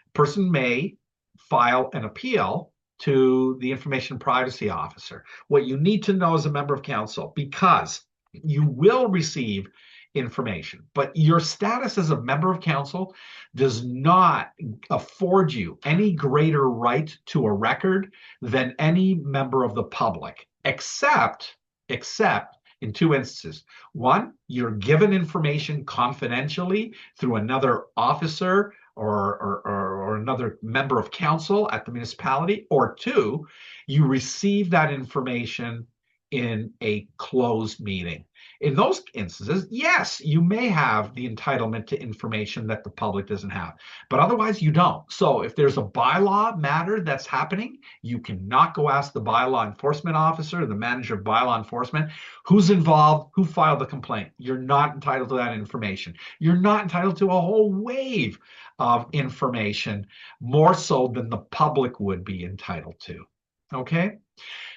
a person may file an appeal to the Information and Privacy Officer. What you need to know as a member of council, because you will receive information, but your status as a member of council does not afford you any greater right to a record than any member of the public, except in 2 instances. One, you're given information confidentially through another officer or another member of council at the municipality, or 2, you receive that information in a closed meeting. In those instances, yes, you may have the entitlement to information that the public doesn't have, but otherwise you don't. So if there's a bylaw matter that's happening, you cannot go ask the bylaw enforcement officer, the manager of bylaw enforcement, who's involved, who filed the complaint. You're not entitled to that information. You're not entitled to a whole wave of information, more so than the public would be entitled to. Okay?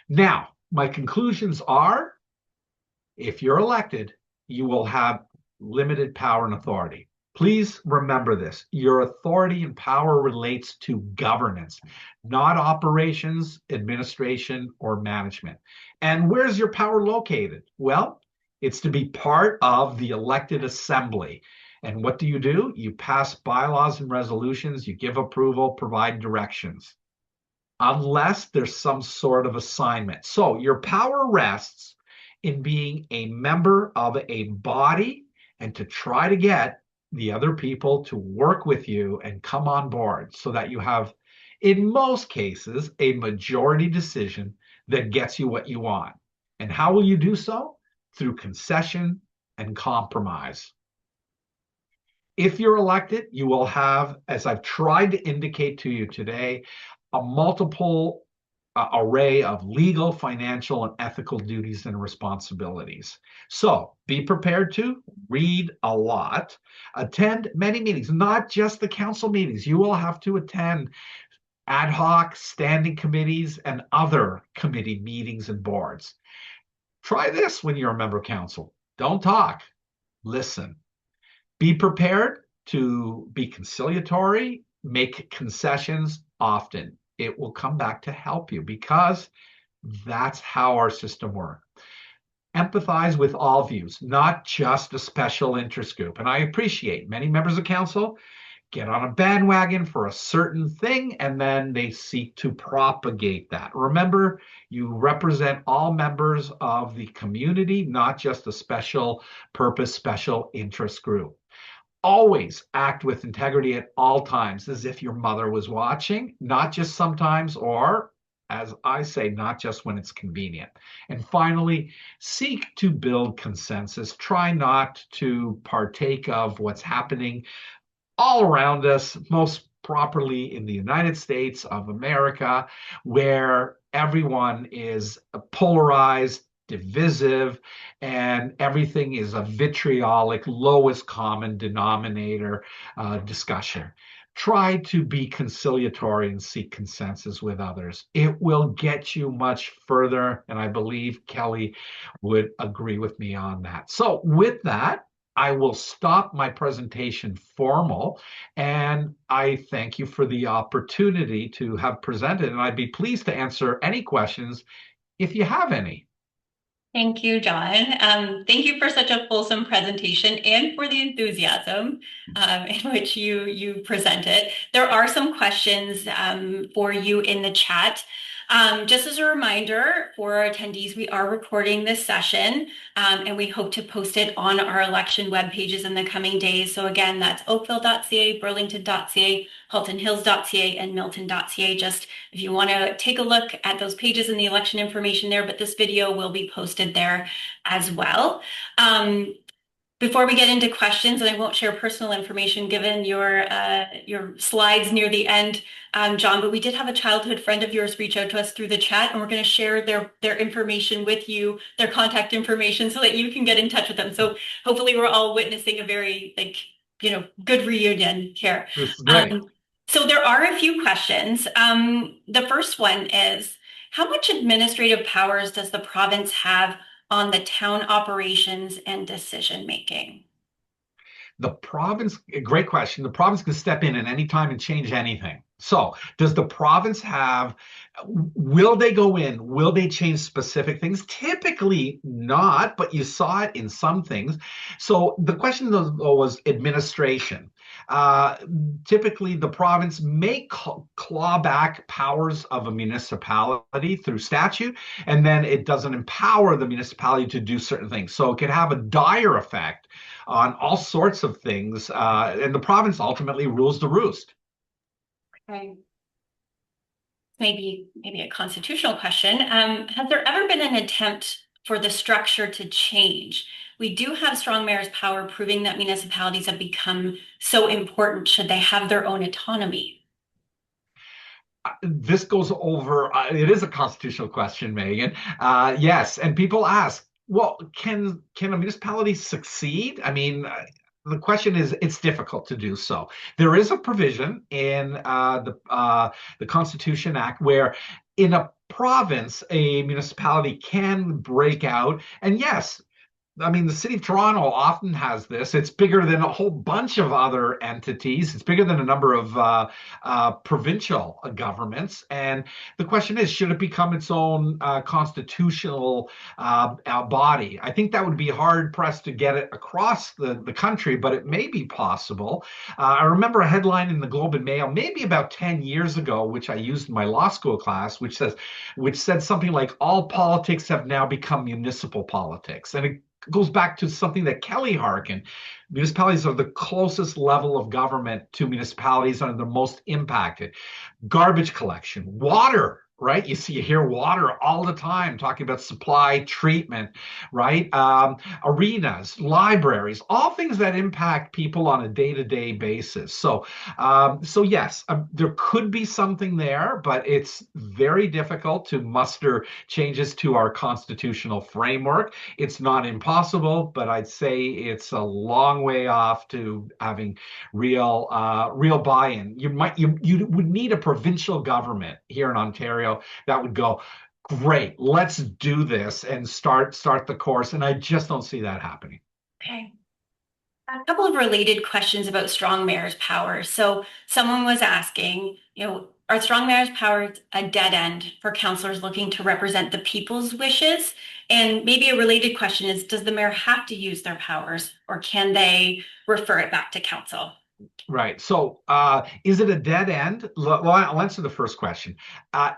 Now, my conclusions are, if you're elected, you will have limited power and authority. Please remember this. Your authority and power relates to governance, not operations, administration, or management. And where's your power located? Well, it's to be part of the elected assembly. And what do? You pass bylaws and resolutions, you give approval, provide directions, unless there's some sort of assignment. So your power rests in being a member of a body and to try to get the other people to work with you and come on board so that you have, in most cases, a majority decision that gets you what you want. And how will you do so? Through concession and compromise. If you're elected, you will have, as I've tried to indicate to you today, a multiple array of legal, financial, and ethical duties and responsibilities. So be prepared to read a lot, attend many meetings, not just the council meetings. You will have to attend ad hoc standing committees and other committee meetings and boards. Try this when you're a member of council. Don't talk, listen. Be prepared to be conciliatory, make concessions often. It will come back to help you because that's how our system works. Empathize with all views, not just a special interest group. And I appreciate many members of council get on a bandwagon for a certain thing and then they seek to propagate that. Remember, you represent all members of the community, not just a special purpose, special interest group. Always act with integrity at all times, as if your mother was watching, not just sometimes, or as I say, not just when it's convenient. And finally, seek to build consensus. Try not to partake of what's happening all around us, most properly in the United States of America, where everyone is polarized, divisive, and everything is a vitriolic, lowest common denominator discussion. Try to be conciliatory and seek consensus with others. It will get you much further, and I believe Kelly would agree with me on that. So with that, I will stop my presentation formal, and I thank you for the opportunity to have presented, and I'd be pleased to answer any questions if you have any. Thank you, John. Thank you for such a fulsome presentation and for the enthusiasm in which you presented. There are some questions for you in the chat. Just as a reminder for our attendees, we are recording this session and we hope to post it on our election web pages in the coming days. So again, that's oakville.ca, burlington.ca, haltonhills.ca, and milton.ca. Just if you want to take a look at those pages and the election information there, but this video will be posted there as well. Before we get into questions, and I won't share personal information given your slides near the end, John, but we did have a childhood friend of yours reach out to us through the chat, and we're going to share their information with you, their contact information, so that you can get in touch with them. So hopefully we're all witnessing a very good reunion here. This is great. So there are a few questions. The first one is, how much administrative powers does the province have on the town operations and decision making? The province, great question. The province can step in at any time and change anything. So does the province have, will they go in? Will they change specific things? Typically not, but you saw it in some things. So the question though was administration. Typically the province may claw back powers of a municipality through statute, and then it doesn't empower the municipality to do certain things. So it could have a dire effect on all sorts of things, and the province ultimately rules the roost. Okay. Maybe a constitutional question. Has there ever been an attempt for the structure to change. We do have strong mayor's power, proving that municipalities have become so important should they have their own autonomy. This goes over, it is a constitutional question, Megan. Yes, and people ask, well, can a municipality succeed? I mean, the question is, it's difficult to do so. There is a provision in the Constitution Act where in a province, a municipality can break out. And yes, I mean, the city of Toronto often has this. It's bigger than a whole bunch of other entities. It's bigger than a number of provincial governments. And the question is, should it become its own constitutional body? I think that would be hard pressed to get it across the country, but it may be possible. I remember a headline in the Globe and Mail, maybe about 10 years ago, which I used in my law school class, which said something like, all politics have now become municipal politics. And it goes back to something that Kelly hearkened. Municipalities are the closest level of government to municipalities and are the most impacted. Garbage collection, water, right? You hear water all the time talking about supply, treatment, right? Arenas, libraries, all things that impact people on a day-to-day basis. So yes, there could be something there, but it's very difficult to muster changes to our constitutional framework. It's not impossible, but I'd say it's a long way off to having real buy-in. You would need a provincial government here in Ontario that would go, great, let's do this and start the course. And I just don't see that happening. Okay. A couple of related questions about strong mayor's power. So someone was asking, are strong mayor's powers a dead end for councillors looking to represent the people's wishes? And maybe a related question is, does the mayor have to use their powers, or can they refer it back to council? Right. So is it a dead end? Well, I'll answer the first question.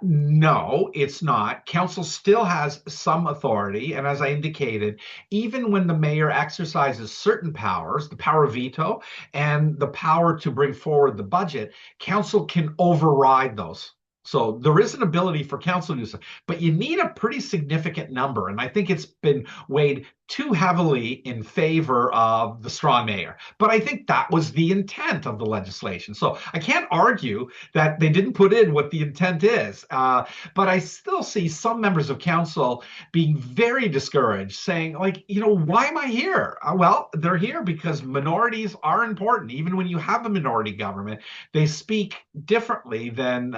No, it's not. Council still has some authority. And as I indicated, even when the mayor exercises certain powers, the power of veto and the power to bring forward the budget, council can override those. So there is an ability for council to do so, but you need a pretty significant number. And I think it's been weighed too heavily in favor of the strong mayor. But I think that was the intent of the legislation. So I can't argue that they didn't put in what the intent is. But I still see some members of council being very discouraged, saying, like, why am I here? Well, they're here because minorities are important. Even when you have a minority government, they speak differently than,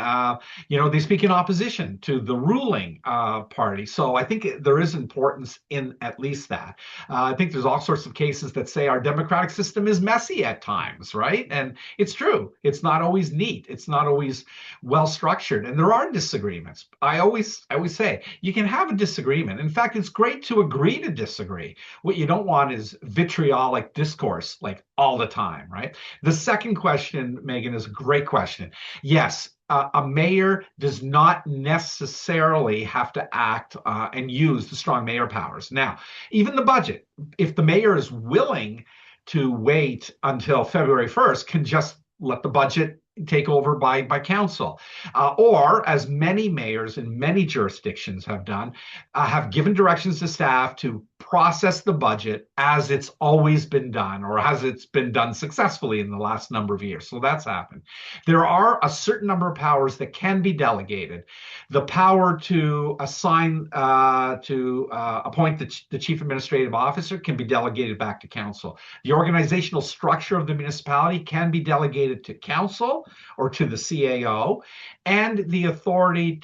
they speak in opposition to the ruling party. So I think there is importance in at least that. I think there's all sorts of cases that say our democratic system is messy at times, right? And it's true. It's not always neat. It's not always well structured. And there are disagreements. I always say you can have a disagreement. In fact, it's great to agree to disagree. What you don't want is vitriolic discourse like all the time, right? The second question, Megan, is a great question. Yes, a mayor does not necessarily have to act and use the strong mayor powers. Now, even the budget, if the mayor is willing to wait until February 1st, can just let the budget take over by council. Or, as many mayors in many jurisdictions have done, have given directions to staff to process the budget as it's always been done, or as it's been done successfully in the last number of years. So that's happened. There are a certain number of powers that can be delegated. The power to assign, appoint the chief administrative officer can be delegated back to council. The organizational structure of the municipality can be delegated to council or to the CAO, and the authority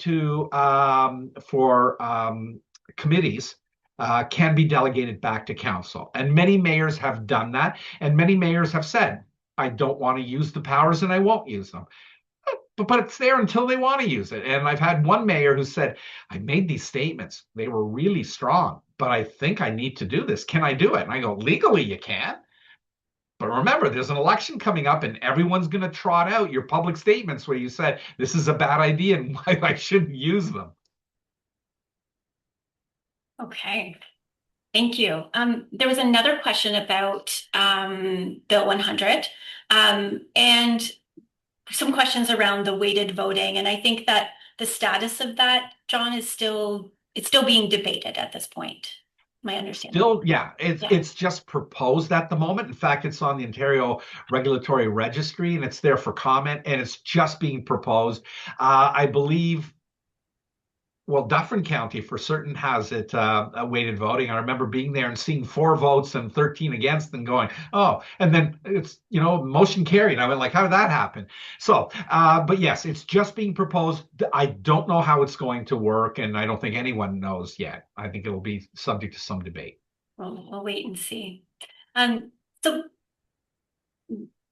for committees can be delegated back to council. And many mayors have done that, and many mayors have said, I don't want to use the powers and I won't use them. But it's there until they want to use it. And I've had one mayor who said, I made these statements. They were really strong, but I think I need to do this. Can I do it? And I go, legally you can. But remember, there's an election coming up and everyone's going to trot out your public statements where you said, this is a bad idea and why I shouldn't use them. Okay. Thank you. There was another question about Bill 100 and some questions around the weighted voting. And I think that the status of that, John, it's still being debated at this point. my understanding. Still, yeah, Yeah. it's just proposed at the moment. In fact, it's on the Ontario Regulatory Registry and it's there for comment, and it's just being proposed. I believe, well, Dufferin County for certain has it weighted voting. I remember being there and seeing 4 votes and 13 against, and going, oh, and then it's motion carried. I went like, how did that happen? So, but yes, it's just being proposed. I don't know how it's going to work, and I don't think anyone knows yet. I think it will be subject to some debate. We'll wait and see. So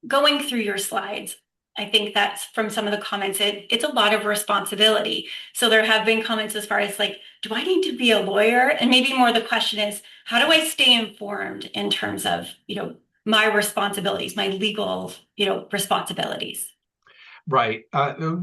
going through your slides, I think that's from some of the comments, it's a lot of responsibility. So there have been comments as far as like, do I need to be a lawyer? And maybe more the question is, how do I stay informed in terms of, my responsibilities, my legal, responsibilities? Right.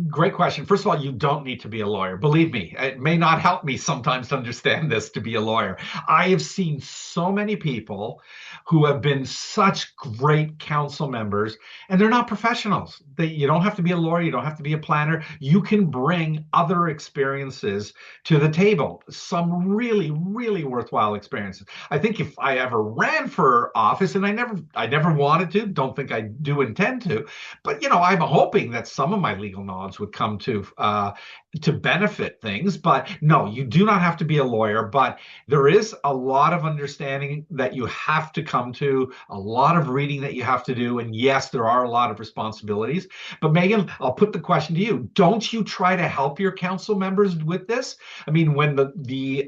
Great question. First of all, you don't need to be a lawyer. Believe me, it may not help me sometimes to understand this to be a lawyer. I have seen so many people who have been such great council members, and they're not professionals. You don't have to be a lawyer. You don't have to be a planner. You can bring other experiences to the table. Some really, really worthwhile experiences. I think if I ever ran for office, and I never wanted to, don't think I do intend to, but I'm hoping that some of my legal knowledge would come to benefit things. But no, you do not have to be a lawyer, but there is a lot of understanding that you have to come to, a lot of reading that you have to do. And yes, there are a lot of responsibilities. But Megan, I'll put the question to you. Don't you try to help your council members with this? I mean, when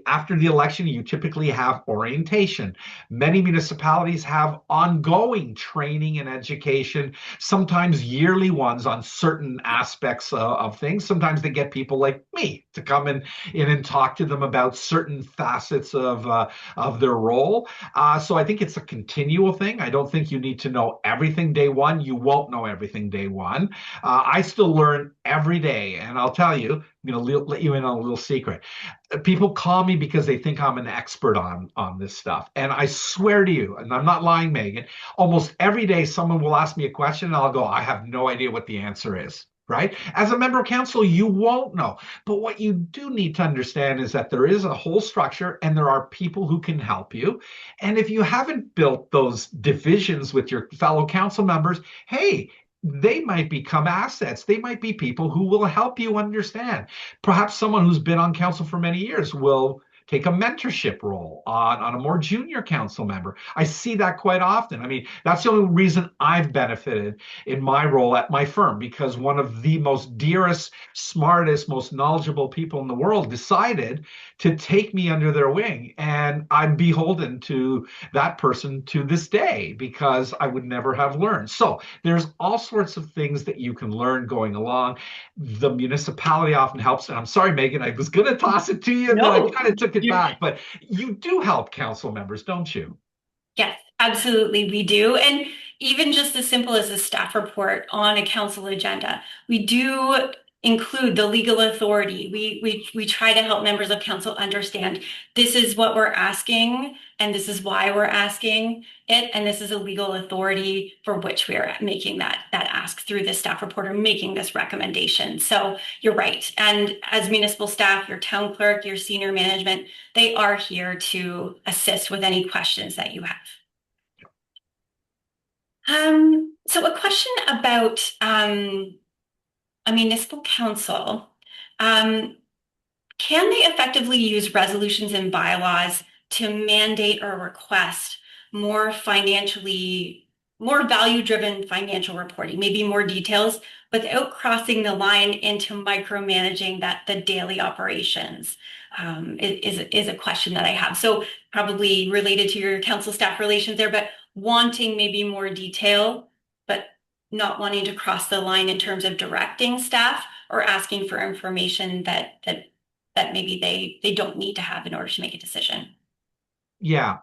after the election, you typically have orientation. Many municipalities have ongoing training and education, sometimes yearly ones on certain aspects of things. Sometimes they get people like me to come in and talk to them about certain facets of their role. So I think it's a continual thing. I don't think you need to know everything day one. You won't know everything day one. I still learn every day, and I'll tell you, I'm going to let you in on a little secret. People call me because they think I'm an expert on this stuff. And I swear to you, and I'm not lying, Megan, almost every day someone will ask me a question and I'll go, I have no idea what the answer is. Right? As a member of council, you won't know. But what you do need to understand is that there is a whole structure and there are people who can help you. And if you haven't built those divisions with your fellow council members, hey, they might become assets. They might be people who will help you understand. Perhaps someone who's been on council for many years will take a mentorship role on a more junior council member. I see that quite often. I mean, that's the only reason I've benefited in my role at my firm, because one of the most dearest, smartest, most knowledgeable people in the world decided to take me under their wing. And I'm beholden to that person to this day because I would never have learned. So there's all sorts of things that you can learn going along. The municipality often helps. And I'm sorry, Megan, I was going to toss it to you, but I kind of took it back. But you do help council members, don't you? Yes, absolutely, we do. And even just as simple as a staff report on a council agenda, we do include the legal authority. We try to help members of council understand this is what we're asking and this is why we're asking it, and this is a legal authority for which we are making that ask through the staff report or making this recommendation. So you're right. And as municipal staff, your town clerk, your senior management, they are here to assist with any questions that you have. So a question about a municipal council, can they effectively use resolutions and bylaws to mandate or request more value-driven financial reporting, maybe more details, without crossing the line into micromanaging the daily operations? Is a question that I have. So probably related to your council staff relations there, but wanting maybe more detail, but not wanting to cross the line in terms of directing staff or asking for information that maybe they don't need to have in order to make a decision. Yeah,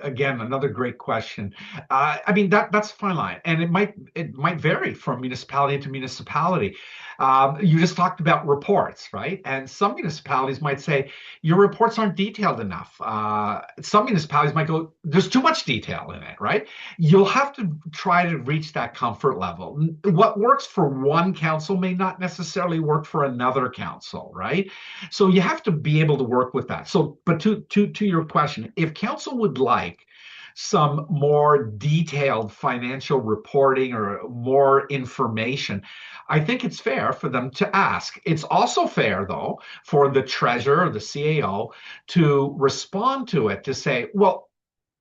again, another great question. I mean, that's a fine line, and it might vary from municipality to municipality. You just talked about reports, right? And some municipalities might say your reports aren't detailed enough. Some municipalities might go, there's too much detail in it, right? You'll have to try to reach that comfort level. What works for one council may not necessarily work for another council, right? So you have to be able to work with that. So, but to your question, if council would like some more detailed financial reporting or more information, I think it's fair for them to ask. It's also fair, though, for the treasurer or the CAO to respond to it, to say, well,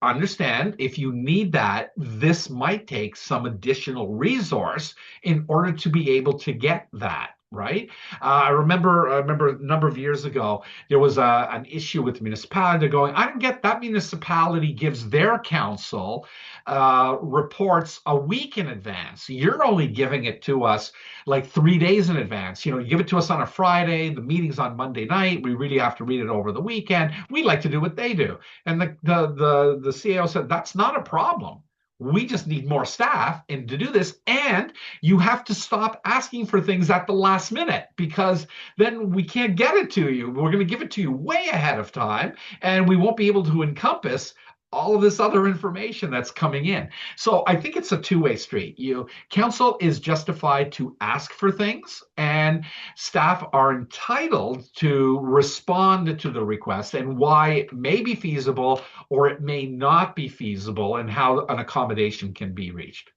understand if you need that, this might take some additional resource in order to be able to get that. Right. I remember a number of years ago, there was an issue with the municipality. They're going, I don't get that municipality gives their council reports a week in advance. You're only giving it to us like 3 days in advance. You give it to us on a Friday. The meeting's on Monday night. We really have to read it over the weekend. We like to do what they do. And the CAO said, that's not a problem. We just need more staff and to do this. And you have to stop asking for things at the last minute, because then we can't get it to you. We're going to give it to you way ahead of time, and we won't be able to encompass all of this other information that's coming in. So I think it's a two-way street. Council is justified to ask for things, and staff are entitled to respond to the request and why it may be feasible or it may not be feasible, and how an accommodation can be reached.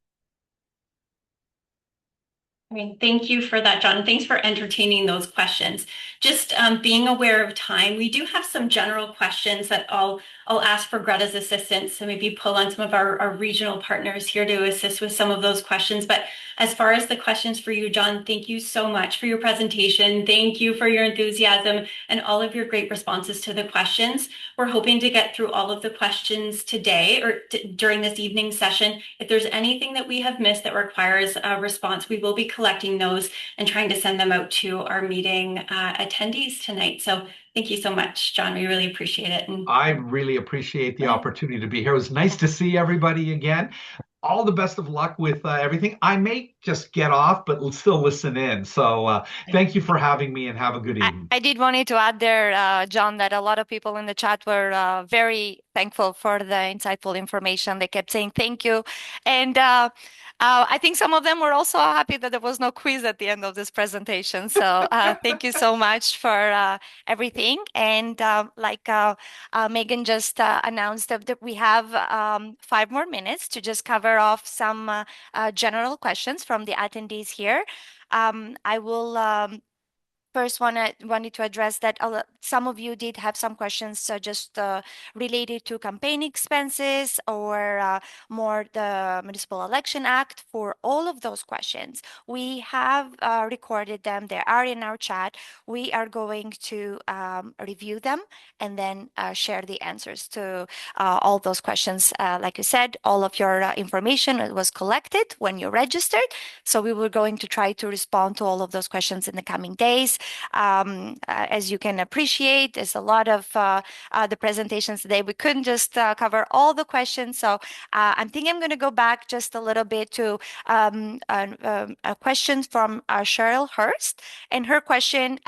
Thank you for that, John. Thanks for entertaining those questions. Just being aware of time, we do have some general questions that I'll ask for Greta's assistance, so maybe pull on some of our regional partners here to assist with some of those questions. But as far as the questions for you, John, thank you so much for your presentation. Thank you for your enthusiasm and all of your great responses to the questions. We're hoping to get through all of the questions today or during this evening session. If there's anything that we have missed that requires a response, we will be collecting those and trying to send them out to our meeting attendees tonight. So thank you so much, John. We really appreciate it. And I really appreciate the opportunity to be here. It was nice to see everybody again. All the best of luck with everything. I may just get off, but still listen in. So thank you for having me, and have a good evening. I did wanted to add there, John, that a lot of people in the chat were very thankful for the insightful information. They kept saying thank you. And I think some of them were also happy that there was no quiz at the end of this presentation. So thank you so much for everything. And like Megan just announced, that we have 5 more minutes to just cover off some general questions from the attendees here. I will first wanted to address that some of you did have some questions just related to campaign expenses or more the Municipal Election Act. For all of those questions, we have recorded them. They are in our chat. We are going to review them and then share the answers to all those questions. Like you said, all of your information was collected when you registered. So we were going to try to respond to all of those questions in the coming days. As you can appreciate, there's a lot of the presentations today. We couldn't just cover all the questions. So I think I'm going to go back just a little bit to a question from Cheryl Hurst. And her question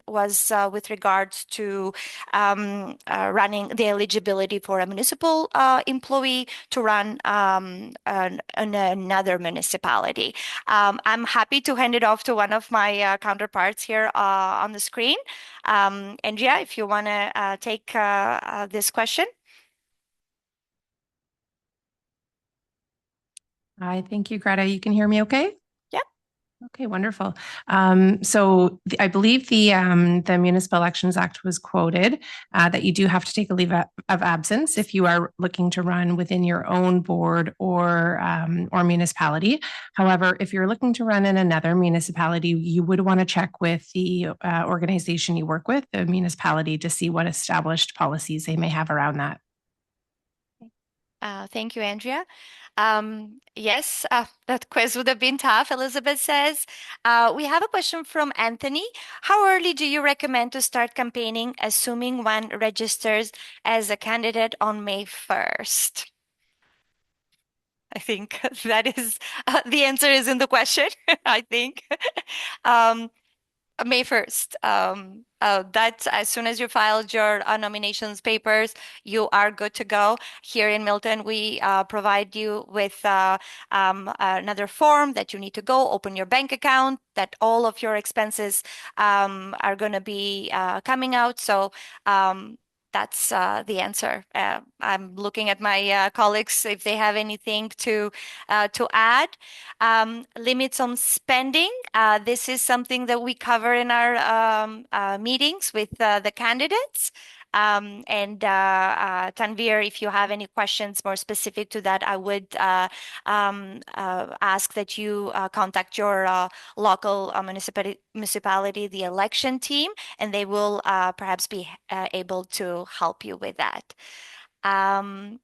was with regards to running the eligibility for a municipal employee to run in another municipality. I'm happy to hand it off to one of my counterparts here on the screen. Andrea, if you want to take this question. Hi, thank you, Greta. You can hear me okay? Yeah. Okay, wonderful. I believe the Municipal Elections Act was quoted that you do have to take a leave of absence if you are looking to run within your own board or municipality. However, if you're looking to run in another municipality, you would want to check with the organization you work with, the municipality, to see what established policies they may have around that. Thank you, Andrea. Yes, that quiz would have been tough, Elizabeth says. We have a question from Anthony. How early do you recommend to start campaigning, assuming one registers as a candidate on May 1st? I think that is the answer is in the question, I think. May 1st. That's as soon as you filed your nominations papers, you are good to go. Here in Milton, we provide you with another form that you need to go open your bank account, that all of your expenses are going to be coming out. So that's the answer. I'm looking at my colleagues if they have anything to add. Limits on spending. This is something that we cover in our meetings with the candidates. And Tanvir, if you have any questions more specific to that, I would ask that you contact your local municipality, the election team, and they will perhaps be able to help you with that. I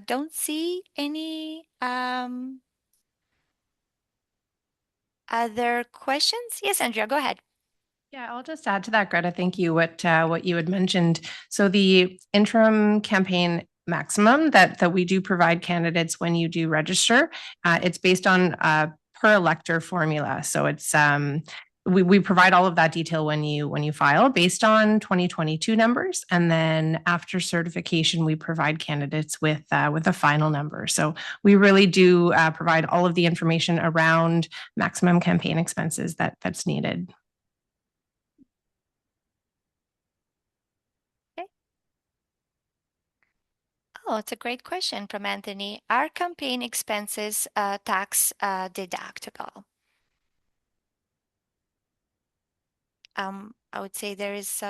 don't see any other questions. Yes, Andrea, go ahead. Yeah, I'll just add to that, Greta. Thank you. What you had mentioned. So the interim campaign maximum that we do provide candidates when you do register, it's based on per elector formula. So it's we provide all of that detail when you file based on 2022 numbers, and then after certification, we provide candidates with a final number. So we really do provide all of the information around maximum campaign expenses that's needed. Oh, it's a great question from Anthony. Are campaign expenses tax deductible? I would say there is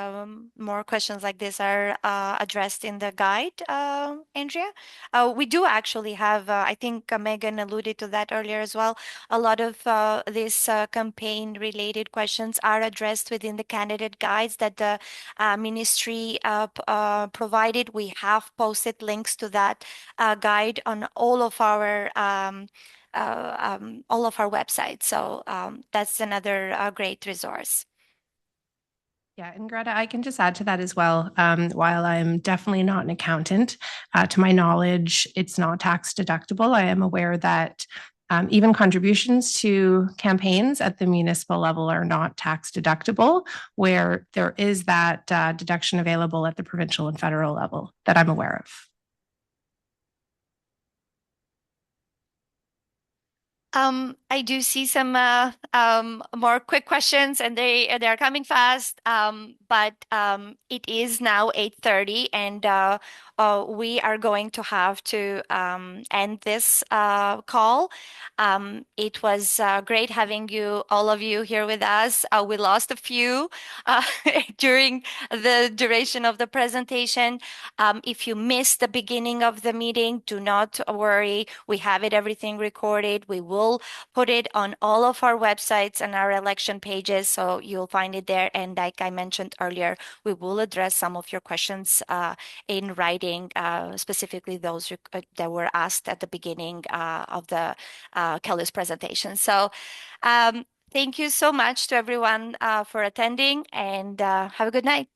more questions like this are addressed in the guide, Andrea. We do actually have, I think Megan alluded to that earlier as well. A lot of these campaign related questions are addressed within the candidate guides that the ministry provided. We have posted links to that guide on all of our websites. So that's another great resource. Yeah, and Greta, I can just add to that as well. While I'm definitely not an accountant, to my knowledge, it's not tax deductible. I am aware that even contributions to campaigns at the municipal level are not tax deductible, where there is that deduction available at the provincial and federal level that I'm aware of. I do see some more quick questions, and they're coming fast. But it is now 8:30, and we are going to have to end this call. It was great having all of you here with us. We lost a few during the duration of the presentation. If you missed the beginning of the meeting, do not worry. We have everything recorded. We will put it on all of our websites and our election pages, so you'll find it there. And like I mentioned earlier, we will address some of your questions in writing, specifically those that were asked at the beginning of the Kelly's presentation. So thank you so much to everyone for attending, and have a good night.